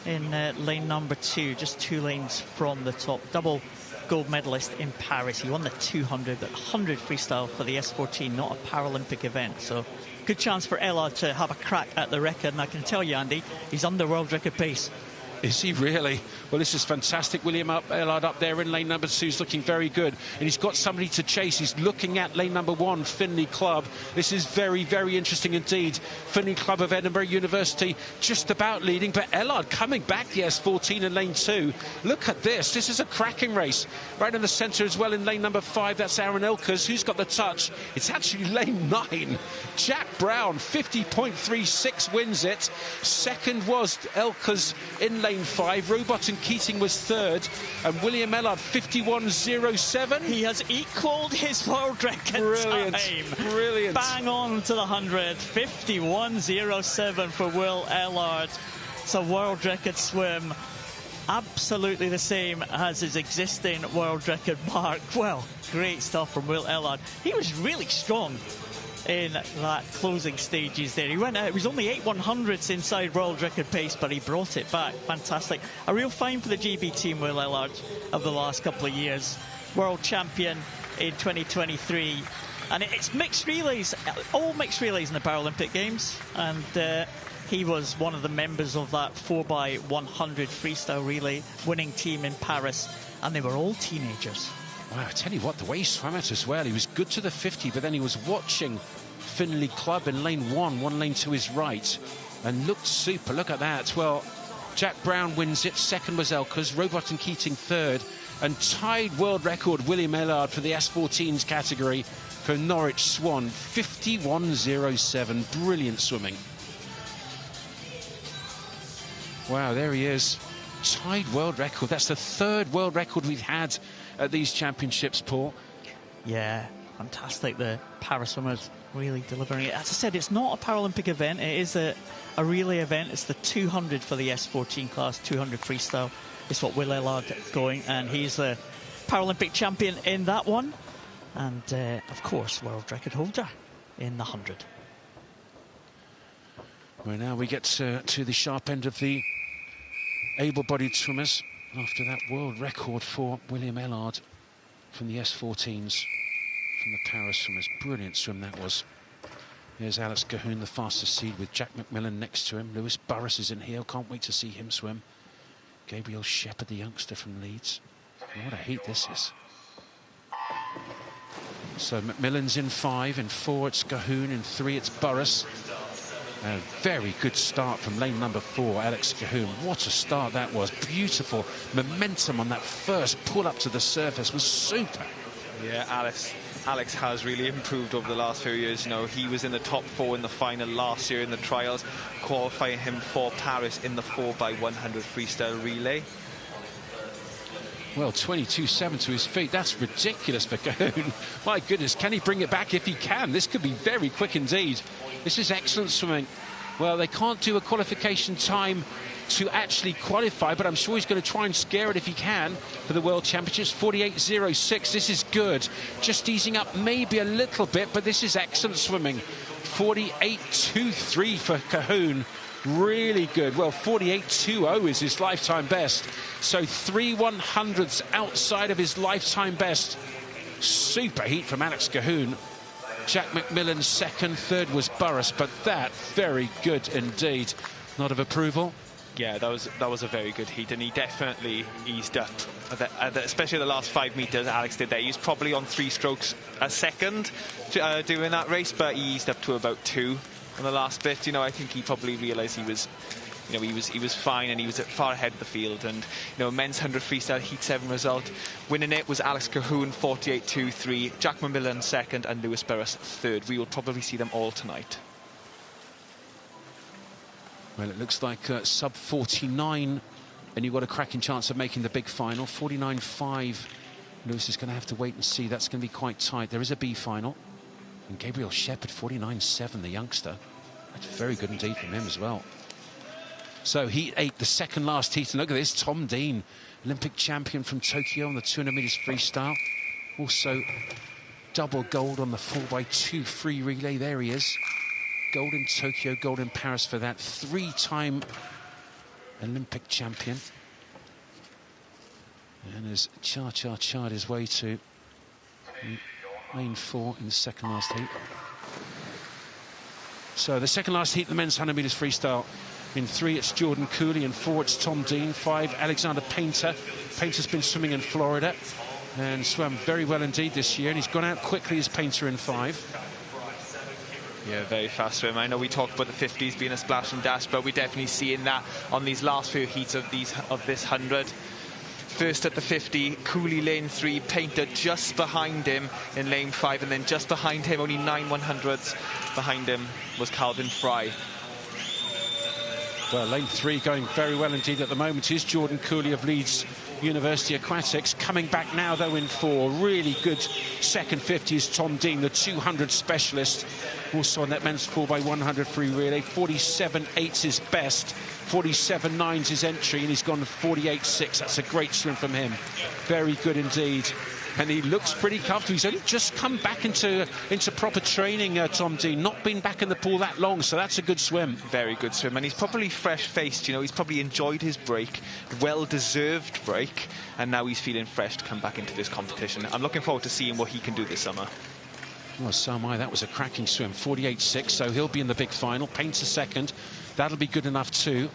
in lane number 2, just 2 lanes from the top. Double gold medalist in Paris. He won the 200, but 100 freestyle for the S14, not a Paralympic event. So good chance for Ellard to have a crack at the record. And I can tell you, Andy, he's under world record pace. Is he really? Well, this is fantastic. William Ellard up there in lane number 2 is looking very good. And he's got somebody to chase. He's looking at lane number 1, Finley Club. This is very, very interesting indeed. Finley Club of Edinburgh University just about leading. But Ellard coming back the S14 in lane 2. Look at this. This is a cracking race. Right in the centre as well in lane number 5. That's Aaron Elkers. Who's got the touch? It's actually lane 9. Jack Brown, 50.36 wins it. Second was Elkers in lane 5. Robot and Keating was 3rd, and William Ellard 51.07. He has equalled his world record time. Brilliant. Bang on to the 100. 51.07 for Will Ellard. It's a world record swim, absolutely the same as his existing world record mark. Well, great stuff from Will Ellard. He was really strong in that closing stages there. He went out, it was only 8/100ths inside world record pace, but he brought it back. Fantastic. A real find for the GB team, Will Ellard, of the last couple of years. World champion in 2023. And it's mixed relays, all mixed relays in the Paralympic Games. And he was one of the members of that 4x100 freestyle relay winning team in Paris. And they were all teenagers. Wow, I tell you what, the way he swam it as well, he was good to the 50, but then he was watching Finley Club in lane 1, 1 lane to his right, and looked super. Look at that. Well, Jack Brown wins it. Second was Elkers. Robot and Keating 3rd, and tied world record William Ellard for the S14s category for Norwich Swan. 51.07. Brilliant swimming. Wow, there he is. Tied world record. That's the 3rd world record we've had at these championships, Paul. Yeah, fantastic. The para swimmers really delivering it. As I said, it's not a Paralympic event. It is a relay event. It's the 200 for the S14 class, 200 freestyle. It's what Will Ellard going, and he's the Paralympic champion in that one. And, of course, world record holder in the 100. Well, now we get to the sharp end of the able-bodied swimmers after that world record for William Ellard from the S14s, from the para swimmers. Brilliant swim that was. Here's Alex Cahoon, the fastest seed, with Jack McMillan next to him. Lewis Burris is in here. Can't wait to see him swim. Gabriel Shepherd, the youngster from Leeds. What a heat this is. So Macmillan's in 5, in 4 it's Cahoon, in 3 it's Burris. A very good start from lane number 4, Alex Cahoon. What a start that was. Beautiful momentum on that first pull up to the surface was super. Yeah, Alex has really improved over the last few years. You know, he was in the top 4 in the final last year in the trials, qualifying him for Paris in the 4x100 freestyle relay. Well, 22.7 to his feet. That's ridiculous for Cahoon. My goodness, can he bring it back? If he can, this could be very quick indeed. This is excellent swimming. Well, they can't do a qualification time to actually qualify, but I'm sure he's going to try and scare it if he can for the World Championships. 48.06, this is good. Just easing up maybe a little bit, but this is excellent swimming. 48.23 for Cahoon. Really good. Well, 48.20 is his lifetime best. So 3 100ths outside of his lifetime best. Super heat from Alex Cahoon. Jack Macmillan second, third was Burris, but that very good indeed. Nod of approval. Yeah, that was a very good heat, and he definitely eased up, especially the last 5 meters. Alex did that. He was probably on 3 strokes a second doing that race, but he eased up to about 2 on the last bit. You know, I think he probably realised he was, you know, he was fine, and he was far ahead of the field. And you know, men's 100 freestyle heat 7 result, winning it was Alex Cahoon 48.23, Jack Macmillan second, and Lewis Burris third. We will probably see them all tonight. Well, it looks like sub 49, and you've got a cracking chance of making the big final. 49.5. Lewis is going to have to wait and see. That's going to be quite tight. There is a B final. And Gabriel Shepherd, 49.7, the youngster. That's very good indeed from him as well. So heat 8, the second last heat. And look at this, Tom Dean, Olympic champion from Tokyo on the 200 metres freestyle. Also double gold on the 4x2 free relay. There he is. Gold in Tokyo, gold in Paris for that. 3-time Olympic champion. And as Cha his way to lane 4 in the second last heat. So the second last heat, the men's 100 metres freestyle. In 3, it's Jordan Cooley. In 4, it's Tom Dean. 5, Alexander Painter. Painter's been swimming in Florida and swam very well indeed this year. And he's gone out quickly as Painter in 5. Yeah, very fast swim. I know we talked about the 50s being a splash and dash, but we're definitely seeing that on these last few heats of this 100. First at the 50, Cooley lane 3, Painter just behind him in lane 5, and then just behind him, only 9 100ths behind him, was Calvin Fry. Well, lane 3 going very well indeed at the moment is Jordan Cooley of Leeds University Aquatics. Coming back now, though, in 4. Really good second 50 is Tom Dean, the 200 specialist. Also on that men's 4x100 free relay. 47.8's his best. 47.9's his entry, and he's gone 48.6. That's a great swim from him. Very good indeed. And he looks pretty comfortable. He's only just come back into proper training, Tom Dean. Not been back in the pool that long, so that's a good swim. Very good swim, and he's probably fresh-faced. You know, he's probably enjoyed his break, well-deserved break, and now he's feeling fresh to come back into this competition. I'm looking forward to seeing what he can do this summer. Well, so am I. That was a cracking swim. 48.6, so he'll be in the big final. Painter second. That'll be good enough too.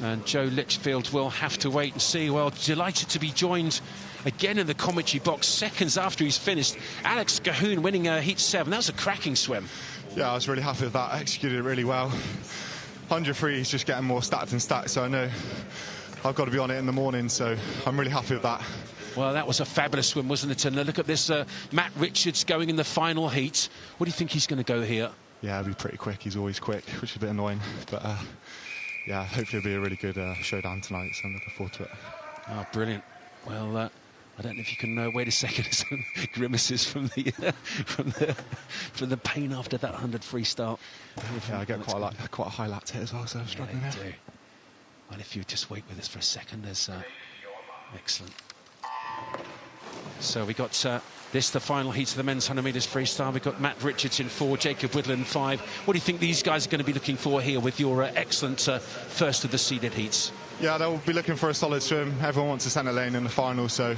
And Joe Litchfield will have to wait and see. Well, delighted to be joined again in the commentary box seconds after he's finished. Alex Cahoon winning heat 7. That was a cracking swim. Yeah, I was really happy with that. I executed it really well. 100 free is just getting more stacked and stacked, so I know I've got to be on it in the morning, so I'm really happy with that. Well, that was a fabulous swim, wasn't it? And look at this, Matt Richards going in the final heat. What do you think he's going to go here? Yeah, it'll be pretty quick. He's always quick, which is a bit annoying, but yeah, hopefully it'll be a really good showdown tonight, so I'm looking forward to it. Oh, brilliant. Well, I don't know if you can wait a second. Some grimaces from the pain after that 100 freestyle. Yeah, I get quite a high lap hit as well, so I'm struggling there. Do. Well, if you just wait with us for a second, there's excellent. So we got this, the final heat of the men's 100 metres freestyle. We've got Matt Richards in 4, Jacob Whittle in 5. What do you think these guys are going to be looking for here with your excellent first of the seeded heats? Yeah, they'll be looking for a solid swim. Everyone wants a centre lane in the final, so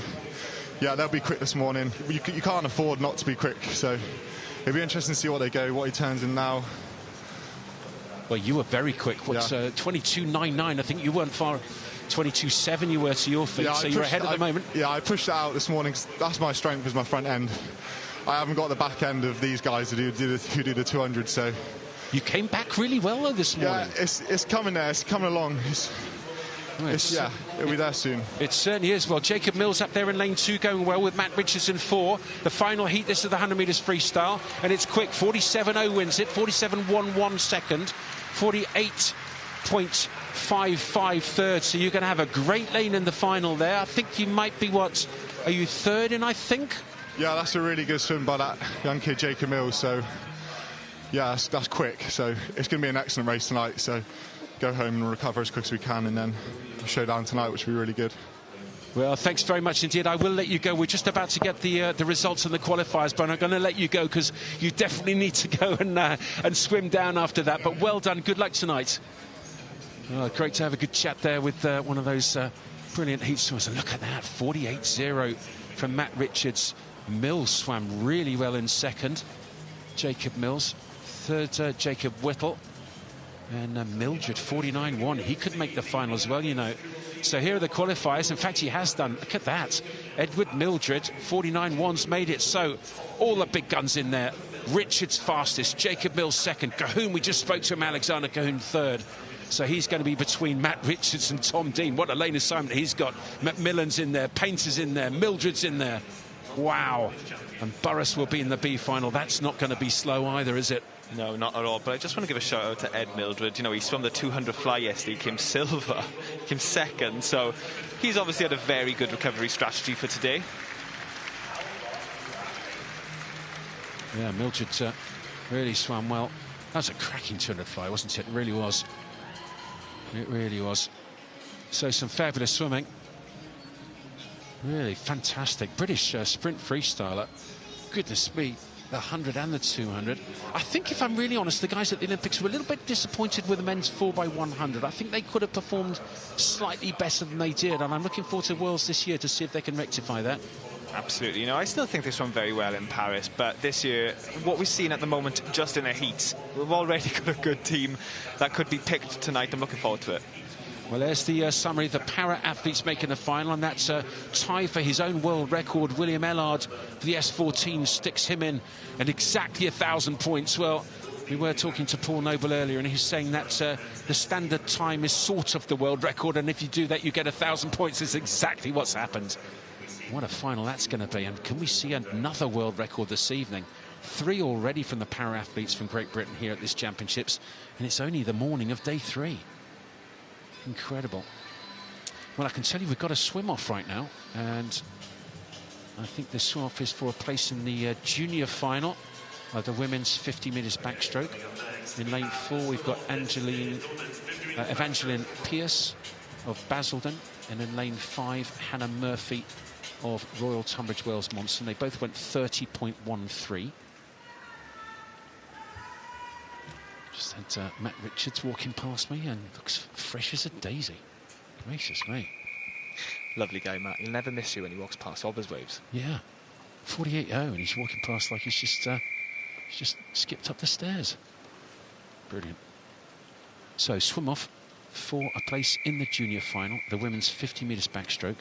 yeah, they'll be quick this morning. You can't afford not to be quick, so it'll be interesting to see what they go, what he turns in now. Well, you were very quick. What's 22.99? I think you weren't far 22.7 you were to your feet, Yeah, so you're ahead at the moment. Yeah, I pushed it out this morning 'cause that's my strength, is my front end. I haven't got the back end of these guys who do the 200, so... You came back really well, though, this morning. Yeah, it's coming there, it's coming along. Yeah, it'll be there soon. It certainly is. Well, Jacob Mills up there in lane 2 going well with Matt Richardson 4. The final heat, this is the 100 metres freestyle, and it's quick. 47.0 wins it, 47.11 second, 48.55 third. So you're going to have a great lane in the final there. I think you might be, what, are you third in, I think? Yeah, that's a really good swim by that young kid, Jacob Mills. So, yeah, that's quick. So it's going to be an excellent race tonight. So go home and recover as quick as we can, and then showdown tonight, which will be really good. Well, thanks very much indeed. I will let you go. We're just about to get the results and the qualifiers, but I'm going to let you go because you definitely need to go and swim down after that. But well done. Good luck tonight. Oh, great to have a good chat there with one of those brilliant heat swimmers. And look at that, 48.0 from Matt Richards. Mills swam really well in second. Jacob Mills. Third, Jacob Whittle. And Mildred, 49.1. He could make the final as well, you know. So here are the qualifiers. In fact, he has done. Look at that. Edward Mildred, 49.1's made it. So all the big guns in there. Richards fastest. Jacob Mills second. Cahoon, we just spoke to him. Alexander Cahoon third. So he's going to be between Matt Richards and Tom Dean. What a lane assignment he's got. Macmillan's in there. Painter's in there. Mildred's in there. Wow. And Burris will be in the B final. That's not going to be slow either, is it? No, not at all. But I just want to give a shout out to Ed Mildred. You know, he swam the 200 fly yesterday. He came silver. He came second. So he's obviously had a very good recovery strategy for today. Yeah, Mildred really swam well. That was a cracking 200 fly, wasn't it? It really was. It really was. So some fabulous swimming. Really fantastic. British sprint freestyler. Goodness me. The 100 and the 200. I think, if I'm really honest, the guys at the Olympics were a little bit disappointed with the men's 4x100. I think they could have performed slightly better than they did, and I'm looking forward to Worlds this year to see if they can rectify that. Absolutely. You know, I still think they swam very well in Paris, but this year, what we've seen at the moment, just in the heats, we've already got a good team that could be picked tonight. I'm looking forward to it. Well, there's the summary. The para-athletes making the final, and that's a tie for his own world record. William Ellard for the S14 sticks him in at exactly 1,000 points. Well, we were talking to Paul Noble earlier, and he's saying that the standard time is sort of the world record, and if you do that, you get 1,000 points. It's exactly what's happened. What a final that's going to be. And can we see another world record this evening? 3 already from the para-athletes from Great Britain here at this championships, and it's only the morning of day 3. Incredible. Well, I can tell you we've got a swim-off right now, and I think the swim-off is for a place in the junior final of the women's 50 metres backstroke. In lane 4, we've got Evangeline Pierce of Basildon, and in lane 5, Hannah Murphy of Royal Tunbridge Wells Monson. They both went 30.13. Just had Matt Richards walking past me and looks fresh as a daisy. Gracious me. Lovely guy, Matt. He'll never miss you when he walks past Obers Waves. Yeah. 48.0, and he's walking past like he's just skipped up the stairs. Brilliant. So swim off for a place in the junior final, the women's 50 metres backstroke.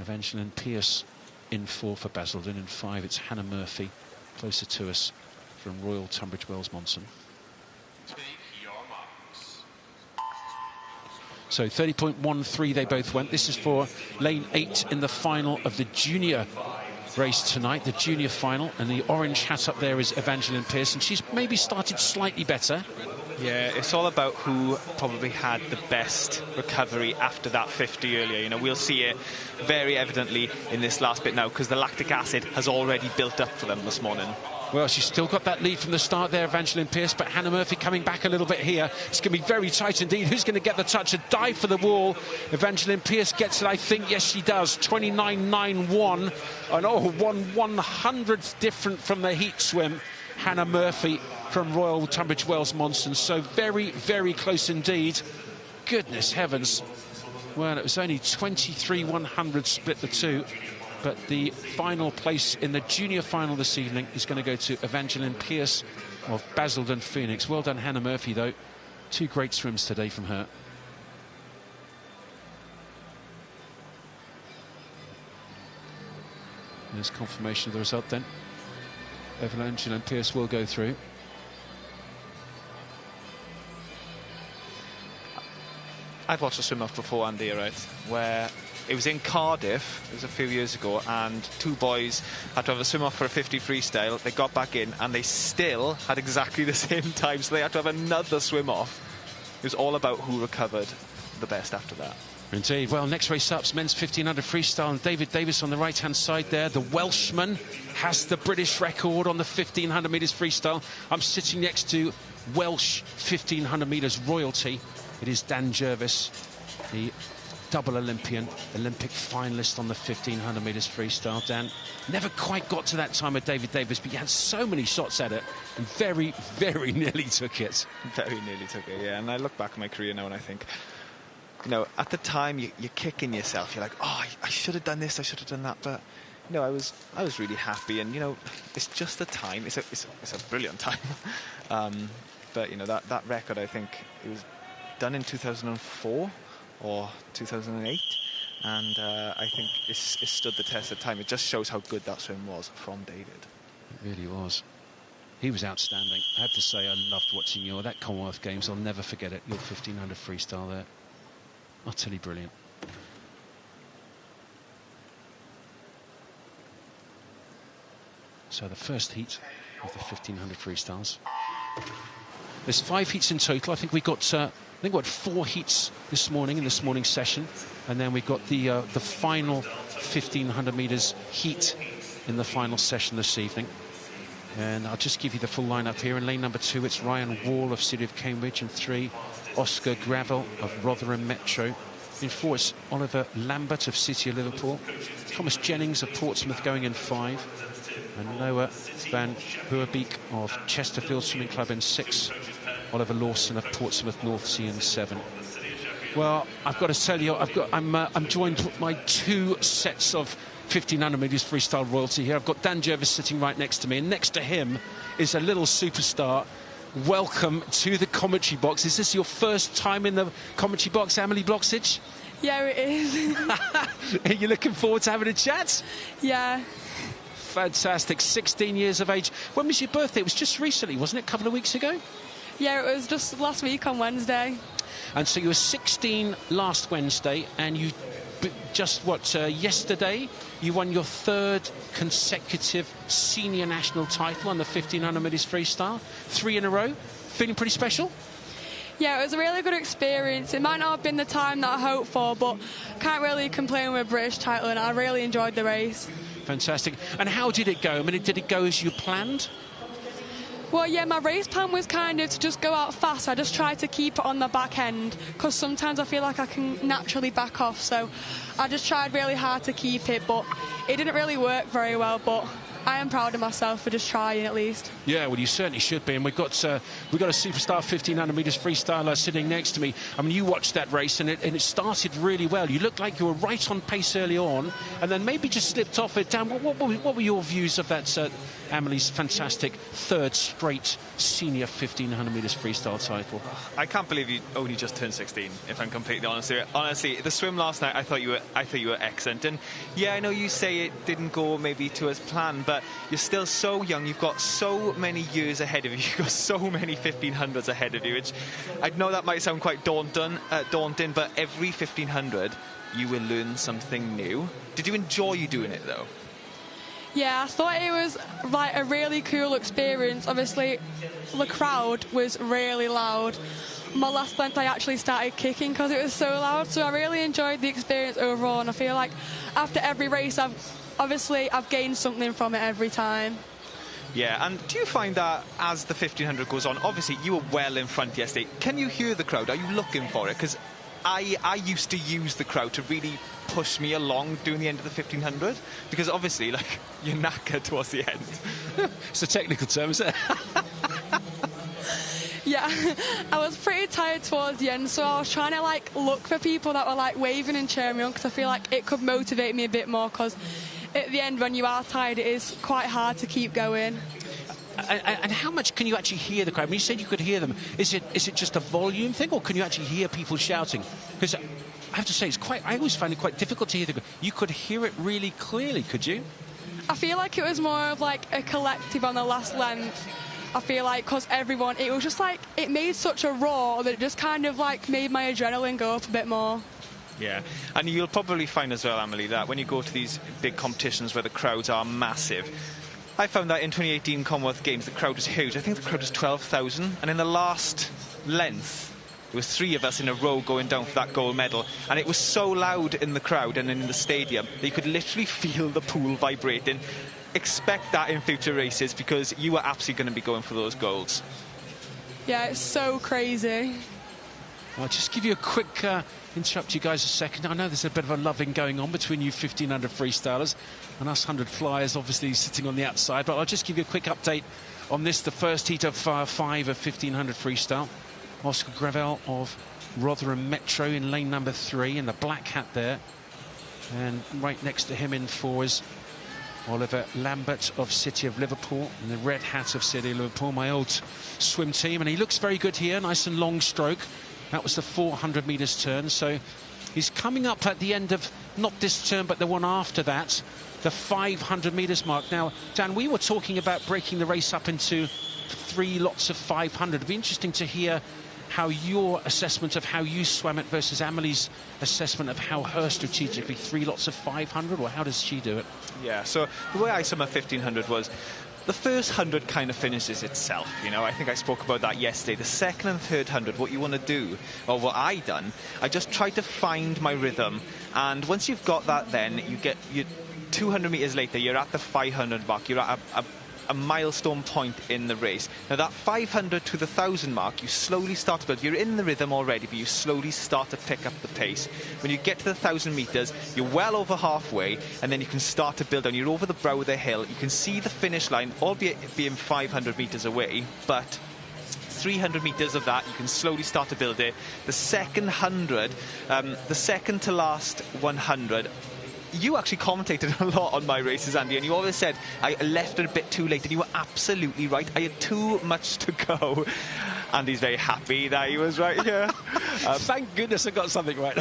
Evangeline Pierce in 4 for Basildon. In 5, it's Hannah Murphy closer to us from Royal Tunbridge Wells Monson. Take your marks. So 30.13 they both went. This is for lane 8 in the final of the junior race tonight, the junior final, and the orange hat up there is Evangeline Pierce, and she's maybe started slightly better. Yeah, it's all about who probably had the best recovery after that 50 earlier. You know, we'll see it very evidently in this last bit now, because the lactic acid has already built up for them this morning. Well, she's still got that lead from the start there, Evangeline Pierce, but Hannah Murphy coming back a little bit here. It's going to be very tight indeed. Who's going to get the touch? A dive for the wall. Evangeline Pierce gets it, I think. Yes, she does. 29.91. And oh, 1/100th different from the heat swim. Hannah Murphy from Royal Tunbridge Wells Monson. So very, very close indeed. Goodness heavens. Well, it was only 23/100 split the two. But the final place in the junior final this evening is going to go to Evangeline Pierce of Basildon Phoenix. Well done, Hannah Murphy, though. 2 great swims today from her. There's confirmation of the result then. Evelyn and Pierce will go through. I've watched a swim-off before, Andy, right, where it was in Cardiff, it was a few years ago, and two boys had to have a swim-off for a 50 freestyle. They got back in, and they still had exactly the same time, so they had to have another swim-off. It was all about who recovered the best after that. Indeed. Well, next race up's men's 1500 freestyle, and David Davis on the right-hand side there. The Welshman has the British record on the 1500 metres freestyle. I'm sitting next to Welsh 1500 metres royalty. It is Dan Jervis, the double Olympian, Olympic finalist on the 1500 metres freestyle. Dan never quite got to that time of David Davis, but he had so many shots at it and very, very nearly took it. Very nearly took it, yeah. And I look back at my career now and I think, you know, at the time you're kicking yourself. You're like, oh, I should have done this, I should have done that. But, you know, I was really happy. And, you know, it's just the time. It's a brilliant time. But, you know, that record, I think, it was done in 2004 or 2008, and I think it stood the test of time. It just shows how good that swim was from David. It really was. He was outstanding. I have to say, I loved watching that Commonwealth Games. I'll never forget it. Your 1500 freestyle there, utterly brilliant. So the first heat of the 1500 freestyles. There's 5 heats in total. I think we got 4 heats this morning in this morning's session, and then we've got the final 1500 metres heat in the final session this evening. And I'll just give you the full lineup here. In lane number 2, it's Ryan Wall of City of Cambridge. In 3, Oscar Gravel of Rotherham Metro. In 4, it's Oliver Lambert of City of Liverpool. Thomas Jennings of Portsmouth going in 5. And Noah Van Hoerbeek of Chesterfield Swimming Club in 6. Oliver Lawson of Portsmouth North Sea in 7. Well, I've got to tell you, I'm joined with my 2 sets of 1500 metres freestyle royalty here. I've got Dan Jervis sitting right next to me, and next to him is a little superstar. Welcome to the commentary box. Is this your first time in the commentary box, Emily Bloxage? Yeah, it is. Are you looking forward to having a chat? Yeah. Fantastic. 16 years of age. When was your birthday? It was just recently, wasn't it? A couple of weeks ago? Yeah, it was just last week on Wednesday. And so you were 16 last Wednesday, and you yesterday you won your 3rd consecutive senior national title on the 1500 metres freestyle. 3 in a row. Feeling pretty special? Yeah, it was a really good experience. It might not have been the time that I hoped for, but can't really complain with a British title, and I really enjoyed the race. Fantastic. And how did it go? I mean, did it go as you planned? Well, yeah, my race plan was kind of to just go out fast. I just tried to keep it on the back end, because sometimes I feel like I can naturally back off. So I just tried really hard to keep it, but it didn't really work very well. But I am proud of myself for just trying, at least. Yeah, well, you certainly should be. And we've got a superstar 1500 metres freestyler sitting next to me. I mean, you watched that race, and it started really well. You looked like you were right on pace early on, and then maybe just slipped off it. Dan, what were your views of that, Emily's fantastic 3rd straight senior 1500 metres freestyle title? I can't believe you only just turned 16, if I'm completely honest here. Honestly, the swim last night, I thought you were excellent. And yeah, I know you say it didn't go maybe to as planned, but you're still so young. You've got so many years ahead of you. You've got so many 1500s ahead of you, which I know that might sound quite daunting, but every 1500 you will learn something new. Did you enjoy doing it though? Yeah, I thought it was like a really cool experience. Obviously, the crowd was really loud. My last length, I actually started kicking because it was so loud. So I really enjoyed the experience overall, and I feel like after every race, I've gained something from it every time. Yeah, and do you find that as the 1500 goes on, obviously you were well in front yesterday, can you hear the crowd? Are you looking for it? Because I used to use the crowd to really push me along during the end of the 1500, because obviously, like, you're knackered towards the end. It's a technical term, isn't it? Yeah, I was pretty tired towards the end, so I was trying to like look for people that were like waving and cheering me on, because I feel like it could motivate me a bit more, because at the end, when you are tired, it is quite hard to keep going. And how much can you actually hear the crowd? When you said you could hear them, is it just a volume thing, or can you actually hear people shouting? Because I have to say, I always find it quite difficult to hear the crowd. You could hear it really clearly, could you? I feel like it was more of like a collective on the last length. I feel like because everyone, it was just like, it made such a roar that it just kind of like made my adrenaline go up a bit more. Yeah, and you'll probably find as well, Emily, that when you go to these big competitions where the crowds are massive, I found that in 2018 Commonwealth Games, the crowd was huge. I think the crowd was 12,000, and in the last length, there was 3 of us in a row going down for that gold medal, and it was so loud in the crowd and in the stadium that you could literally feel the pool vibrating. Expect that in future races, because you are absolutely going to be going for those golds. Yeah, it's so crazy. I'll just give you a quick, interrupt you guys a second. I know there's a bit of a loving going on between you 1,500 freestylers and us 100 flyers, obviously sitting on the outside, but I'll just give you a quick update on this, the first heat of 5 of 1,500 freestyle. Oscar Gravel of Rotherham Metro in lane number 3 in the black hat there. And right next to him in 4 is Oliver Lambert of City of Liverpool in the red hat of City of Liverpool, my old swim team. And he looks very good here, nice and long stroke. That was the 400 metres turn. So he's coming up at the end of not this turn, but the one after that, the 500 metres mark. Now, Dan, we were talking about breaking the race up into 3 lots of 500. It'd be interesting to hear how your assessment of how you swam it versus Amelie's assessment of how her strategically 3 lots of 500, or how does she do it? Yeah, so the way I swam at 1,500 was the first 100 kind of finishes itself, you know. I think I spoke about that yesterday. The second and third 100, what you want to do, or what I done, I just tried to find my rhythm. And once you've got that, then you get 200 metres later, you're at the 500 mark. You're at a milestone point in the race. Now that 500 to the 1,000 mark, you slowly start to build. You're in the rhythm already, but you slowly start to pick up the pace. When you get to the 1,000 metres, you're well over halfway, and then you can start to build down. You're over the brow of the hill. You can see the finish line, albeit being 500 metres away, but 300 metres of that, you can slowly start to build it. The second 100, the second to last 100, you actually commentated a lot on my races, Andy, and you always said I left it a bit too late, and you were absolutely right. I had too much to go. Andy's very happy that he was right here. Thank goodness I got something right.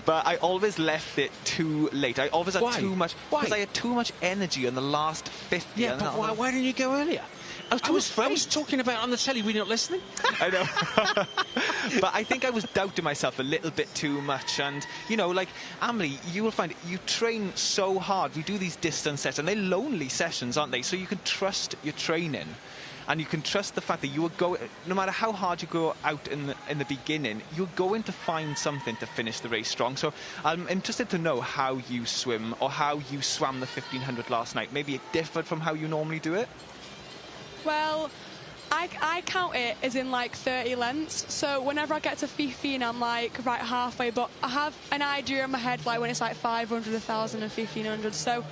But I always left it too late. I always had too much. Because I had too much energy in the last 50. Yeah, but why didn't you go earlier? I was talking about on the telly. Were you not listening? I know. But I think I was doubting myself a little bit too much. And, you know, like, Amelie, you will find you train so hard. We do these distance sets, and they're lonely sessions, aren't they? So you can trust your training. And you can trust the fact that you are going, no matter how hard you go out in the beginning, you're going to find something to finish the race strong. So I'm interested to know how you swim, or how you swam the 1,500 last night. Maybe it differed from how you normally do it? Well, I count it as in like 30 lengths, so whenever I get to 15 I'm like right halfway, but I have an idea in my head like when it's like 500, 1,000 and 1,500, so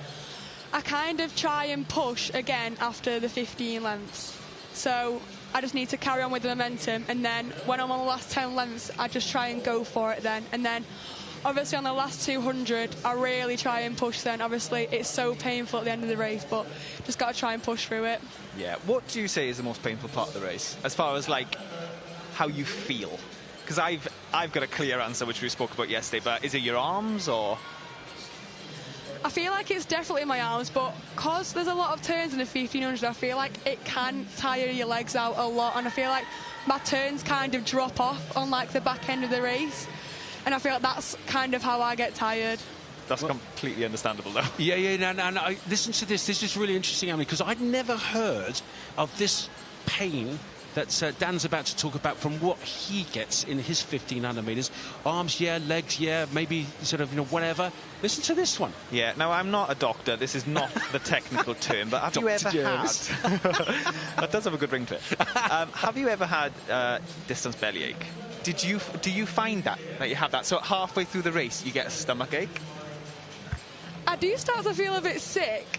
I kind of try and push again after the 15 lengths. So I just need to carry on with the momentum, and then when I'm on the last 10 lengths I just try and go for it then, and then obviously on the last 200 I really try and push then. Obviously it's so painful at the end of the race, but just got to try and push through it. Yeah, what do you say is the most painful part of the race, as far as like how you feel? Because I've got a clear answer which we spoke about yesterday, but is it your arms or? I feel like it's definitely my arms, but because there's a lot of turns in the 1,500, I feel like it can tire your legs out a lot, and I feel like my turns kind of drop off on like the back end of the race, and I feel like that's kind of how I get tired. That's completely understandable, though. Yeah. No. Listen to this. This is really interesting, Emily, because I'd never heard of this pain that Dan's about to talk about from what he gets in his 1,500 metres. Arms, yeah. Legs, yeah. Maybe sort of, you know, whatever. Listen to this one. Yeah. Now, I'm not a doctor. This is not the technical term, but have you ever had... That does have a good ring to it. Have you ever had distance bellyache? Do you find that you have that? So halfway through the race, you get a stomach ache? I do start to feel a bit sick,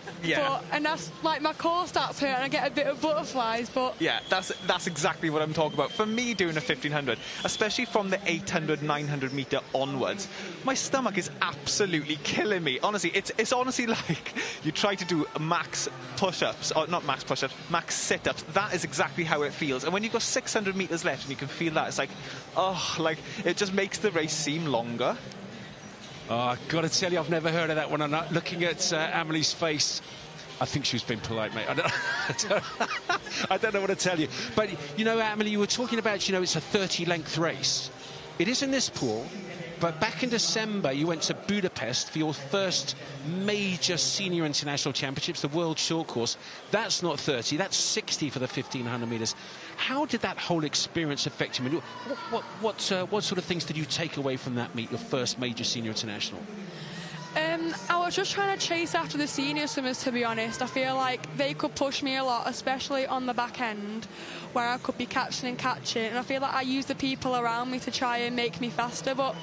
and that's like my core starts hurt and I get a bit of butterflies, but... Yeah, that's exactly what I'm talking about. For me, doing a 1,500, especially from the 800, 900 metre onwards, my stomach is absolutely killing me. Honestly, it's honestly like you try to do max push-ups, or not max push-ups, max sit-ups. That is exactly how it feels. And when you've got 600 metres left and you can feel that, it's like, oh, like, it just makes the race seem longer. Oh, I've got to tell you, I've never heard of that one. And looking at Amelie's face, I think she was being polite, mate. I don't know what to tell you. But, you know, Amelie, you were talking about, you know, it's a 30-length race. It is in this pool, but back in December, you went to Budapest for your first major senior international championships, the World Short Course. That's not 30, that's 60 for the 1,500 metres. How did that whole experience affect you? What sort of things did you take away from that meet, your first major senior international? I was just trying to chase after the senior swimmers, to be honest. I feel like they could push me a lot, especially on the back end, where I could be catching, and I feel like I use the people around me to try and make me faster, but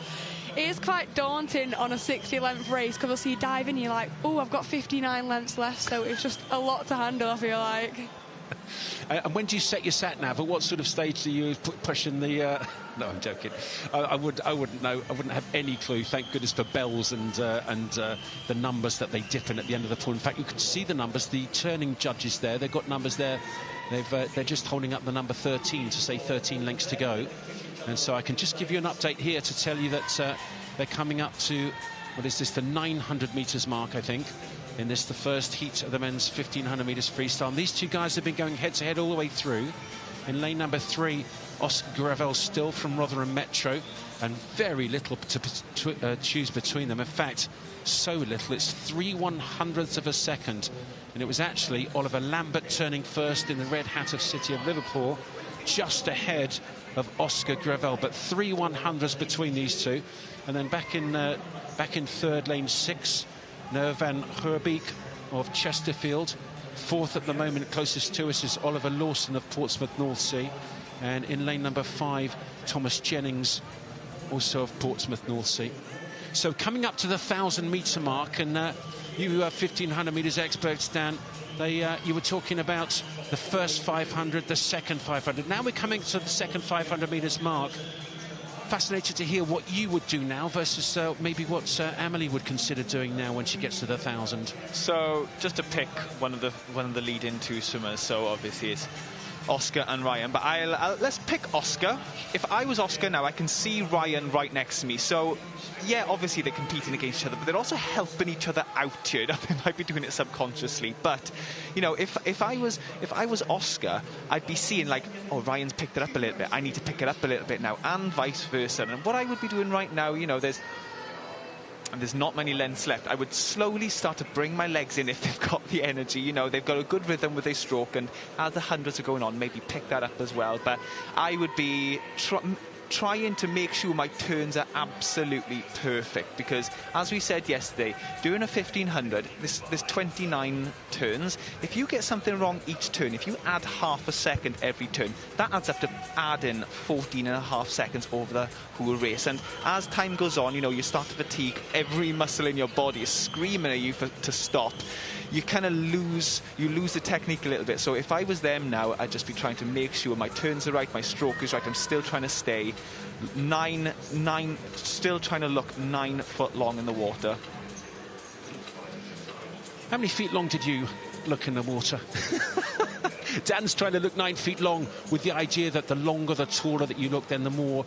it is quite daunting on a 60-length race, because obviously you dive in, you're like, oh, I've got 59 lengths left, so it's just a lot to handle, I feel like. And when do you set your sat-nav? At what sort of stage do you push in the... No, I'm joking. I wouldn't know. I wouldn't have any clue. Thank goodness for bells and the numbers that they dip in at the end of the pool. In fact, you can see the numbers. The turning judges there, they've got numbers there. They're just holding up the number 13 to say 13 lengths to go. And so I can just give you an update here to tell you that they're coming up to, what is this, the 900 metres mark, I think. In this, the first heat of the men's 1,500 metres freestyle. And these two guys have been going head-to-head all the way through. In lane number 3, Oscar Gravel still from Rotherham Metro, and very little to choose between them. In fact, so little, it's 3/100ths of a second. And it was actually Oliver Lambert turning first in the red hat of City of Liverpool, just ahead of Oscar Gravel, but 3/100ths between these two. And then back in third, lane 6, Noah van Herbeek of Chesterfield. Fourth at the moment, closest to us, is Oliver Lawson of Portsmouth North Sea. And in lane number 5, Thomas Jennings, also of Portsmouth North Sea. So coming up to the 1,000-metre mark, and you 1,500 metres experts, Dan, you were talking about the first 500, the second 500. Now we're coming to the second 500 metres mark. Fascinated to hear what you would do now versus maybe what Amelie would consider doing now when she gets to the 1,000. So just to pick one of the lead-in two swimmers, so obviously it's Oscar and Ryan, but let's pick Oscar. If I was Oscar now, I can see Ryan right next to me. So yeah, obviously they're competing against each other, but they're also helping each other out here. They might be doing it subconsciously, but you know, if I was Oscar, I'd be seeing like, oh, Ryan's picked it up a little bit, I need to pick it up a little bit now, and vice versa. And what I would be doing right now, you know, there's not many lengths left. I would slowly start to bring my legs in if they've got the energy. You know, they've got a good rhythm with their stroke, and as the hundreds are going on, maybe pick that up as well. But I would be trying to make sure my turns are absolutely perfect, because as we said yesterday, doing a 1,500, there's 29 turns. If you get something wrong each turn, if you add half a second every turn, that adds up to adding 14.5 seconds over the whole race. And as time goes on, you know, you start to fatigue, every muscle in your body is screaming at you to stop. You kind of lose the technique a little bit. So if I was them now, I'd just be trying to make sure my turns are right, my stroke is right. I'm still trying to stay still trying to look 9 foot long in the water. How many feet long did you look in the water? Dan's trying to look 9 feet long, with the idea that the longer, the taller that you look, then the more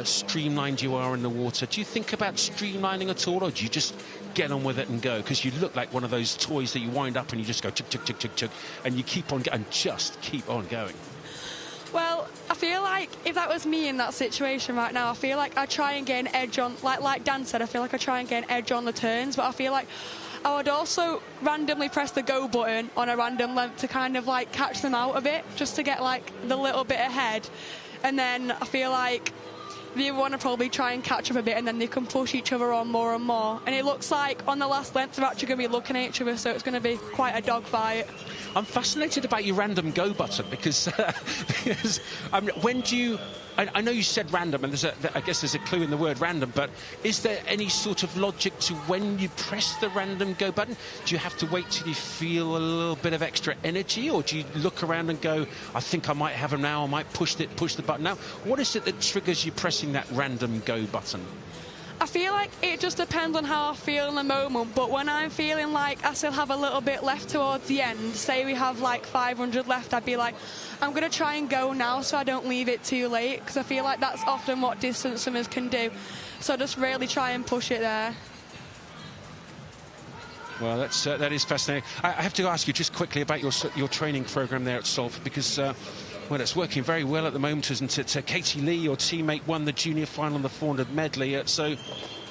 streamlined you are in the water. Do you think about streamlining at all, or do you just get on with it and go? Because you look like one of those toys that you wind up and you just go chug, chug, chug, chug, chug, and you keep on and just keep on going. Well, I feel like if that was me in that situation right now, I feel like I try and get an edge on, like Dan said, I feel like I try and get an edge on the turns, but I feel like I would also randomly press the go button on a random length to kind of like catch them out a bit, just to get like the little bit ahead. And then I feel like the other one will probably try and catch up a bit, and then they can push each other on more and more. And it looks like on the last length they're actually going to be looking at each other, so it's going to be quite a dogfight. I'm fascinated about your random go button, because when do you... I know you said random, and I guess there's a clue in the word random, but is there any sort of logic to when you press the random go button? Do you have to wait till you feel a little bit of extra energy, or do you look around and go, I think I might have them now, I might push the button now? What is it that triggers you pressing that random go button? I feel like it just depends on how I feel in the moment, but when I'm feeling like I still have a little bit left towards the end, say we have like 500 left, I'd be like, I'm going to try and go now so I don't leave it too late, because I feel like that's often what distance swimmers can do. So just really try and push it there. Well, that is fascinating. I have to ask you just quickly about your training program there at Salford, because well, it's working very well at the moment, isn't it? Katie Lee, your teammate, won the junior final in the 400 medley. So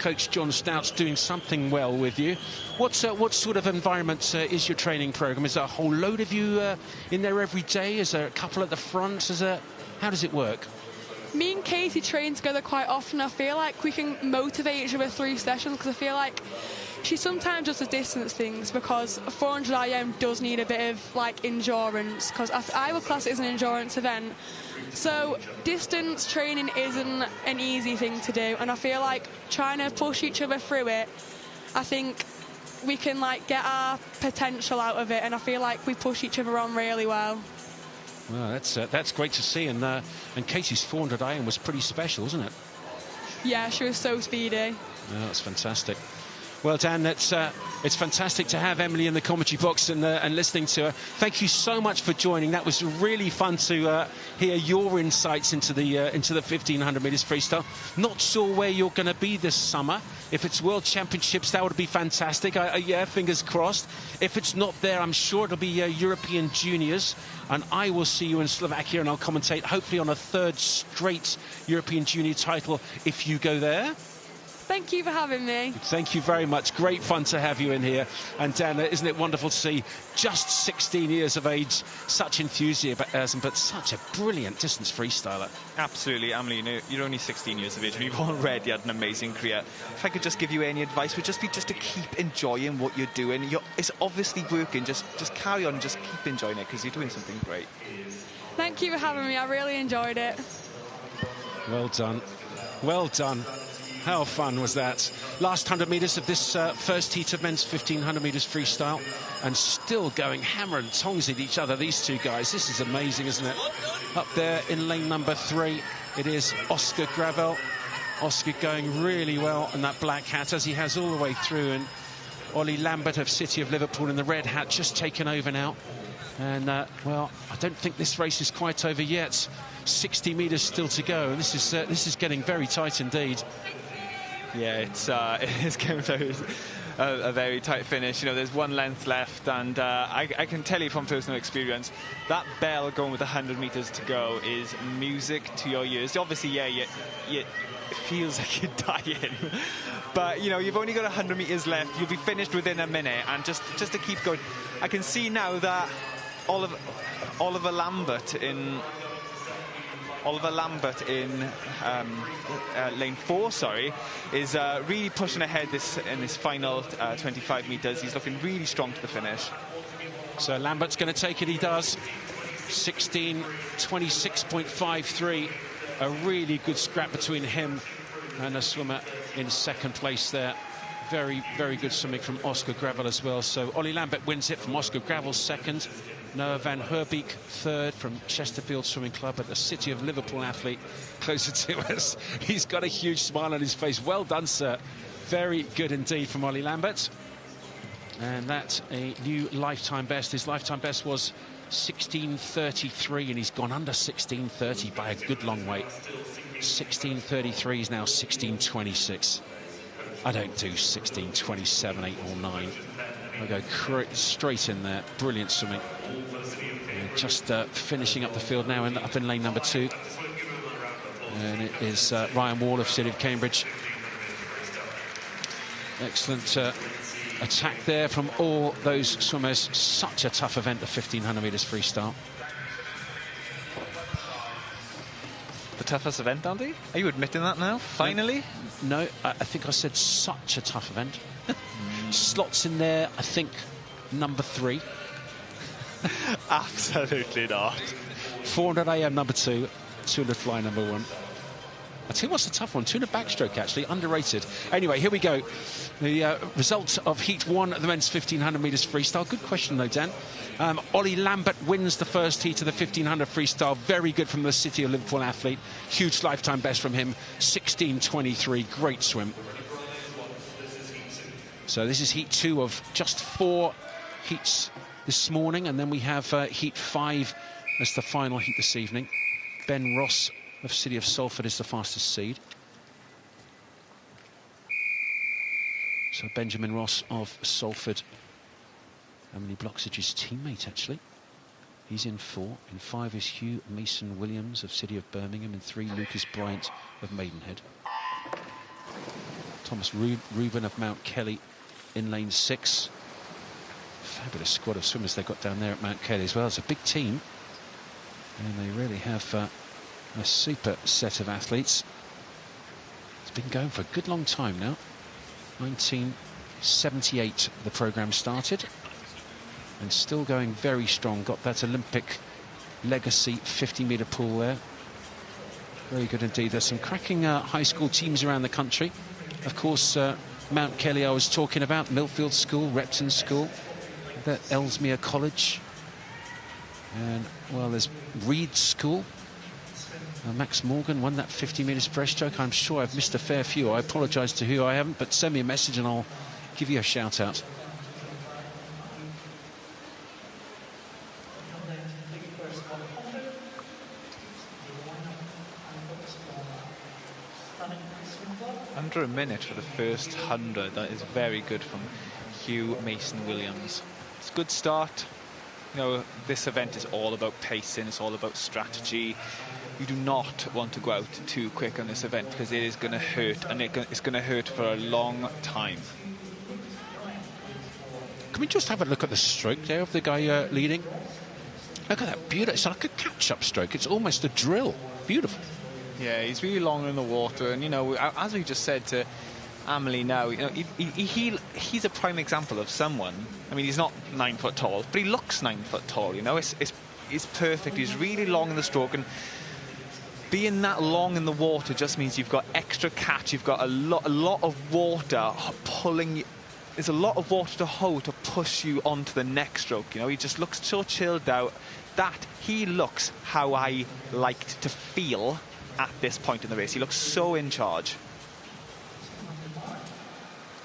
Coach John Stout's doing something well with you. What sort of environment is your training program? Is there a whole load of you in there every day? Is there a couple at the front? How does it work? Me and Katie train together quite often. I feel like we can motivate each other through sessions, because I feel like she sometimes does the distance things, because 400 IM does need a bit of like endurance, because I would class it as an endurance event. So distance training isn't an easy thing to do, and I feel like trying to push each other through it, I think we can like get our potential out of it, and I feel like we push each other on really well. Well, that's great to see, and Katie's 400 IM was pretty special, wasn't it? Yeah, she was so speedy. Yeah, that's fantastic. Well, Dan, it's fantastic to have Emily in the commentary box and listening to her. Thank you so much for joining. That was really fun to hear your insights into the 1500 metres freestyle. Not sure where you're going to be this summer. If it's World Championships, that would be fantastic. Yeah, fingers crossed. If it's not there, I'm sure it'll be European Juniors, and I will see you in Slovakia, and I'll commentate hopefully on a third straight European Junior title if you go there. Thank you for having me. Thank you very much. Great fun to have you in here. And Dan, isn't it wonderful to see, just 16 years of age, such enthusiasm, but such a brilliant distance freestyler. Absolutely, Emily, you know, you're only 16 years of age, and you've already had an amazing career. If I could just give you any advice, would just be just to keep enjoying what you're doing. It's obviously working. Just carry on, just keep enjoying it, because you're doing something great. Thank you for having me. I really enjoyed it. Well done. Well done. How fun was that? Last 100 metres of this first heat of men's 1500 metres freestyle, and still going hammer and tongs at each other, these two guys. This is amazing, isn't it? Up there in lane number 3, it is Oscar Gravel. Oscar going really well in that black hat, as he has all the way through, and Ollie Lambert of City of Liverpool in the red hat just taken over now. And, well, I don't think this race is quite over yet. 60 metres still to go, and this is getting very tight indeed. Yeah, it's getting a very tight finish. You know, there's one length left, and I can tell you from personal experience, that bell going with 100 metres to go is music to your ears. Obviously, yeah, it feels like you're dying. But, you know, you've only got 100 metres left. You'll be finished within a minute, and just to keep going. I can see now that Oliver Lambert in lane 4, is really pushing ahead in this final 25 metres. He's looking really strong to the finish. So Lambert's going to take it, he does. 16:26.53. A really good scrap between him and a swimmer in second place there. Very, very good swimming from Oscar Gravel as well. So Ollie Lambert wins it from Oscar Gravel second. Noah van Herbeek third from Chesterfield Swimming Club, but the City of Liverpool athlete closer to us. He's got a huge smile on his face. Well done, sir. Very good indeed from Ollie Lambert. And that's a new lifetime best. His lifetime best was 16:33, and he's gone under 16:30 by a good long way. 16:33 is now 16:26. I don't do 16:27, 8 or 9. I go straight in there. Brilliant swimming. Just finishing up the field now, up in lane number 2. And it is Ryan Wall of City of Cambridge. Excellent attack there from all those swimmers. Such a tough event, the 1500 metres freestyle. The toughest event, Andy? Are you admitting that now, finally? No, I think I said such a tough event. Slots in there, I think, number 3. Absolutely not. 400 AM number 2, 200 fly number 1. I tell you what's a tough one, tuna backstroke, actually, underrated. Anyway, here we go. The result of Heat 1 at the men's 1,500 metres freestyle. Good question, though, Dan. Ollie Lambert wins the first heat of the 1,500 freestyle. Very good from the City of Liverpool athlete. Huge lifetime best from him, 16:23. Great swim. So this is Heat 2 of just 4 heats this morning, and then we have Heat 5 as the final heat this evening. Ben Ross of City of Salford is the fastest seed. So Benjamin Ross of Salford. Emily Bloxage's teammate, actually. He's in 4. In 5 is Hugh Mason Williams of City of Birmingham. In 3, Lucas Bryant of Maidenhead. Thomas Rubin of Mount Kelly in lane 6. Fabulous squad of swimmers they've got down there at Mount Kelly as well. It's a big team. And they really have a super set of athletes. It's been going for a good long time now. 1978 the programme started. And still going very strong. Got that Olympic legacy 50-metre pool there. Very good indeed. There's some cracking high school teams around the country. Of course, Mount Kelly I was talking about, Millfield School, Repton School, the Ellesmere College. And, well, there's Reed School. Max Morgan won that 50 metres breaststroke. I'm sure I've missed a fair few. I apologise to who I haven't, but send me a message and I'll give you a shout out. Under a minute for the first 100. That is very good from Hugh Mason Williams. It's a good start. You know, this event is all about pacing, it's all about strategy. You do not want to go out too quick on this event because it is going to hurt, and it's going to hurt for a long time. Can we just have a look at the stroke there of the guy leading? Look at that, beautiful. It's like a catch-up stroke. It's almost a drill. Beautiful. Yeah, he's really long in the water, and, you know, as we just said to Amelie now, you know, he's a prime example of someone. I mean, he's not 9 foot tall, but he looks 9 foot tall, you know. It's perfect. He's really long in the stroke, and being that long in the water just means you've got extra catch. You've got a lot of water pulling you. There's a lot of water to hold to push you onto the next stroke. You know, he just looks so chilled out. That he looks how I liked to feel at this point in the race. He looks so in charge.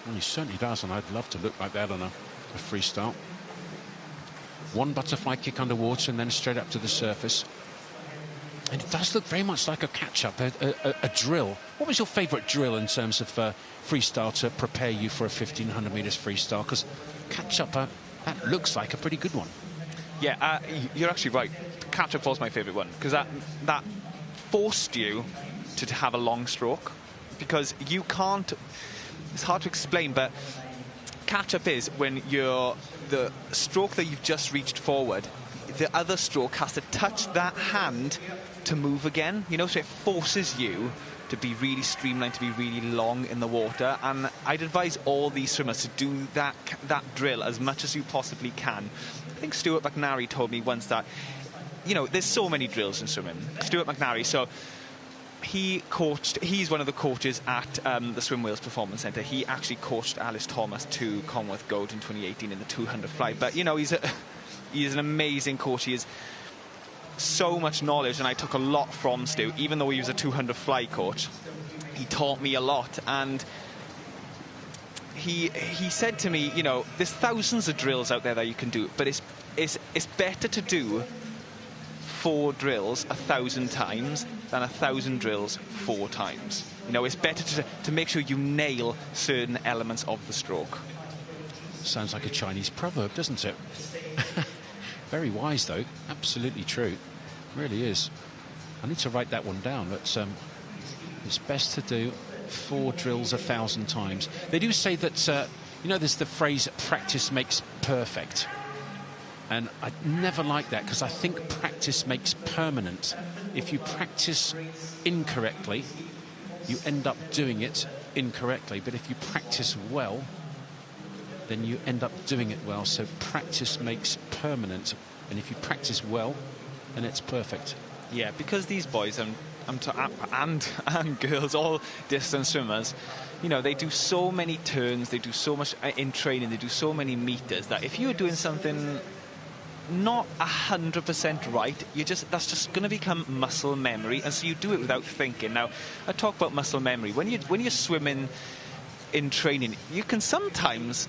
Well, he certainly does, and I'd love to look like that on a freestyle. One butterfly kick underwater and then straight up to the surface. And it does look very much like a catch-up, a drill. What was your favourite drill in terms of freestyle to prepare you for a 1,500 metres freestyle? Because catch-up, that looks like a pretty good one. Yeah, you're actually right. Catch-up was my favourite one, because that forced you to have a long stroke. Because you can't... It's hard to explain, but catch-up is when the stroke that you've just reached forward, the other stroke has to touch that hand to move again, you know, so it forces you to be really streamlined, to be really long in the water. And I'd advise all these swimmers to do that drill as much as you possibly can. I think Stuart McNary told me once that, you know, there's so many drills in swimming. Stuart McNary, so he's one of the coaches at the Swim Wales Performance Centre. He actually coached Alice Thomas to Commonwealth Gold in 2018 in the 200 fly. But, you know, he's an amazing coach. He has so much knowledge, and I took a lot from Stu. Even though he was a 200 fly coach, he taught me a lot. And he said to me, you know, there's thousands of drills out there that you can do, but it's better to do 4 drills 1,000 times than 1,000 drills 4 times. You know, it's better to make sure you nail certain elements of the stroke. Sounds like a Chinese proverb, doesn't it? Very wise, though. Absolutely true. Really is. I need to write that one down, but it's best to do 4 drills 1,000 times. They do say that, you know, there's the phrase, practice makes perfect. And I never like that, because I think practice makes permanent. If you practice incorrectly, you end up doing it incorrectly. But if you practice well, then you end up doing it well. So practice makes permanent. And if you practice well, then it's perfect. Yeah, because these boys, and girls, all distance swimmers, you know, they do so many turns, they do so much in training, they do so many meters, that if you're doing something not 100% right, that's just going to become muscle memory, and so you do it without thinking. Now, I talk about muscle memory. When you're swimming in training, you can sometimes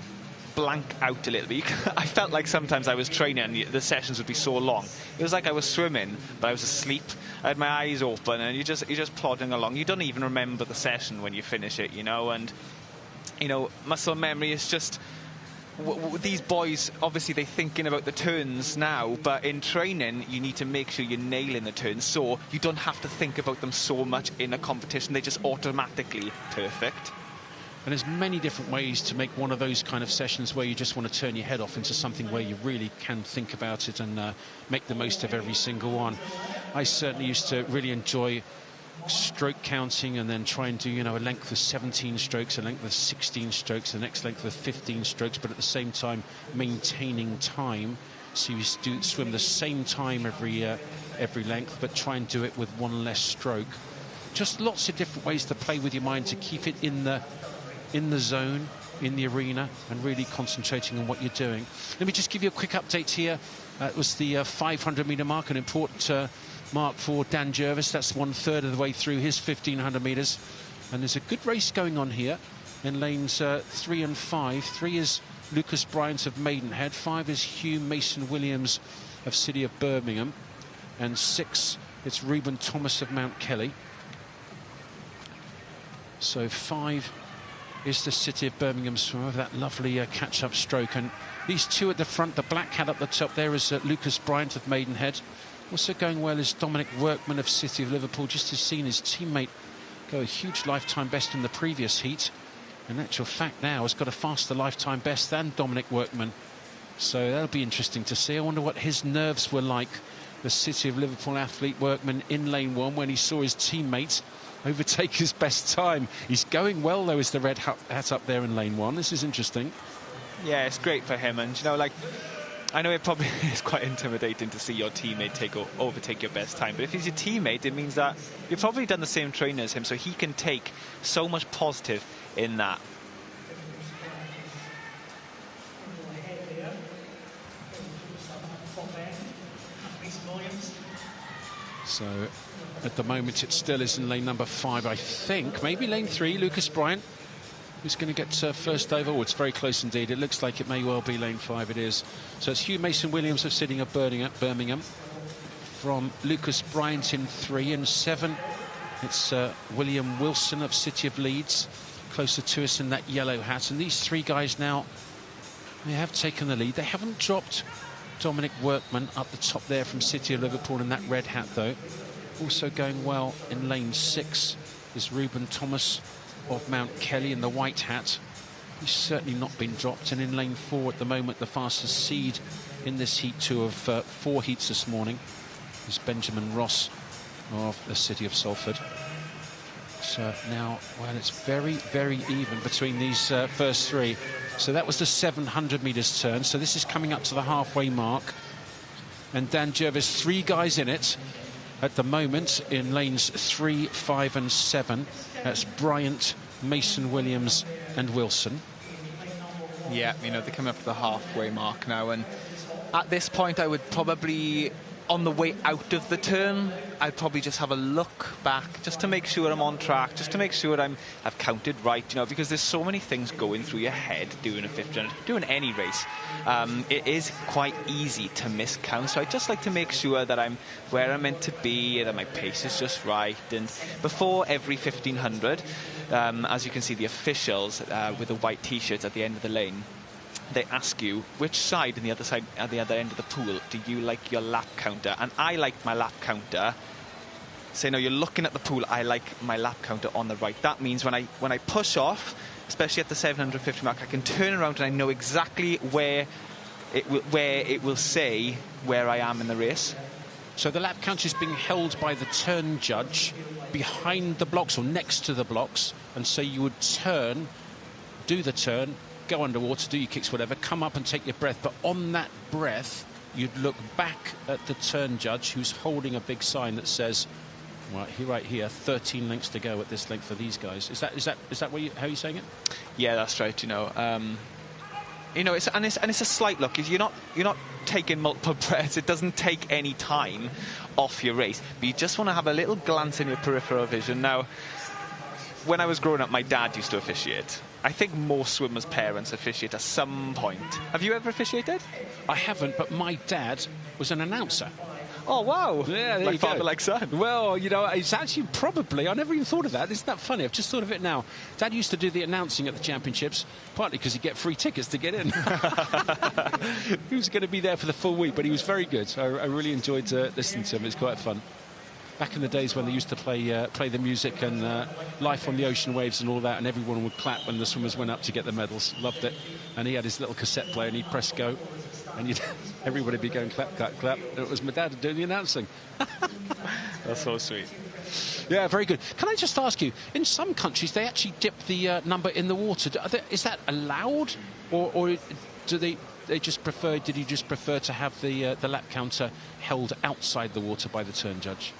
blank out a little bit. I felt like sometimes I was training and the sessions would be so long. It was like I was swimming, but I was asleep. I had my eyes open, and you're just plodding along. You don't even remember the session when you finish it, you know. And you know, muscle memory is just. These boys, obviously, they're thinking about the turns now, but in training, you need to make sure you're nailing the turns, so you don't have to think about them so much in a competition. They're just automatically perfect. And there's many different ways to make one of those kind of sessions where you just want to turn your head off into something where you really can think about it and make the most of every single one. I certainly used to really enjoy stroke counting and then try and do, you know, a length of 17 strokes, a length of 16 strokes, the next length of 15 strokes, but at the same time maintaining time. So you swim the same time every length, but try and do it with one less stroke. Just lots of different ways to play with your mind to keep it in the zone, in the arena, and really concentrating on what you're doing. Let me just give you a quick update here. It was the 500-metre mark, an important mark for Dan Jervis. That's 1/3 of the way through his 1,500 metres. And there's a good race going on here in lanes 3 and 5. 3 is Lucas Bryant of Maidenhead. 5 is Hugh Mason Williams of City of Birmingham. And 6, it's Reuben Thomas of Mount Kelly. So 5 is the City of Birmingham swimmer, that lovely catch-up stroke. And these two at the front, the black hat up the top there is Lucas Bryant of Maidenhead. Also going well is Dominic Workman of City of Liverpool, just as seen his teammate go a huge lifetime best in the previous heat. In actual fact now has got a faster lifetime best than Dominic Workman. So that'll be interesting to see. I wonder what his nerves were like, the City of Liverpool athlete Workman in lane 1 when he saw his teammate overtake his best time. He's going well though, as the red hat up there in lane 1. This is interesting. Yeah, it's great for him, and you know, like, I know it probably is quite intimidating to see your teammate overtake your best time, but if he's your teammate, it means that you've probably done the same training as him, so he can take so much positive in that. So at the moment it still is in lane number 5, I think. Maybe lane 3, Lucas Bryant, who's going to get first over. Oh, it's very close indeed. It looks like it may well be lane 5. It is. So it's Hugh Mason Williams of City of Birmingham. From Lucas Bryant in 3 and 7. It's William Wilson of City of Leeds, closer to us in that yellow hat. And these 3 guys now, they have taken the lead. They haven't dropped Dominic Workman up the top there from City of Liverpool in that red hat, though. Also going well in lane 6 is Reuben Thomas of Mount Kelly in the white hat. He's certainly not been dropped. And in lane 4 at the moment, the fastest seed in this heat 2 of 4 heats this morning is Benjamin Ross of the City of Salford. So now, well, it's very, very even between these first 3. So that was the 700 metres turn. So this is coming up to the halfway mark. And Dan Jervis, 3 guys in it at the moment in lanes 3, 5 and 7. That's Bryant, Mason Williams and Wilson. Yeah, you know, they're coming up to the halfway mark now, and at this point I would probably, on the way out of the turn, I'd probably just have a look back just to make sure I'm on track, just to make sure I've counted right, you know, because there's so many things going through your head doing a 1500, doing any race. It is quite easy to miscount, so I just like to make sure that I'm where I'm meant to be, that my pace is just right. And before every 1500, as you can see, the officials with the white t-shirts at the end of the lane, they ask you which side and the other side at the other end of the pool do you like your lap counter. And I like my lap counter. So now you're looking at the pool, I like my lap counter on the right. That means when I push off, especially at the 750 mark, I can turn around and I know exactly where it will say where I am in the race. So the lap counter is being held by the turn judge behind the blocks or next to the blocks, and so you would turn, do the turn, go underwater, do your kicks, whatever, come up and take your breath. But on that breath, you'd look back at the turn judge, who's holding a big sign that says Right here, 13 lengths to go at this length for these guys. Is that what how you're saying it? Yeah, that's right. You know, it's a slight look. You're not taking multiple breaths. It doesn't take any time off your race, but you just want to have a little glance in your peripheral vision. Now, when I was growing up, my dad used to officiate. I think most swimmers' parents officiate at some point. Have you ever officiated? I haven't, but my dad was an announcer. Oh, wow. Yeah, there like you go. father, like son. Well, you know, it's actually probably, I never even thought of that. Isn't that funny? I've just thought of it now. Dad used to do the announcing at the championships, partly because he'd get free tickets to get in. He was going to be there for the full week, but he was very good. So I really enjoyed listening to him. It was quite fun. Back in the days when they used to play the music and Life on the Ocean Waves and all that, and everyone would clap when the swimmers went up to get the medals. Loved it. And he had his little cassette player and he'd press go. And everybody would be going clap, clap, clap. And it was my dad doing the announcing. That's so sweet. Yeah, very good. Can I just ask you, in some countries they actually dip the number in the water. Is that allowed? Or do they just prefer, did you just prefer to have the lap counter held outside the water by the turn judge?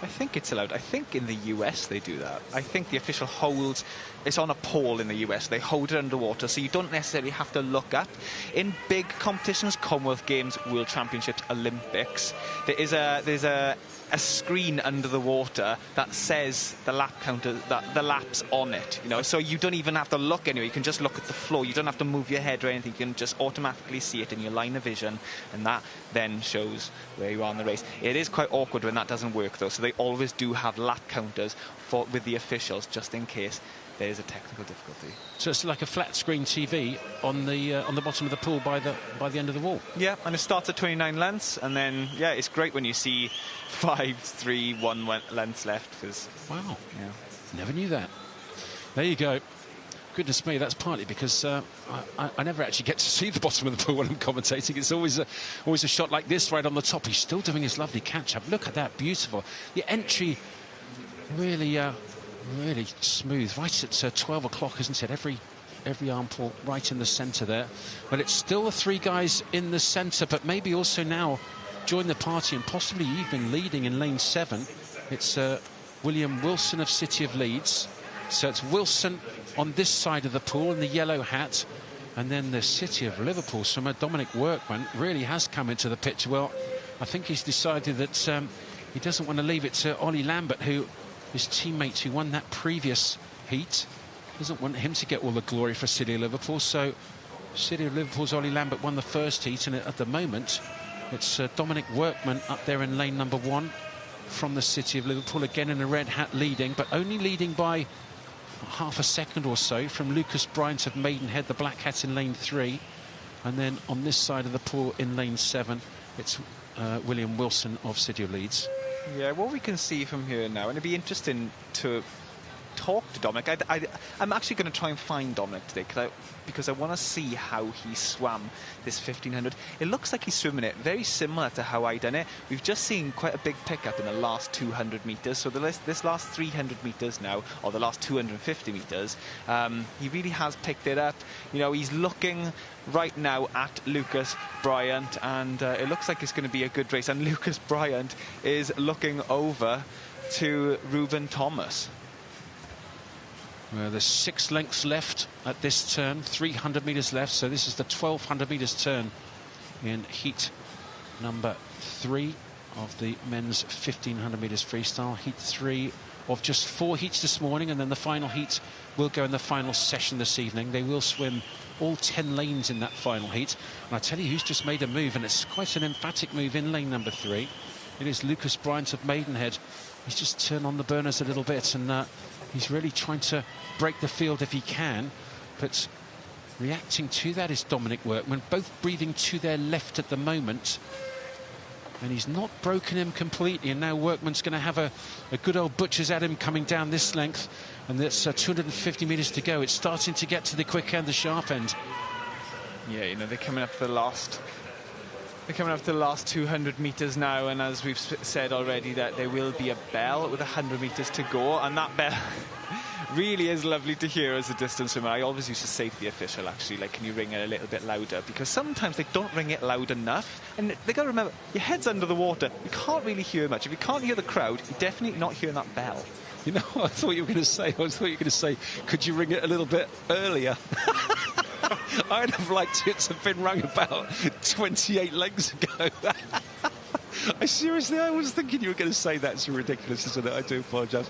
I think it's allowed. I think in the US they do that. I think the official holds, it's on a pole in the US. They hold it underwater, so you don't necessarily have to look up. In big competitions, Commonwealth Games, World Championships, Olympics, there's a screen under the water that says the lap counter, the laps on it, you know, so you don't even have to look anywhere. You can just look at the floor. You don't have to move your head or anything. You can just automatically see it in your line of vision, and that then shows where you are in the race. It is quite awkward when that doesn't work, though, so they always do have lap counters with the officials, just in case there's a technical difficulty. So it's like a flat screen TV on the bottom of the pool by the end of the wall. Yeah, and it starts at 29 lengths, and then yeah, it's great when you see 5, 3, 1 lengths left. Because wow, yeah, never knew that. There you go. Goodness me, that's partly because I never actually get to see the bottom of the pool when I'm commentating. It's always a shot like this right on the top. He's still doing his lovely catch up. Look at that, beautiful. The entry really smooth, right at 12 o'clock, isn't it? Every arm pull right in the centre there. But it's still the three guys in the centre, but maybe also now join the party and possibly even leading in lane 7. It's William Wilson of City of Leeds. So it's Wilson on this side of the pool in the yellow hat. And then the City of Liverpool swimmer Dominic Workman really has come into the picture. Well, I think he's decided that he doesn't want to leave it to Ollie Lambert, who his teammate who won that previous heat, doesn't want him to get all the glory for City of Liverpool. So City of Liverpool's Ollie Lambert won the first heat, and at the moment it's Dominic Workman up there in lane number 1 from the City of Liverpool, again in a red hat, leading, but only leading by half a second or so from Lucas Bryant of Maidenhead, the black hat, in lane 3. And then on this side of the pool in lane 7 it's William Wilson of City of Leeds. Yeah, what we can see from here now, and it'd be interesting to talk to Dominic. I'm actually going to try and find Dominic today because I want to see how he swam this 1500. It looks like he's swimming it very similar to how I done it. We've just seen quite a big pickup in the last 200 metres. So this last 300 metres now, or the last 250 metres, he really has picked it up. You know, he's looking right now at Lucas Bryant, and it looks like it's going to be a good race. And Lucas Bryant is looking over to Ruben Thomas. Well, there's 6 lengths left at this turn, 300 metres left, so this is the 1200 metres turn in heat number 3 of the men's 1500 metres freestyle. Heat 3 of just 4 heats this morning, and then the final heat will go in the final session this evening. They will swim all 10 lanes in that final heat, and I tell you who's just made a move, and it's quite an emphatic move in lane number 3. It is Lucas Bryant of Maidenhead. He's just turned on the burners a little bit, and he's really trying to break the field if he can, but reacting to that is Dominic Workman, both breathing to their left at the moment, and he's not broken him completely. And now Workman's going to have a good old butcher's at him coming down this length, and that's 250 metres to go. It's starting to get to the quick end, the sharp end. Yeah, you know, they're coming up to the last 200 metres now, and as we've said already, that there will be a bell with 100 metres to go, and that bell really is lovely to hear as a distance swimmer. I always used to say to the official, actually, like, can you ring it a little bit louder? Because sometimes they don't ring it loud enough. And they got to remember, your head's under the water. You can't really hear much. If you can't hear the crowd, you're definitely not hearing that bell. You know, I thought you were going to say, could you ring it a little bit earlier? I'd have liked it to have been rung about 28 legs ago. I was thinking you were going to say that. It's ridiculous, isn't it? I do apologise.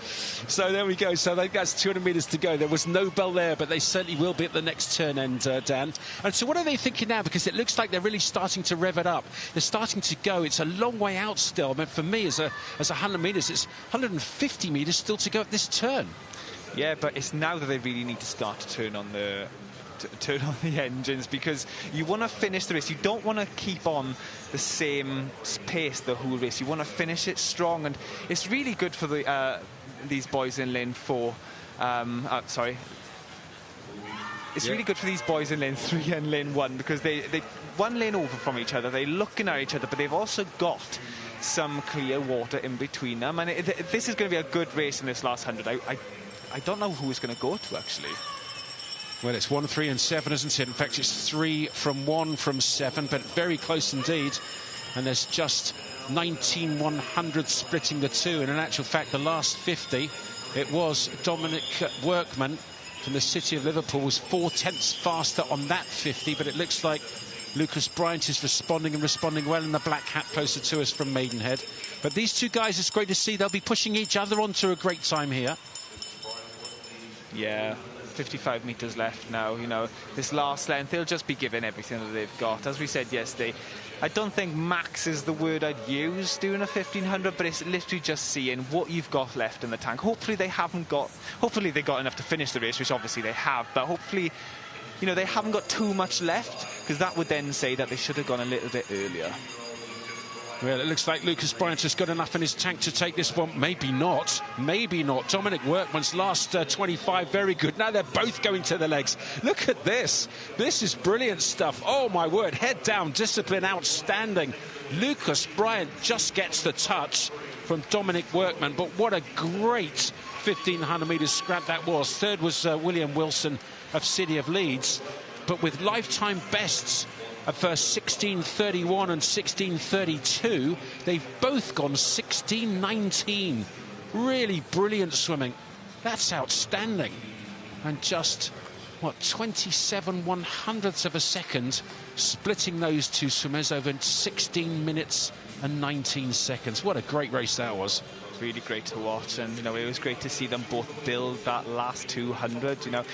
So there we go. So that's 200 metres to go. There was no bell there, but they certainly will be at the next turn end, Dan. And so what are they thinking now? Because it looks like they're really starting to rev it up. They're starting to go. It's a long way out still. I mean, for me, as 100 metres, it's 150 metres still to go at this turn. Yeah, but it's now that they really need to start to turn on the engines, because you want to finish the race. You don't want to keep on the same pace the whole race. You want to finish it strong, and it's really good for the these boys in lane 4. It's really good for these boys in lane 3 and lane 1, because they one lane over from each other. They're looking at each other, but they've also got some clear water in between them, and this is going to be a good race in this last 100. I don't know who it's going to go to, actually. Well, it's 1, 3 and 7, isn't it? In fact, it's 3 from 1 from 7, but very close indeed. And there's just 19 100 splitting the two. And in actual fact, the last 50, it was Dominic Workman from the city of Liverpool was 4/10 faster on that 50, but it looks like Lucas Bryant is responding well in the black hat closer to us from Maidenhead. But these two guys, it's great to see. They'll be pushing each other on to a great time here. Yeah. 55 metres left now. You know, this last length, they'll just be giving everything that they've got. As we said yesterday, I don't think max is the word I'd use doing a 1500, but it's literally just seeing what you've got left in the tank. Hopefully they got enough to finish the race, which obviously they have, but hopefully, you know, they haven't got too much left, because that would then say that they should have gone a little bit earlier. Well, it looks like Lucas Bryant has got enough in his tank to take this one. Maybe not. Maybe not. Dominic Workman's last 25, very good. Now they're both going to the legs. Look at this. This is brilliant stuff. Oh, my word. Head down, discipline outstanding. Lucas Bryant just gets the touch from Dominic Workman. But what a great 1,500 metres scrap that was. Third was William Wilson of City of Leeds. But with lifetime bests of 16:31 and 16:32, they've both gone 16:19. Really brilliant swimming. That's outstanding. And just, what, 27 100ths of a second, splitting those two swimmers over 16 minutes and 19 seconds. What a great race that was. Really great to watch, and, you know, it was great to see them both build that last 200, you know.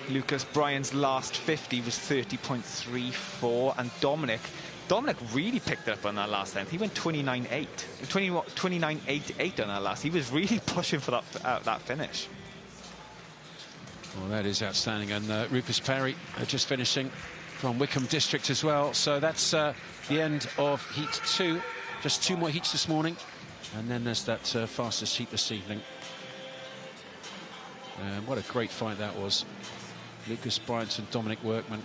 Lucas Bryant's last 50 was 30.34, and Dominic really picked it up on that last length. He went 29.88 on that last. He was really pushing for that finish. Well, that is outstanding. And Rufus Perry just finishing from Wickham District as well. So that's the end of Heat 2. Just 2 more heats this morning, and then there's that fastest heat this evening. What a great fight that was. Lucas Bryant and Dominic Workman.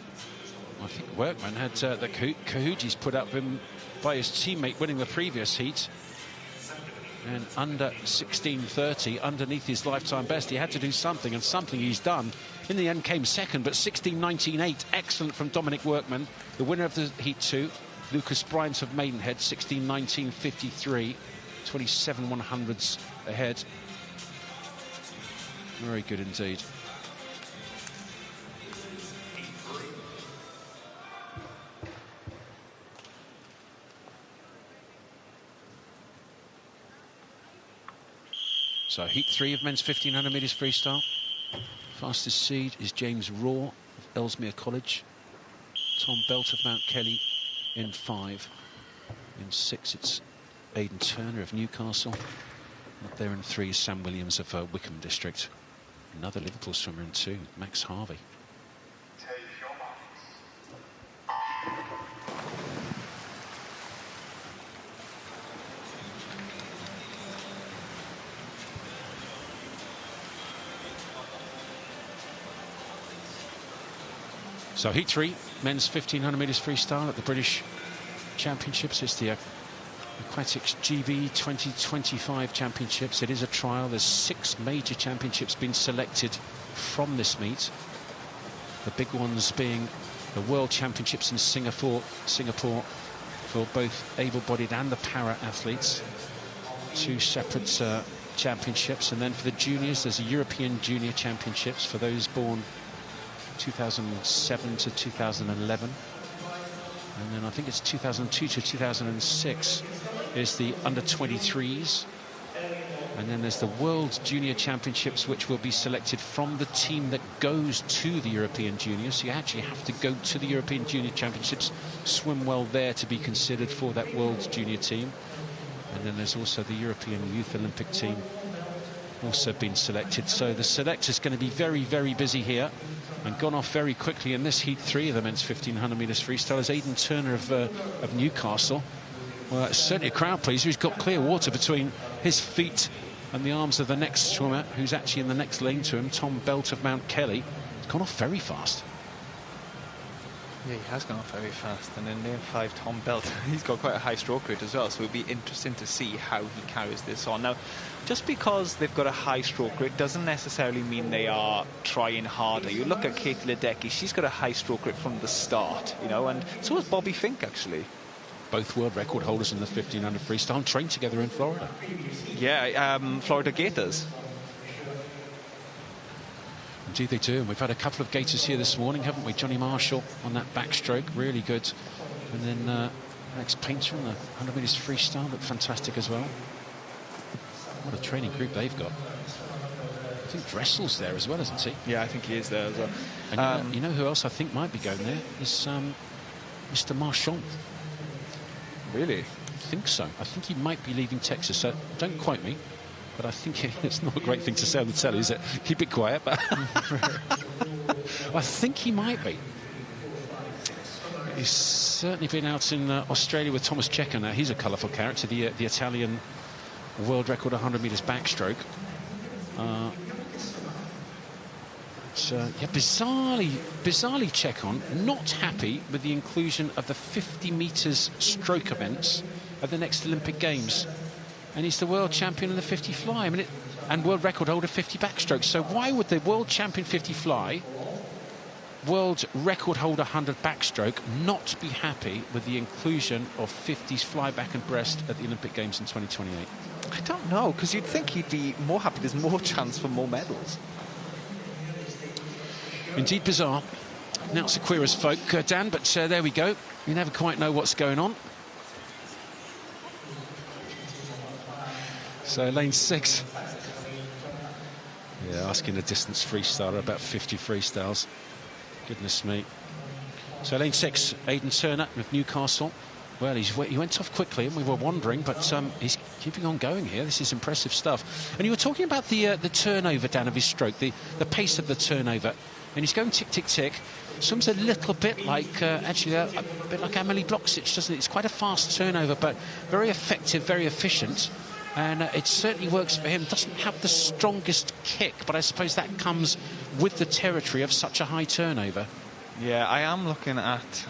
I think Workman had the Kahujis put up him by his teammate winning the previous heat. And under 16:30, underneath his lifetime best, he had to do something, and something he's done. In the end came second, but 16:19.8, excellent from Dominic Workman. The winner of the Heat 2, Lucas Bryant of Maidenhead, 16:19.53, 27 100ths ahead. Very good indeed. So Heat 3 of men's 1500 metres freestyle. Fastest seed is James Raw of Ellesmere College. Tom Belt of Mount Kelly in 5. In 6 it's Aidan Turner of Newcastle. Up there in 3 is Sam Williams of Wickham District. Another Liverpool swimmer in 2, Max Harvey. So Heat 3, men's 1500 metres freestyle at the British Championships. It's the Aquatics GB 2025 Championships. It is a trial. There's 6 major championships being selected from this meet. The big ones being the World Championships in Singapore for both able-bodied and the para-athletes. 2 separate championships. And then for the juniors, there's a European Junior Championships for those born 2007 to 2011. And then I think it's 2002 to 2006 is the under-23s. And then there's the World Junior Championships, which will be selected from the team that goes to the European Juniors. So you actually have to go to the European Junior Championships, swim well there to be considered for that World Junior team. And then there's also the European Youth Olympic team also been selected. So the selector's going to be very, very busy here, and gone off very quickly in this heat 3 of the men's 1500 metres freestyle is Aidan Turner of Newcastle. Well, it's certainly a crowd pleaser. He's got clear water between his feet and the arms of the next swimmer, who's actually in the next lane to him, Tom Belt of Mount Kelly. He's gone off very fast. Yeah, he has gone off very fast. And in lane 5, Tom Belt, he's got quite a high stroke rate as well, so it'll be interesting to see how he carries this on. Now, just because they've got a high stroke rate doesn't necessarily mean they are trying harder. You look at Katie Ledecky, she's got a high stroke rate from the start, you know, and so has Bobby Fink, actually. Both world record holders in the 1500 freestyle, trained together in Florida. Yeah, Florida Gators. Indeed they do, and we've had a couple of Gators here this morning, haven't we? Johnny Marshall on that backstroke, really good. And then Alex Painter on the 100 metres freestyle, looked fantastic as well. What a training group they've got. I think Dressel's there as well, isn't he? Yeah, I think he is there as well. And you know who else I think might be going there is Mr. Marchand. Really? I think so. I think he might be leaving Texas, so don't quote me. But I think it's not a great thing to say on the telly, is it? Keep it quiet. But I think he might be. He's certainly been out in Australia with Thomas Checker now. He's a colourful character, the Italian world record 100 metres backstroke. Yeah, bizarrely Chekon not happy with the inclusion of the 50 metres stroke events at the next Olympic Games. And he's the world champion in the 50 fly. I mean, and world record holder 50 backstroke. So why would the world champion 50 fly, world record holder 100 backstroke, not be happy with the inclusion of 50s fly back and breast at the Olympic Games in 2028? I don't know, because you'd think he'd be more happy. There's more chance for more medals. Indeed bizarre. Now it's a queer as folk, Dan, but there we go. You never quite know what's going on. So lane 6. Yeah, asking a distance freestyler about 50 freestyles. Goodness me. So lane 6, Aidan Turner of Newcastle. Well, he went off quickly, and we were wondering, but he's keeping on going here. This is impressive stuff. And you were talking about the turnover, Dan, of his stroke, the pace of the turnover. And he's going tick, tick, tick. Swims a little bit like, actually, a bit like Amelie Bloksic, doesn't it? It's quite a fast turnover, but very effective, very efficient. And it certainly works for him. Doesn't have the strongest kick, but I suppose that comes with the territory of such a high turnover. Yeah, I am looking at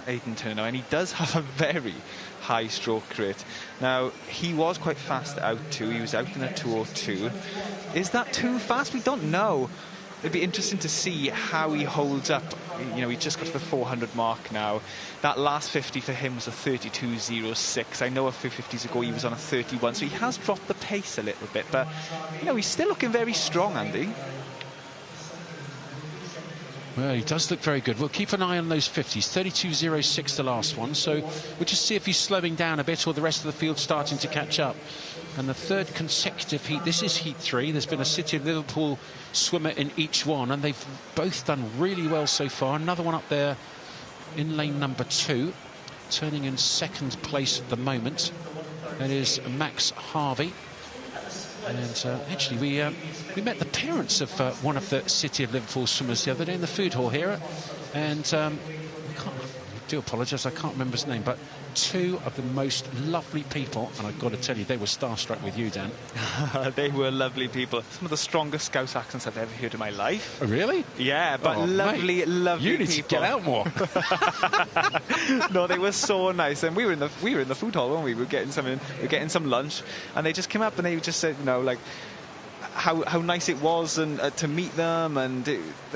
Aidan Turner, and he does have a very high stroke rate. Now, he was quite fast out too. He was out in a 2:02. Is that too fast? We don't know. It'd be interesting to see how he holds up. You know, he just got to the 400 mark now. That last 50 for him was a 32.06. I know a few 50s ago he was on a 31, so he has dropped the pace a little bit. But, you know, he's still looking very strong, Andy. Well, he does look very good. We'll keep an eye on those 50s. 32.06 the last one, so we'll just see if he's slowing down a bit or the rest of the field starting to catch up. And the third consecutive heat, this is heat 3. There's been a City of Liverpool swimmer in each one, and they've both done really well so far. Another one up there in lane number 2, turning in second place at the moment. That is Max Harvey. And actually, we met the parents of one of the City of Liverpool swimmers the other day in the food hall here, and do apologise, I can't remember his name, but two of the most lovely people, and I've got to tell you, they were starstruck with you, Dan. They were lovely people. Some of the strongest Scouse accents I've ever heard in my life. Oh, really? Yeah, but lovely, mate, lovely you need people. to get out more. No, they were so nice, and we were in the food hall, weren't we? We were getting some lunch, and they just came up and they just said, you know, like how nice it was and to meet them, and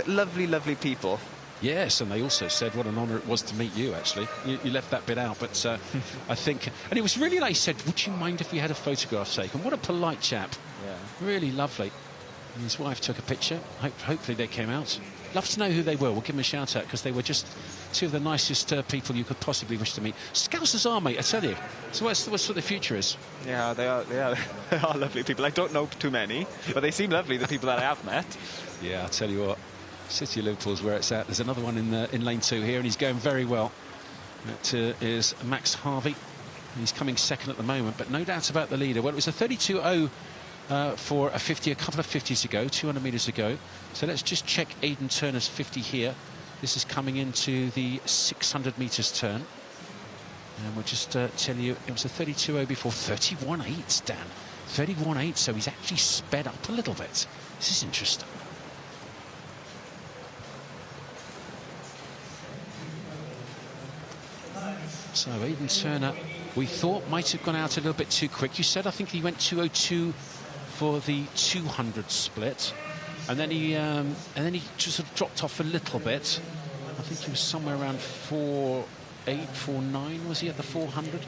lovely, lovely people. Yes, and they also said what an honour it was to meet you, actually. You left that bit out, but I think... And it was really nice. He said, would you mind if we had a photograph taken? What a polite chap. Yeah. Really lovely. And his wife took a picture. Hopefully they came out. Love to know who they were. We'll give them a shout-out, because they were just two of the nicest people you could possibly wish to meet. Scousers are, mate, I tell you. So what's what the future is? Yeah, they are they are lovely people. I don't know too many, but they seem lovely, the people that I have met. Yeah, I'll tell you what. City of Liverpool's where it's at. There's another one in lane 2 here, and he's going very well. That is Max Harvey. He's coming second at the moment, but no doubt about the leader. Well, it was a 32.0 for a 50 a couple of 50s ago, 200 metres ago. So let's just check Aidan Turner's 50 here. This is coming into the 600 metres turn. And we'll just tell you, it was a 32.0 before. 31.8, Dan. 31.8, so he's actually sped up a little bit. This is interesting. So Aidan Turner, we thought might have gone out a little bit too quick. You said, I think he went 2:02 for the 200 split, and then he just sort of dropped off a little bit. I think he was somewhere around 4.8, 4.9 was he at the 400,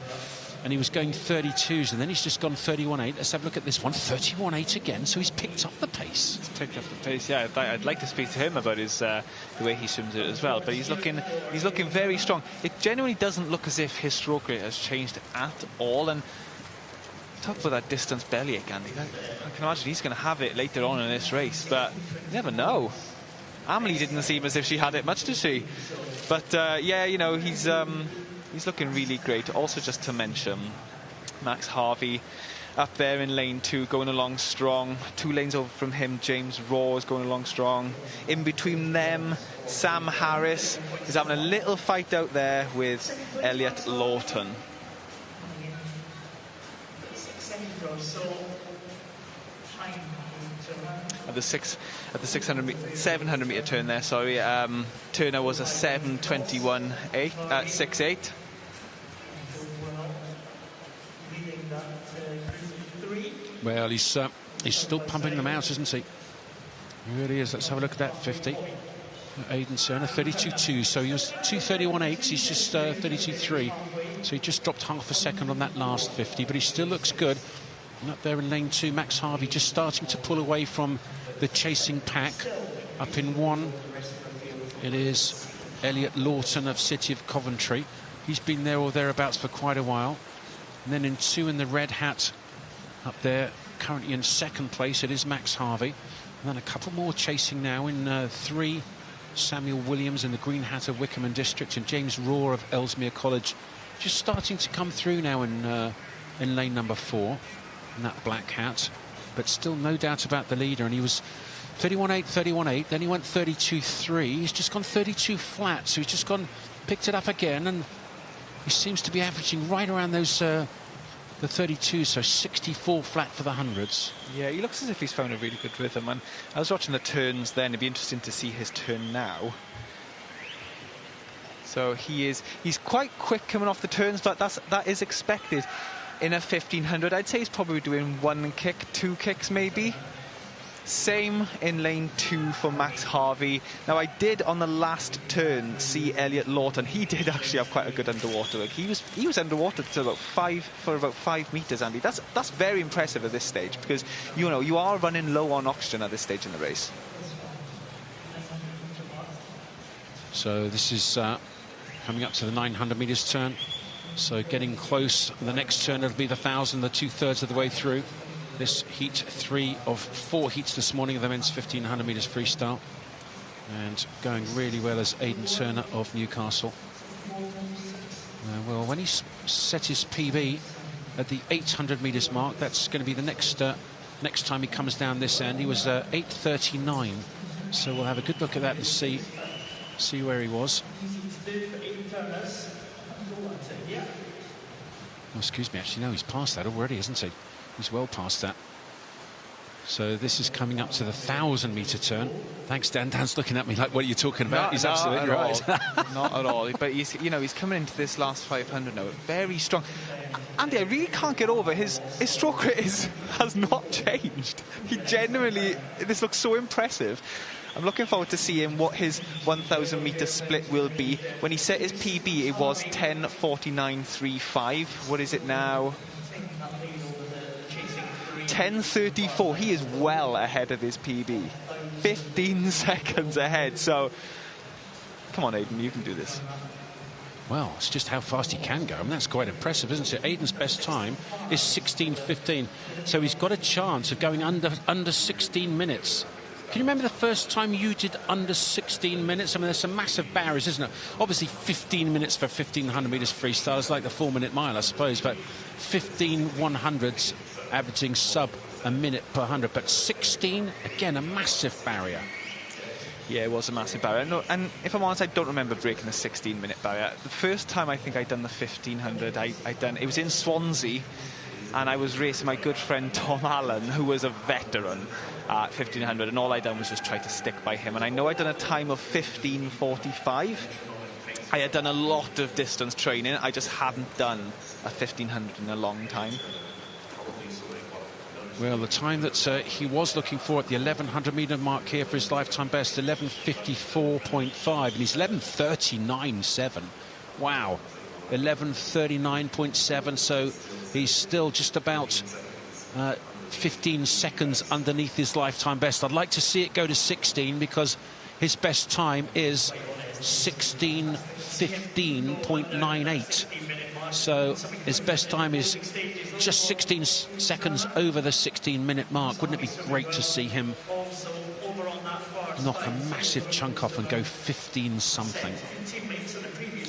and he was going 32s, and then he's just gone 31.8. Let's have a look at this one, 31.8 again. So he's picked up the pace. He's picked up the pace. Yeah, I'd like to speak to him about his the way he swims it as well. But he's looking very strong. It genuinely doesn't look as if his stroke rate has changed at all. And talk about that distance bellyache, Andy. I can imagine he's going to have it later on in this race, but you never know. Amelie didn't seem as if she had it much, did she? But yeah, you know, he's looking really great. Also, just to mention, Max Harvey up there in lane 2, going along strong. 2 lanes over from him, James Raw is going along strong. In between them, Sam Harris is having a little fight out there with Elliot Lawton. At the 700 metre turn there, sorry, Turner was a 7:21.68. Well, he's still pumping them out, isn't he? He really is. Let's have a look at that 50. Aidan Turner, 32.2. So he was 2:31.8. He's just 32.3. So he just dropped half a second on that last 50, but he still looks good. And up there in lane 2, Max Harvey just starting to pull away from the chasing pack. Up in 1, it is Elliot Lawton of City of Coventry. He's been there or thereabouts for quite a while. And then in 2, in the red hat, up there, currently in second place, it is Max Harvey. And then a couple more chasing now in 3, Samuel Williams in the green hat of Wickham and District, and James Raw of Ellesmere College just starting to come through now in lane number 4, in that black hat. But still no doubt about the leader, and he was 31.8, 31.8, then he went 32.3. He's just gone 32 flat, so he's just picked it up again, and he seems to be averaging right around those the 32, so 64 flat for the hundreds. Yeah, he looks as if he's found a really good rhythm, and I was watching the turns then. It'd be interesting to see his turn now. So he's quite quick coming off the turns, but that is expected in a 1500. I'd say he's probably doing 1 kick, 2 kicks maybe. Same in lane 2 for Max Harvey. Now, I did on the last turn see Elliot Lawton. He did actually have quite a good underwater look. He was underwater to about 5 meters, Andy. That's very impressive at this stage, because you know you are running low on oxygen at this stage in the race. So this is coming up to the 900 meters turn. So getting close. The next turn it'll be the 1,000, the 2/3 of the way through. This heat 3 of 4 heats this morning of the men's 1,500 metres freestyle. And going really well as Aidan Turner of Newcastle. Well, when he set his PB at the 800 metres mark, that's going to be the next time he comes down this end. He was 8:39. So we'll have a good look at that and see see where he was. Oh, excuse me, actually, no, he's past that already, isn't he? He's well past that. So this is coming up to the 1,000-metre turn. Thanks, Dan. Dan's looking at me like, what are you talking about? He's absolutely right. Not at all. But he's, you know, he's coming into this last 500 now, very strong. Andy, I really can't get over his stroke rate has not changed. He genuinely, this looks so impressive. I'm looking forward to seeing what his 1,000-metre split will be. When he set his PB, it was 10:49.35. What is it now? 10:34. He is well ahead of his PB. 15 seconds ahead. So, come on, Aidan, you can do this. Well, it's just how fast he can go. I mean, that's quite impressive, isn't it? Aidan's best time is 16:15. So he's got a chance of going under 16 minutes. Can you remember the first time you did under 16 minutes? I mean, there's some massive barriers, isn't it? Obviously, 15 minutes for 1,500 metres freestyle is like the 4-minute mile, I suppose, but 15 100s averaging sub a minute per 100. But 16, again, a massive barrier. Yeah, it was a massive barrier. No, and if I'm honest, I don't remember breaking the 16-minute barrier. The first time I think I'd done the 1,500, it was in Swansea, and I was racing my good friend Tom Allen, who was a veteran at 1,500, and all I'd done was just try to stick by him. And I know I'd done a time of 15:45. I had done a lot of distance training. I just hadn't done a 1,500 in a long time. Well, the time that he was looking for at the 1,100-metre mark here for his lifetime best, 11:54.5, and he's 11:39.7. Wow, 11:39.7. So he's still just about 15 seconds underneath his lifetime best. I'd like to see it go to 16 because his best time is 16:15.98. So his best time is just 16 seconds over the 16-minute mark. Wouldn't it be great to see him knock a massive chunk off and go 15-something?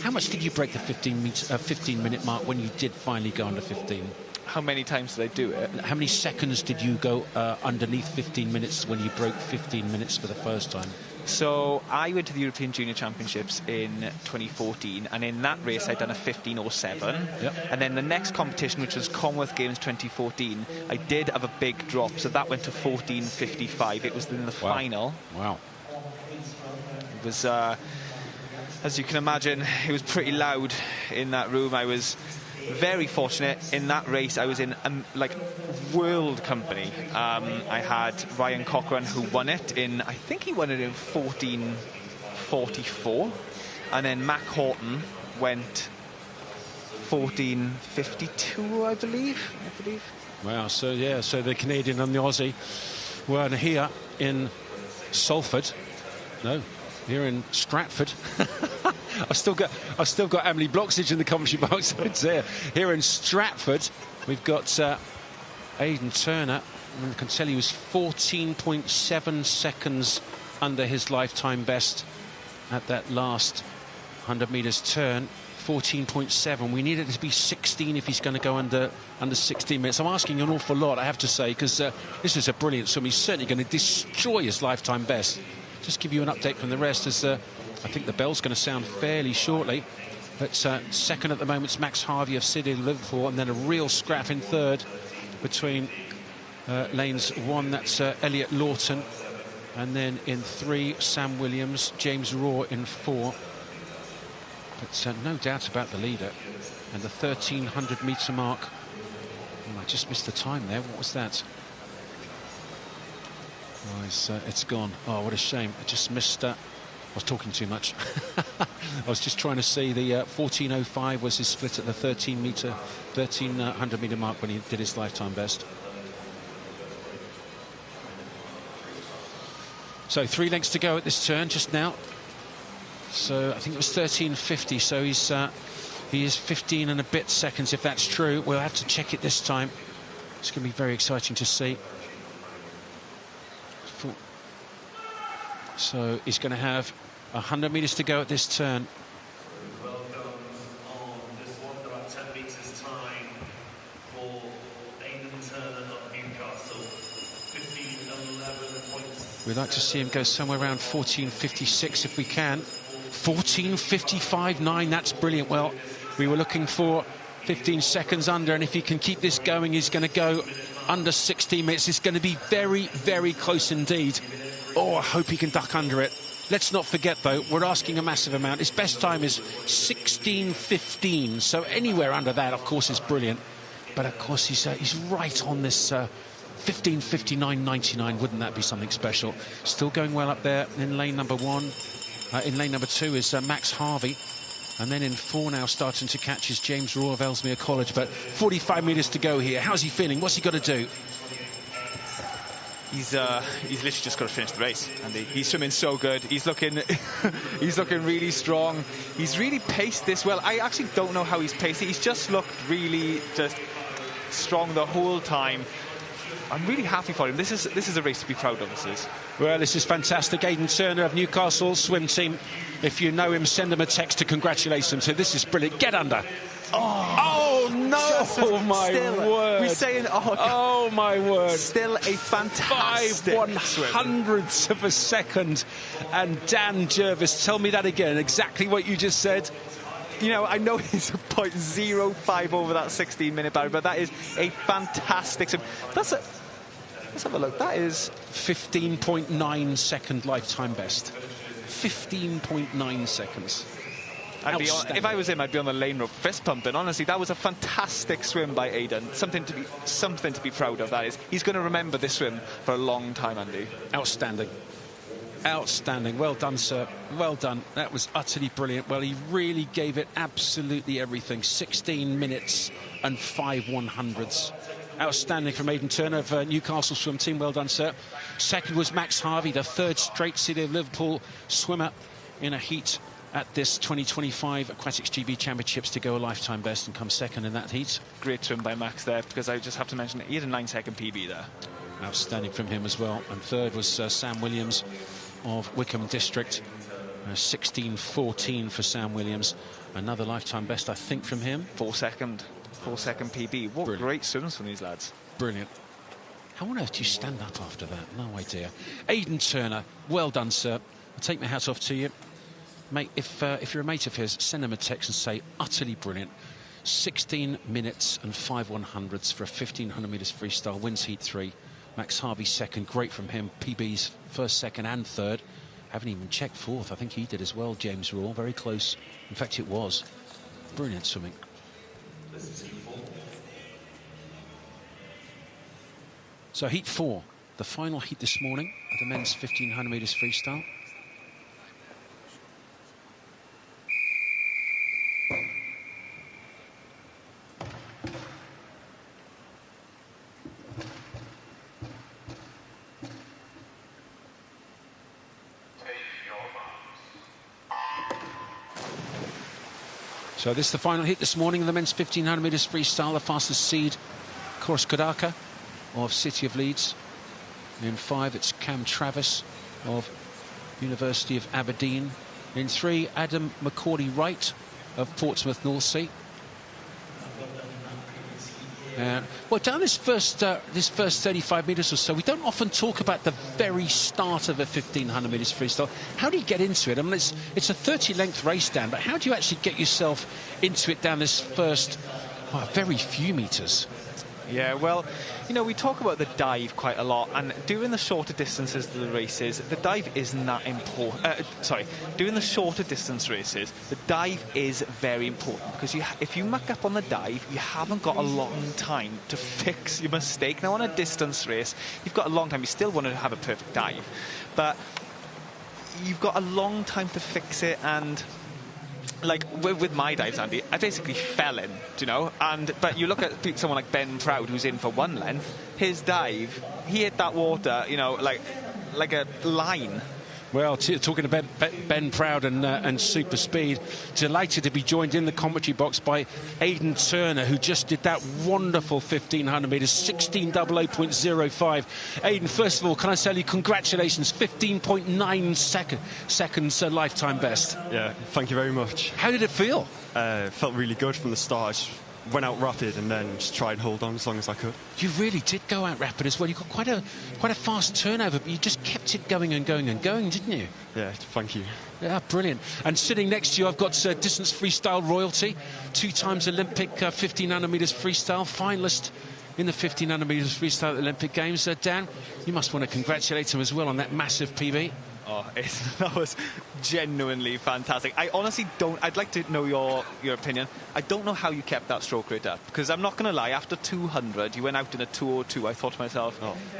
How much did you break the 15-minute mark when you did finally go under 15? How many times did I do it? How many seconds did you go underneath 15 minutes when you broke 15 minutes for the first time? So I went to the European Junior Championships in 2014, and in that race I'd done a 15:07. Yep. And then the next competition, which was Commonwealth Games 2014, I did have a big drop, so that went to 14:55. It was in the final. Wow. It was, as you can imagine, it was pretty loud in that room. I was very fortunate in that race. I was in like world company. I had Ryan Cochran, who won it in, I think he won it in 14:44, and then Mac Horton went 14:52, I believe. Wow. So yeah, so the Canadian and the Aussie were here in Salford. No, here in Stratford. I've still got Emily Bloxage in the commentary box. It's there. Here in Stratford, we've got Aidan Turner. And I can tell you, he was 14.7 seconds under his lifetime best at that last 100 metres turn. 14.7. We need it to be 16 if he's going to go under 16 minutes. I'm asking an awful lot, I have to say, because this is a brilliant swim. He's certainly going to destroy his lifetime best. Just give you an update from the rest as I think the bell's going to sound fairly shortly. But second at the moment is Max Harvey of City Liverpool, and then a real scrap in third between lanes 1, that's Elliot Lawton, and then in 3, Sam Williams, James Raw in 4. But no doubt about the leader. And the 1,300-metre mark. Oh, I just missed the time there. What was that? Oh, it's gone. Oh, what a shame. I just missed that. I was talking too much. I was just trying to see the 14:05 was his split at the 1,300-metre mark when he did his lifetime best. So 3 lengths to go at this turn just now. So I think it was 13:50. So he is 15 and a bit seconds, if that's true. We'll have to check it this time. It's going to be very exciting to see. So he's going to have 100 metres to go at this turn. We'd like to see him go somewhere around 14:56 if we can. 14:55.9, that's brilliant. Well, we were looking for 15 seconds under, and if he can keep this going, he's going to go under 16 minutes. It's going to be very, very close indeed. Oh, I hope he can duck under it. Let's not forget, though, we're asking a massive amount. His best time is 16:15, so anywhere under that, of course, is brilliant. But, of course, he's right on this 15:59.99. Wouldn't that be something special? Still going well up there in lane number 1. In lane number 2 is Max Harvey. And then in 4 now, starting to catch is James Raw of Ellesmere College. But 45 metres to go here. How's he feeling? What's he got to do? He's literally just got to finish the race, and he's swimming so good. He's looking he's looking really strong. He's really paced this well. I actually don't know how he's paced it. He's just looked really just strong the whole time. I'm really happy for him. This is a race to be proud of, this is. Well, this is fantastic. Aidan Turner of Newcastle Swim Team. If you know him, send him a text to congratulate him. So this is brilliant. Get under. Oh no! Oh my word! We're saying, oh my word! Still a fantastic 5/100ths of a second. And Dan Jervis, tell me that again. Exactly what you just said. You know, I know he's a 0.05 over that 16-minute barrier, but that is a fantastic swim. Let's have a look. That is 15.9 second lifetime best. 15.9 seconds. If I was him, I'd be on the lane rope fist pumping. Honestly, that was a fantastic swim by Aidan. Something to be proud of, that is. He's going to remember this swim for a long time, Andy. Outstanding. Outstanding. Well done, sir. Well done. That was utterly brilliant. Well, he really gave it absolutely everything. 16 minutes and 5/100ths. Outstanding from Aidan Turner of Newcastle Swim Team. Well done, sir. Second was Max Harvey, the third straight City of Liverpool swimmer in a heat at this 2025 Aquatics GB Championships to go a lifetime best and come second in that heat. Great swim by Max there, because I just have to mention he had a 9-second PB there. Outstanding from him as well. And third was Sam Williams of Wickham District. 16:14 for Sam Williams. Another lifetime best, I think, from him. 4-second PB. What brilliant. Great swims from these lads. Brilliant. How on earth do you stand up after that? No idea. Aidan Turner, well done, sir. I'll take my hat off to you. Mate, if you're a mate of his, send him a text and say, utterly brilliant. 16 minutes and 5/100ths for a 1500 metres freestyle. Wins heat 3. Max Harvey second. Great from him. PB's first, second and third. Haven't even checked fourth. I think he did as well, James Raw. Very close. In fact, it was. Brilliant swimming. So heat 4, the final heat this morning of the men's 1500 metres freestyle. So this is the final hit this morning of the men's 1500 metres freestyle. The fastest seed, Koros Kodaka of City of Leeds. In 5, it's Cam Travis of University of Aberdeen. In 3, Adam McCauley-Wright of Portsmouth North Sea. Well, down this first 35 metres or so, we don't often talk about the very start of a 1500 metres freestyle. How do you get into it? I mean, it's a 30-length race down, but how do you actually get yourself into it down this first, very few metres? Yeah, well, you know, we talk about the dive quite a lot, and during the shorter distances of the races, the dive isn't that important. During the shorter distance races, the dive is very important, because if you muck up on the dive, you haven't got a long time to fix your mistake. Now, on a distance race, you've got a long time. You still want to have a perfect dive, but you've got a long time to fix it. And like with my dives, Andy, I basically fell in, you know. But you look at someone like Ben Proud, who's in for one length. His dive, he hit that water, you know, like a line. Well, talking about Ben Proud and super speed, delighted to be joined in the commentary box by Aidan Turner, who just did that wonderful 1500 metres, 16:00.05. Aidan, first of all, can I tell you congratulations, 15.9 seconds lifetime best. Yeah, thank you very much. How did it feel? Felt really good from the start. went out rapid and then just tried and hold on as long as I could. You really did go out rapid as well. You got quite a fast turnover, but you just kept it going and going and going, didn't you? Yeah, thank you. Yeah, brilliant. And sitting next to you, I've got distance freestyle royalty, 2 times Olympic 50 nanometers freestyle, finalist in the 50 nanometers freestyle at the Olympic Games. Dan, you must want to congratulate him as well on that massive PB. Oh, that was genuinely fantastic. I honestly don't... I'd like to know your opinion. I don't know how you kept that stroke rate up, because I'm not going to lie, after 200, you went out in a 2:02. I thought to myself,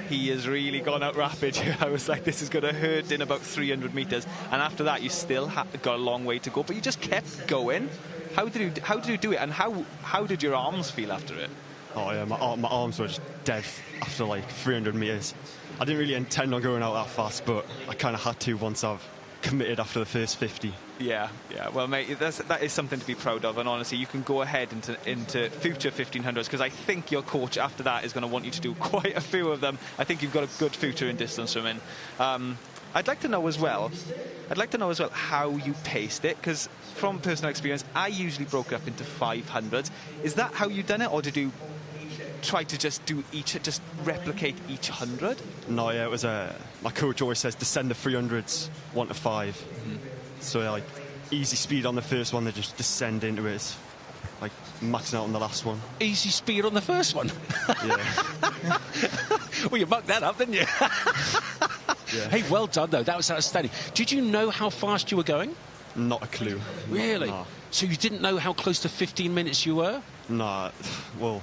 he has really gone out rapid here. I was like, this is going to hurt in about 300 metres. And after that, you still got a long way to go, but you just kept going. How did you do it, and how did your arms feel after it? Oh, yeah, my arms were just dead after like 300 metres. I didn't really intend on going out that fast, but I kind of had to once I've committed after the first 50. Yeah. Well, mate, that is something to be proud of, and honestly, you can go ahead into future 1500s, because I think your coach after that is going to want you to do quite a few of them. I think you've got a good future in distance swimming. I'd like to know as well how you paced it, because from personal experience, I usually broke it up into 500s. Is that how you done it, or did you try to just replicate each 100? No, yeah, it was my coach always says descend the 300s 1 to 5. So yeah, like easy speed on the first one, they just descend into it. It's like maxing out on the last one. Easy speed on the first one. Yeah. Well, you mucked that up, didn't you? Yeah. Hey, well done though. That was outstanding. Did you know how fast you were going? Not a clue. Really? No. So you didn't know how close to 15 minutes you were? Nah. Well,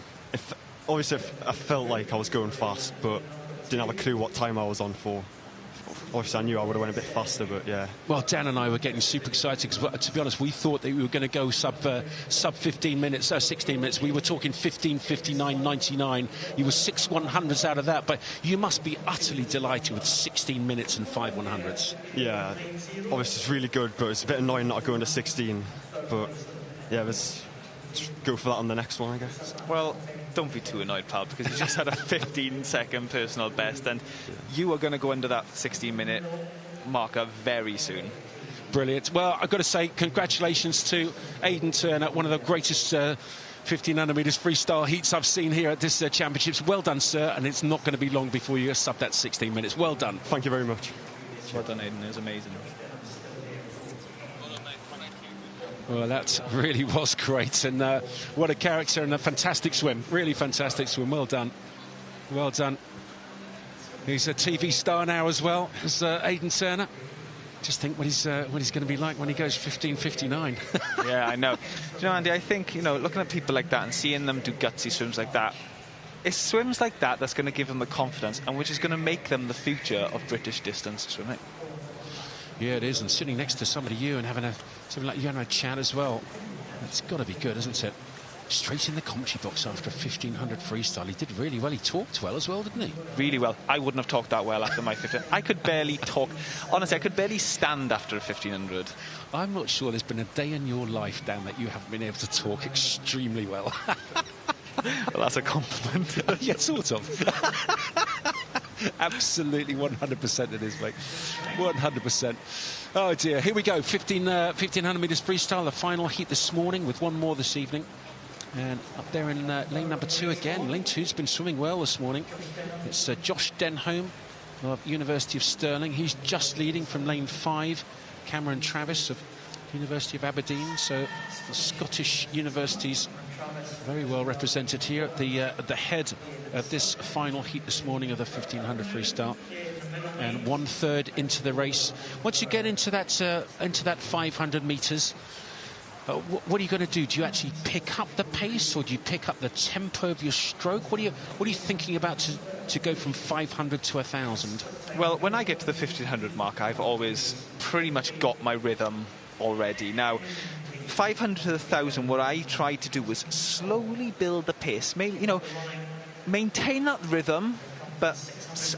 obviously I felt like I was going fast, but didn't have a clue what time I was on for. Obviously, I knew I would have went a bit faster, but yeah. Well, Dan and I were getting super excited because, to be honest, we thought that we were going to go sub 15 minutes, 16 minutes. We were talking 15:59.99. You were 6 100s out of that, but you must be utterly delighted with 16 minutes and 5 100s. Yeah, obviously it's really good, but it's a bit annoying not going to 16. But yeah, let's go for that on the next one, I guess. Well, don't be too annoyed, pal, because you just had a 15-second personal best, and you are going to go under that 16-minute marker very soon. Brilliant. Well, I've got to say congratulations to Aidan Turner, one of the greatest 50 nanometers freestyle heats I've seen here at this championships. Well done, sir, and it's not going to be long before you sub that 16 minutes. Well done. Thank you very much. Well done, Aidan. It was amazing. Well, that really was great, and what a character and a fantastic swim. Really fantastic swim. Well done. Well done. He's a TV star now as well as Aidan Turner. Just think what he's going to be like when he goes 15:59. Yeah, I know. You know, Andy, I think, looking at people like that and seeing them do gutsy swims like that, it's swims like that that's going to give them the confidence, and which is going to make them the future of British distance swimming. Yeah, it is, and sitting next to somebody you and having something like you and a chat as well. It's got to be good, isn't it? Straight in the commentary box after a 1500 freestyle. He did really well. He talked well as well, didn't he? Really well. I wouldn't have talked that well after my 1500. I could barely talk. Honestly, I could barely stand after a 1500. I'm not sure there's been a day in your life, Dan, that you haven't been able to talk extremely well. Well, that's a compliment. Yeah, sort of. Absolutely 100% it is, mate. 100%. Oh dear, here we go. 1500 metres freestyle, the final heat this morning with one more this evening. And up there in lane number 2 again. Lane 2's been swimming well this morning. It's Josh Denholm of University of Stirling. He's just leading from lane 5. Cameron Travis of University of Aberdeen. So the Scottish universities very well represented here at the head of this final heat this morning of the 1500 freestyle. And 1/3 into the race. Once you get into that 500 metres, what are you going to do? Do you actually pick up the pace, or do you pick up the tempo of your stroke? What are you thinking about to go from 500 to 1,000? Well, when I get to the 1500 mark, I've always pretty much got my rhythm already. Now, 500 to 1,000, what I tried to do was slowly build the pace. Maintain that rhythm, but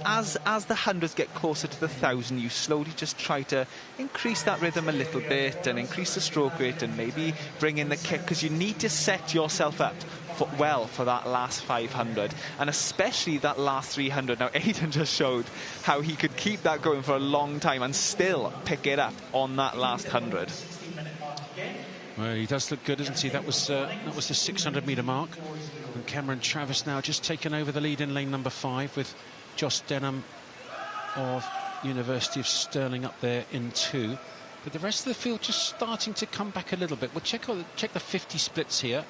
as the hundreds get closer to the 1,000, you slowly just try to increase that rhythm a little bit and increase the stroke rate and maybe bring in the kick, because you need to set yourself up for that last 500, and especially that last 300. Now, Aidan just showed how he could keep that going for a long time and still pick it up on that last 100. Well, he does look good, doesn't he? That was the 600-metre mark. And Cameron Travis now just taken over the lead in lane number 5 with Josh Denham of University of Stirling up there in 2. But the rest of the field just starting to come back a little bit. We'll check the 50 splits here.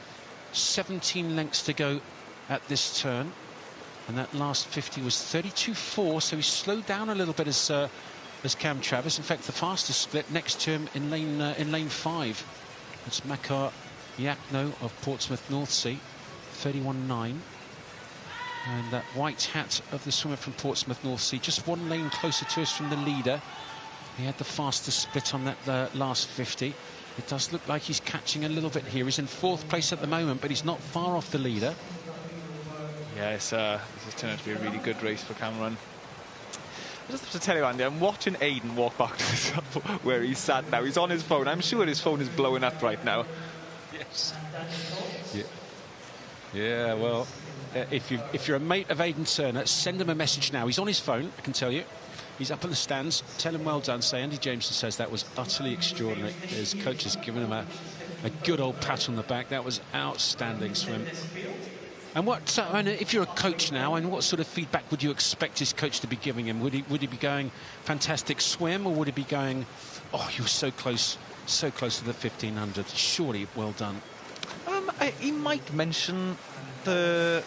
17 lengths to go at this turn. And that last 50 was 32.4, so he slowed down a little bit as Cam Travis. In fact, the fastest split next to him in lane 5. It's Makar Yakno of Portsmouth North Sea, 31.9. And that white hat of the swimmer from Portsmouth North Sea, just 1 lane closer to us from the leader. He had the fastest split on that last 50. It does look like he's catching a little bit here. He's in 4th place at the moment, but he's not far off the leader. Yeah, this has turned out to be a really good race for Cameron. I just have to tell you, Andy, I'm watching Aidan walk back to where he's sat now. He's on his phone. I'm sure his phone is blowing up right now. Yes. Yeah, well, if you're a mate of Aidan Turner, send him a message now. He's on his phone, I can tell you. He's up in the stands. Tell him well done. Say Andy Jameson says that was utterly extraordinary. His coach has given him a good old pat on the back. That was outstanding swim. And if you're a coach now, and what sort of feedback would you expect his coach to be giving him? Would he be going, fantastic swim, or would he be going, oh, you were so close to the 1500? Surely, well done. He might mention not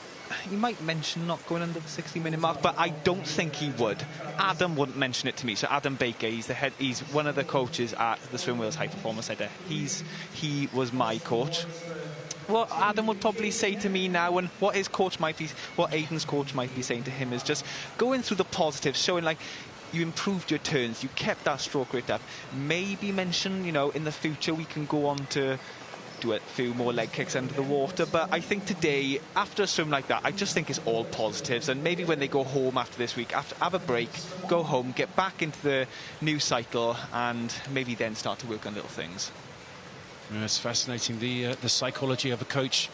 going under the 60-minute mark, but I don't think he would. Adam wouldn't mention it to me. So Adam Baker, he's one of the coaches at the Swim Wales High Performance Centre. He was my coach. What Adam would probably say to me now, and what Aidan's coach might be saying to him, is just going through the positives, showing like you improved your turns, you kept that stroke rate up. Maybe mention, in the future we can go on to do a few more leg kicks under the water. But I think today, after a swim like that, I just think it's all positives. And maybe when they go home after this week, have a break, go home, get back into the new cycle, and maybe then start to work on little things. Yeah, it's fascinating, the psychology of a coach.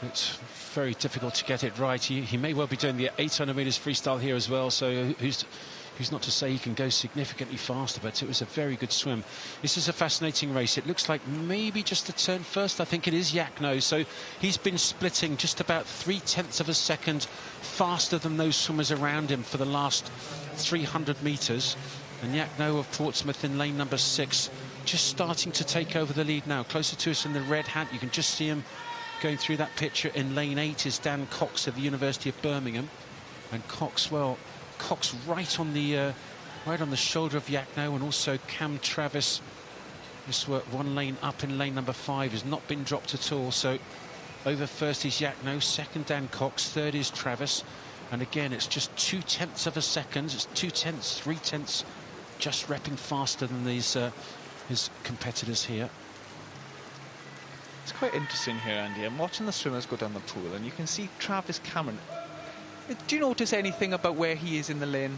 It's very difficult to get it right. He may well be doing the 800 metres freestyle here as well, so who's not to say he can go significantly faster, but it was a very good swim. This is a fascinating race. It looks like maybe just a turn first. I think it is Yakno, so he's been splitting just about 0.3 of a second faster than those swimmers around him for the last 300 metres. And Yakno of Portsmouth in lane number 6 just starting to take over the lead now. Closer to us in the red hat, you can just see him going through that picture. In lane 8 is Dan Cox of the University of Birmingham, and Cox right on the shoulder of Yakno, and also Cam Travis. This work 1 lane up in lane number 5 has not been dropped at all. So over first is Yakno, second Dan Cox, third is Travis, and again it's just 0.2 of a second. It's 0.2, 0.3, just repping faster than these his competitors here. It's quite interesting here, Andy. I'm watching the swimmers go down the pool, and you can see Travis Cameron. Do you notice anything about where he is in the lane?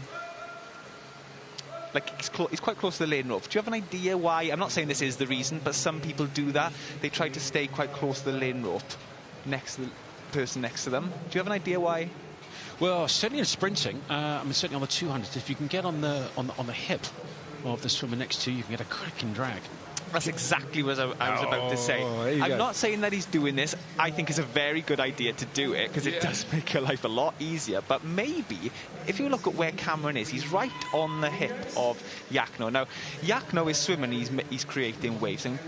Like, he's quite close to the lane rope. Do you have an idea why? I'm not saying this is the reason, but some people do that. They try to stay quite close to the lane rope next to the person next to them. Do you have an idea why? Well, certainly in sprinting, certainly on the 200, if you can get on the hip of the swimmer next to you, can get a cracking drag. That's exactly what I was about to say. I'm not saying that he's doing this. I think it's a very good idea to do it, because it does make your life a lot easier. But maybe, if you look at where Cameron is, he's right on the hip of Yakno. Now, Yakno is swimming, he's creating waves, and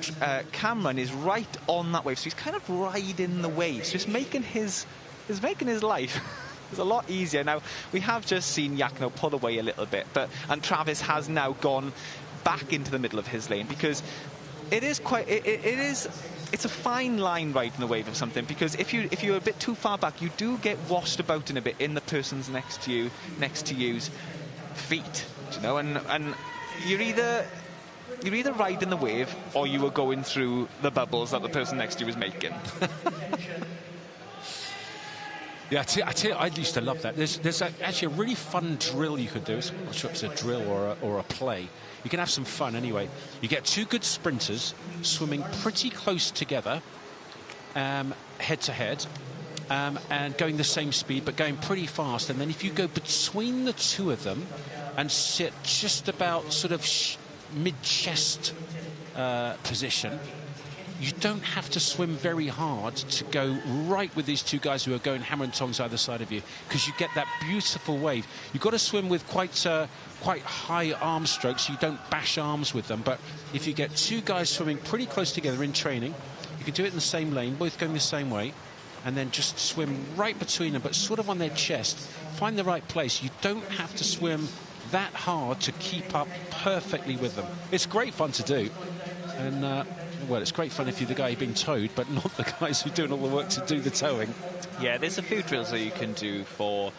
Cameron is right on that wave. So he's kind of riding the waves. So it's making his life it's a lot easier. Now, we have just seen Yakno pull away a little bit, and Travis has now gone back into the middle of his lane, because it's a fine line riding the wave of something, because if you're a bit too far back, you do get washed about in a bit in the person's next to you's feet, and you're either riding the wave, or you are going through the bubbles that the person next to you is making. Yeah, I tell you, I used to love that. There's actually a really fun drill you could do. I'm not sure if it's a drill or a play. You can have some fun anyway. You get 2 good sprinters swimming pretty close together, head to head, and going the same speed, but going pretty fast. And then if you go between the 2 of them and sit just about sort of mid-chest position, you don't have to swim very hard to go right with these two guys who are going hammer and tongs either side of you, because you get that beautiful wave. You've got to swim with quite high arm strokes, so you don't bash arms with them. But if you get two guys swimming pretty close together in training, you can do it in the same lane, both going the same way, and then just swim right between them, but sort of on their chest. Find the right place. You don't have to swim that hard to keep up perfectly with them. It's great fun to do. And, well, it's great fun if you're the guy being towed, but not the guys who are doing all the work to do the towing. Yeah, there's a few drills that you can do for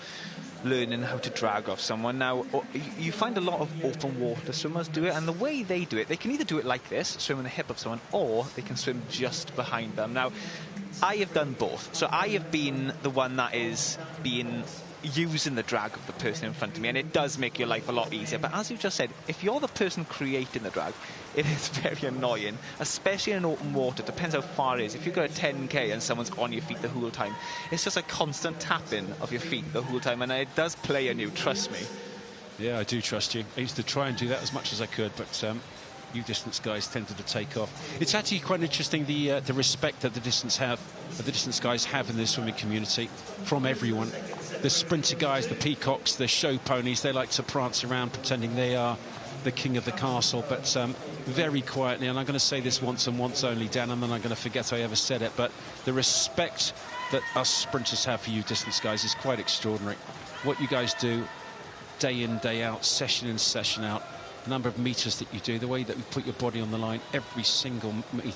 learning how to drag off someone. Now, you find a lot of open water swimmers do it, and the way they do it, they can either do it like this, swim on the hip of someone, or they can swim just behind them. Now, I have done both. So I have been the one that is using the drag of the person in front of me, and it does make your life a lot easier. But as you just said, if you're the person creating the drag, it is very annoying, especially in open water. Depends how far it is. If you've got a 10k and someone's on your feet the whole time, it's just a constant tapping of your feet the whole time, and it does play on you, trust me. Yeah, I do trust you. I used to try and do that as much as I could, but you distance guys tended to take off. It's actually quite interesting, the respect that the distance guys have in the swimming community from everyone. The sprinter guys, the peacocks, the show ponies, they like to prance around pretending they are the king of the castle, but very quietly, and I'm going to say this once and once only, Dan, and then I'm going to forget I ever said it, but the respect that us sprinters have for you distance guys is quite extraordinary. What you guys do day in, day out, session in, session out, number of meters that you do, the way that you put your body on the line every single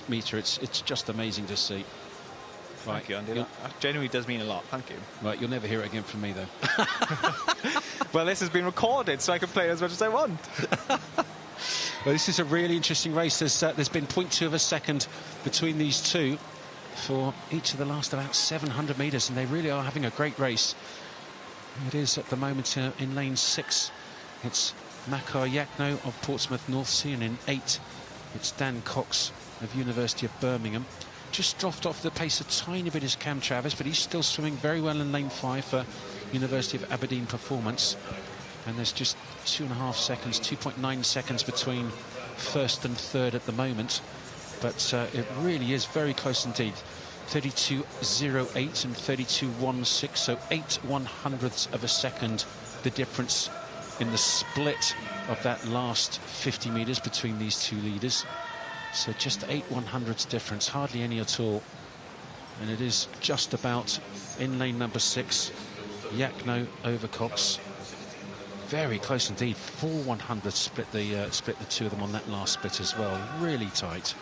meter, it's just amazing to see. Right. Thank you, Andy. That genuinely does mean a lot. Thank you. Right, you'll never hear it again from me, though. Well, this has been recorded, so I can play as much as I want. Well, this is a really interesting race. There's been 0.2 of a second between these two for each of the last about 700 metres, and they really are having a great race. It is at the moment in lane 6. It's Makar Yakno of Portsmouth North Sea, and in 8 it's Dan Cox of University of Birmingham. Just dropped off the pace a tiny bit is Cam Travis, but he's still swimming very well in lane 5 for University of Aberdeen Performance. And there's just 2.5 seconds, 2.9 seconds between first and third at the moment. But it really is very close indeed. 32.08 and 32.16, so 8/100ths of a second the difference in the split of that last 50 metres between these two leaders. So just 8/100ths difference, hardly any at all. And it is just about in lane number 6, Yakno over Cox. Very close indeed. 4/100ths split the two of them on that last split as well. Really tight.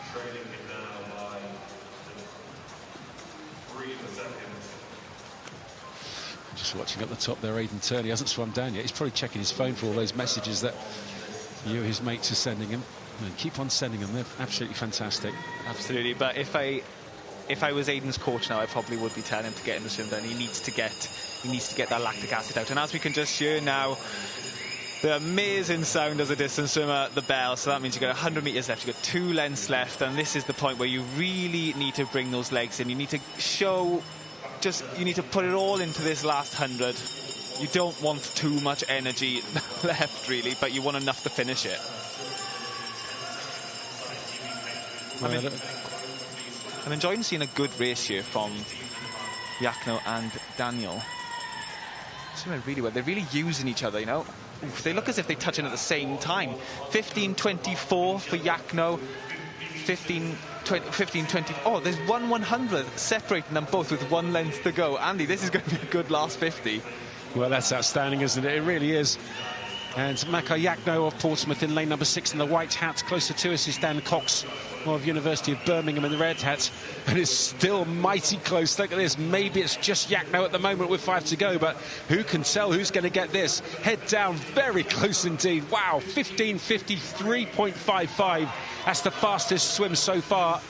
Just watching at the top there, Aidan Turney hasn't swum down yet. He's probably checking his phone for all those messages that you, his mates, are sending him. And keep on sending them. They're absolutely fantastic. Absolutely. But if I was Aidan's coach now, I probably would be telling him to get in the swim down. He needs to get that lactic acid out. And as we can just hear now, the amazing sound as a distance swimmer, the bell. So that means you've got 100 metres left. You've got 2 lengths left. And this is the point where you really need to bring those legs in. You need to you need to put it all into this last 100. You don't want too much energy left, really, but you want enough to finish it. I'm enjoying seeing a good race here from Yakno and Daniel. Swimming really well. They're really using each other, you know. Oof, they look as if they're touching at the same time. 15.24 for Yakno. 15.20. Oh, there's 1/100th separating them both with 1 length to go. Andy, this is going to be a good last 50. Well, that's outstanding, isn't it? It really is. And Makar Yakno of Portsmouth in lane number 6 in the white hat. Closer to us is Dan Cox of University of Birmingham in the red hat. And it's still mighty close. Look at this. Maybe it's just Yakno at the moment with 5 to go, but who can tell who's going to get this? Head down, very close indeed. Wow, 15:53.55. That's the fastest swim so far.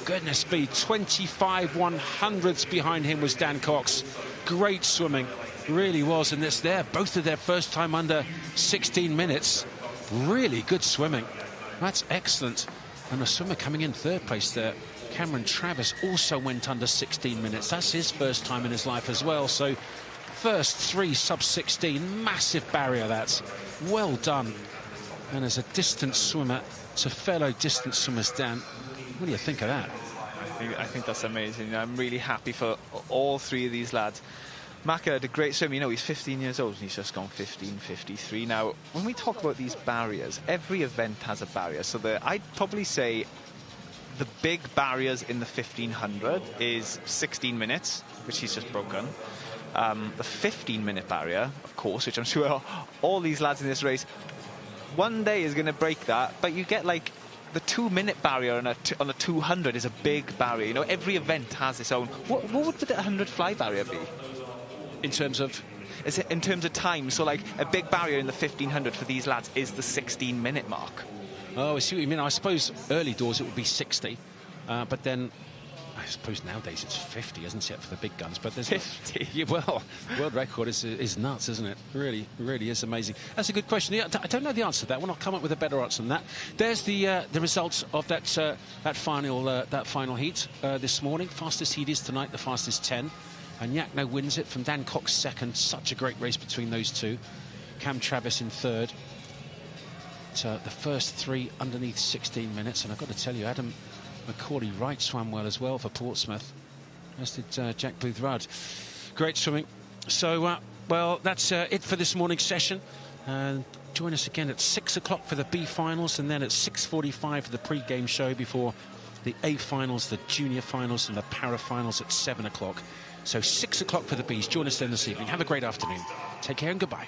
Goodness me, 25/100ths behind him was Dan Cox. Great swimming. Really was, and it's there. Both of their first time under 16 minutes. Really good swimming. That's excellent. And a swimmer coming in 3rd place there, Cameron Travis, also went under 16 minutes. That's his first time in his life as well. So first 3 sub-16, massive barrier that's. Well done. And as a distance swimmer to fellow distance swimmers, Dan, what do you think of that? I think that's amazing. I'm really happy for all three of these lads. Maka had a great swim. You know, he's 15 years old and he's just gone 15.53. Now, when we talk about these barriers, every event has a barrier. So I'd probably say the big barriers in the 1500 is 16 minutes, which he's just broken. The 15-minute barrier, of course, which I'm sure all these lads in this race, one day is going to break that, but you get like the 2-minute barrier on a 200 is a big barrier. You know, every event has its own. What would the 100 fly barrier be? In terms of? In terms of time, so like a big barrier in the 1500 for these lads is the 16-minute mark. Oh, I see what you mean. I suppose early doors it would be 60, but then I suppose nowadays it's 50, isn't it, for the big guns? But there's 50. Yeah, well, world record is nuts, isn't it? Really is amazing. That's a good question. Yeah, I don't know the answer to that one. I'll come up with a better answer than that. There's the results of that final heat this morning. Fastest heat is tonight, the fastest 10. And Yakno wins it from Dan Cox second. Such a great race between those two. Cam Travis in third. The first three underneath 16 minutes. And I've got to tell you, Adam McCauley-Wright swam well as well for Portsmouth. As did Jack Booth-Rudd. Great swimming. So, well, that's it for this morning's session. Join us again at 6 o'clock for the B finals, and then at 6:45 for the pre-game show before the A finals, the junior finals, and the para finals at 7 o'clock. So 6 o'clock for the Bs. Join us then this evening. Have a great afternoon. Take care and goodbye.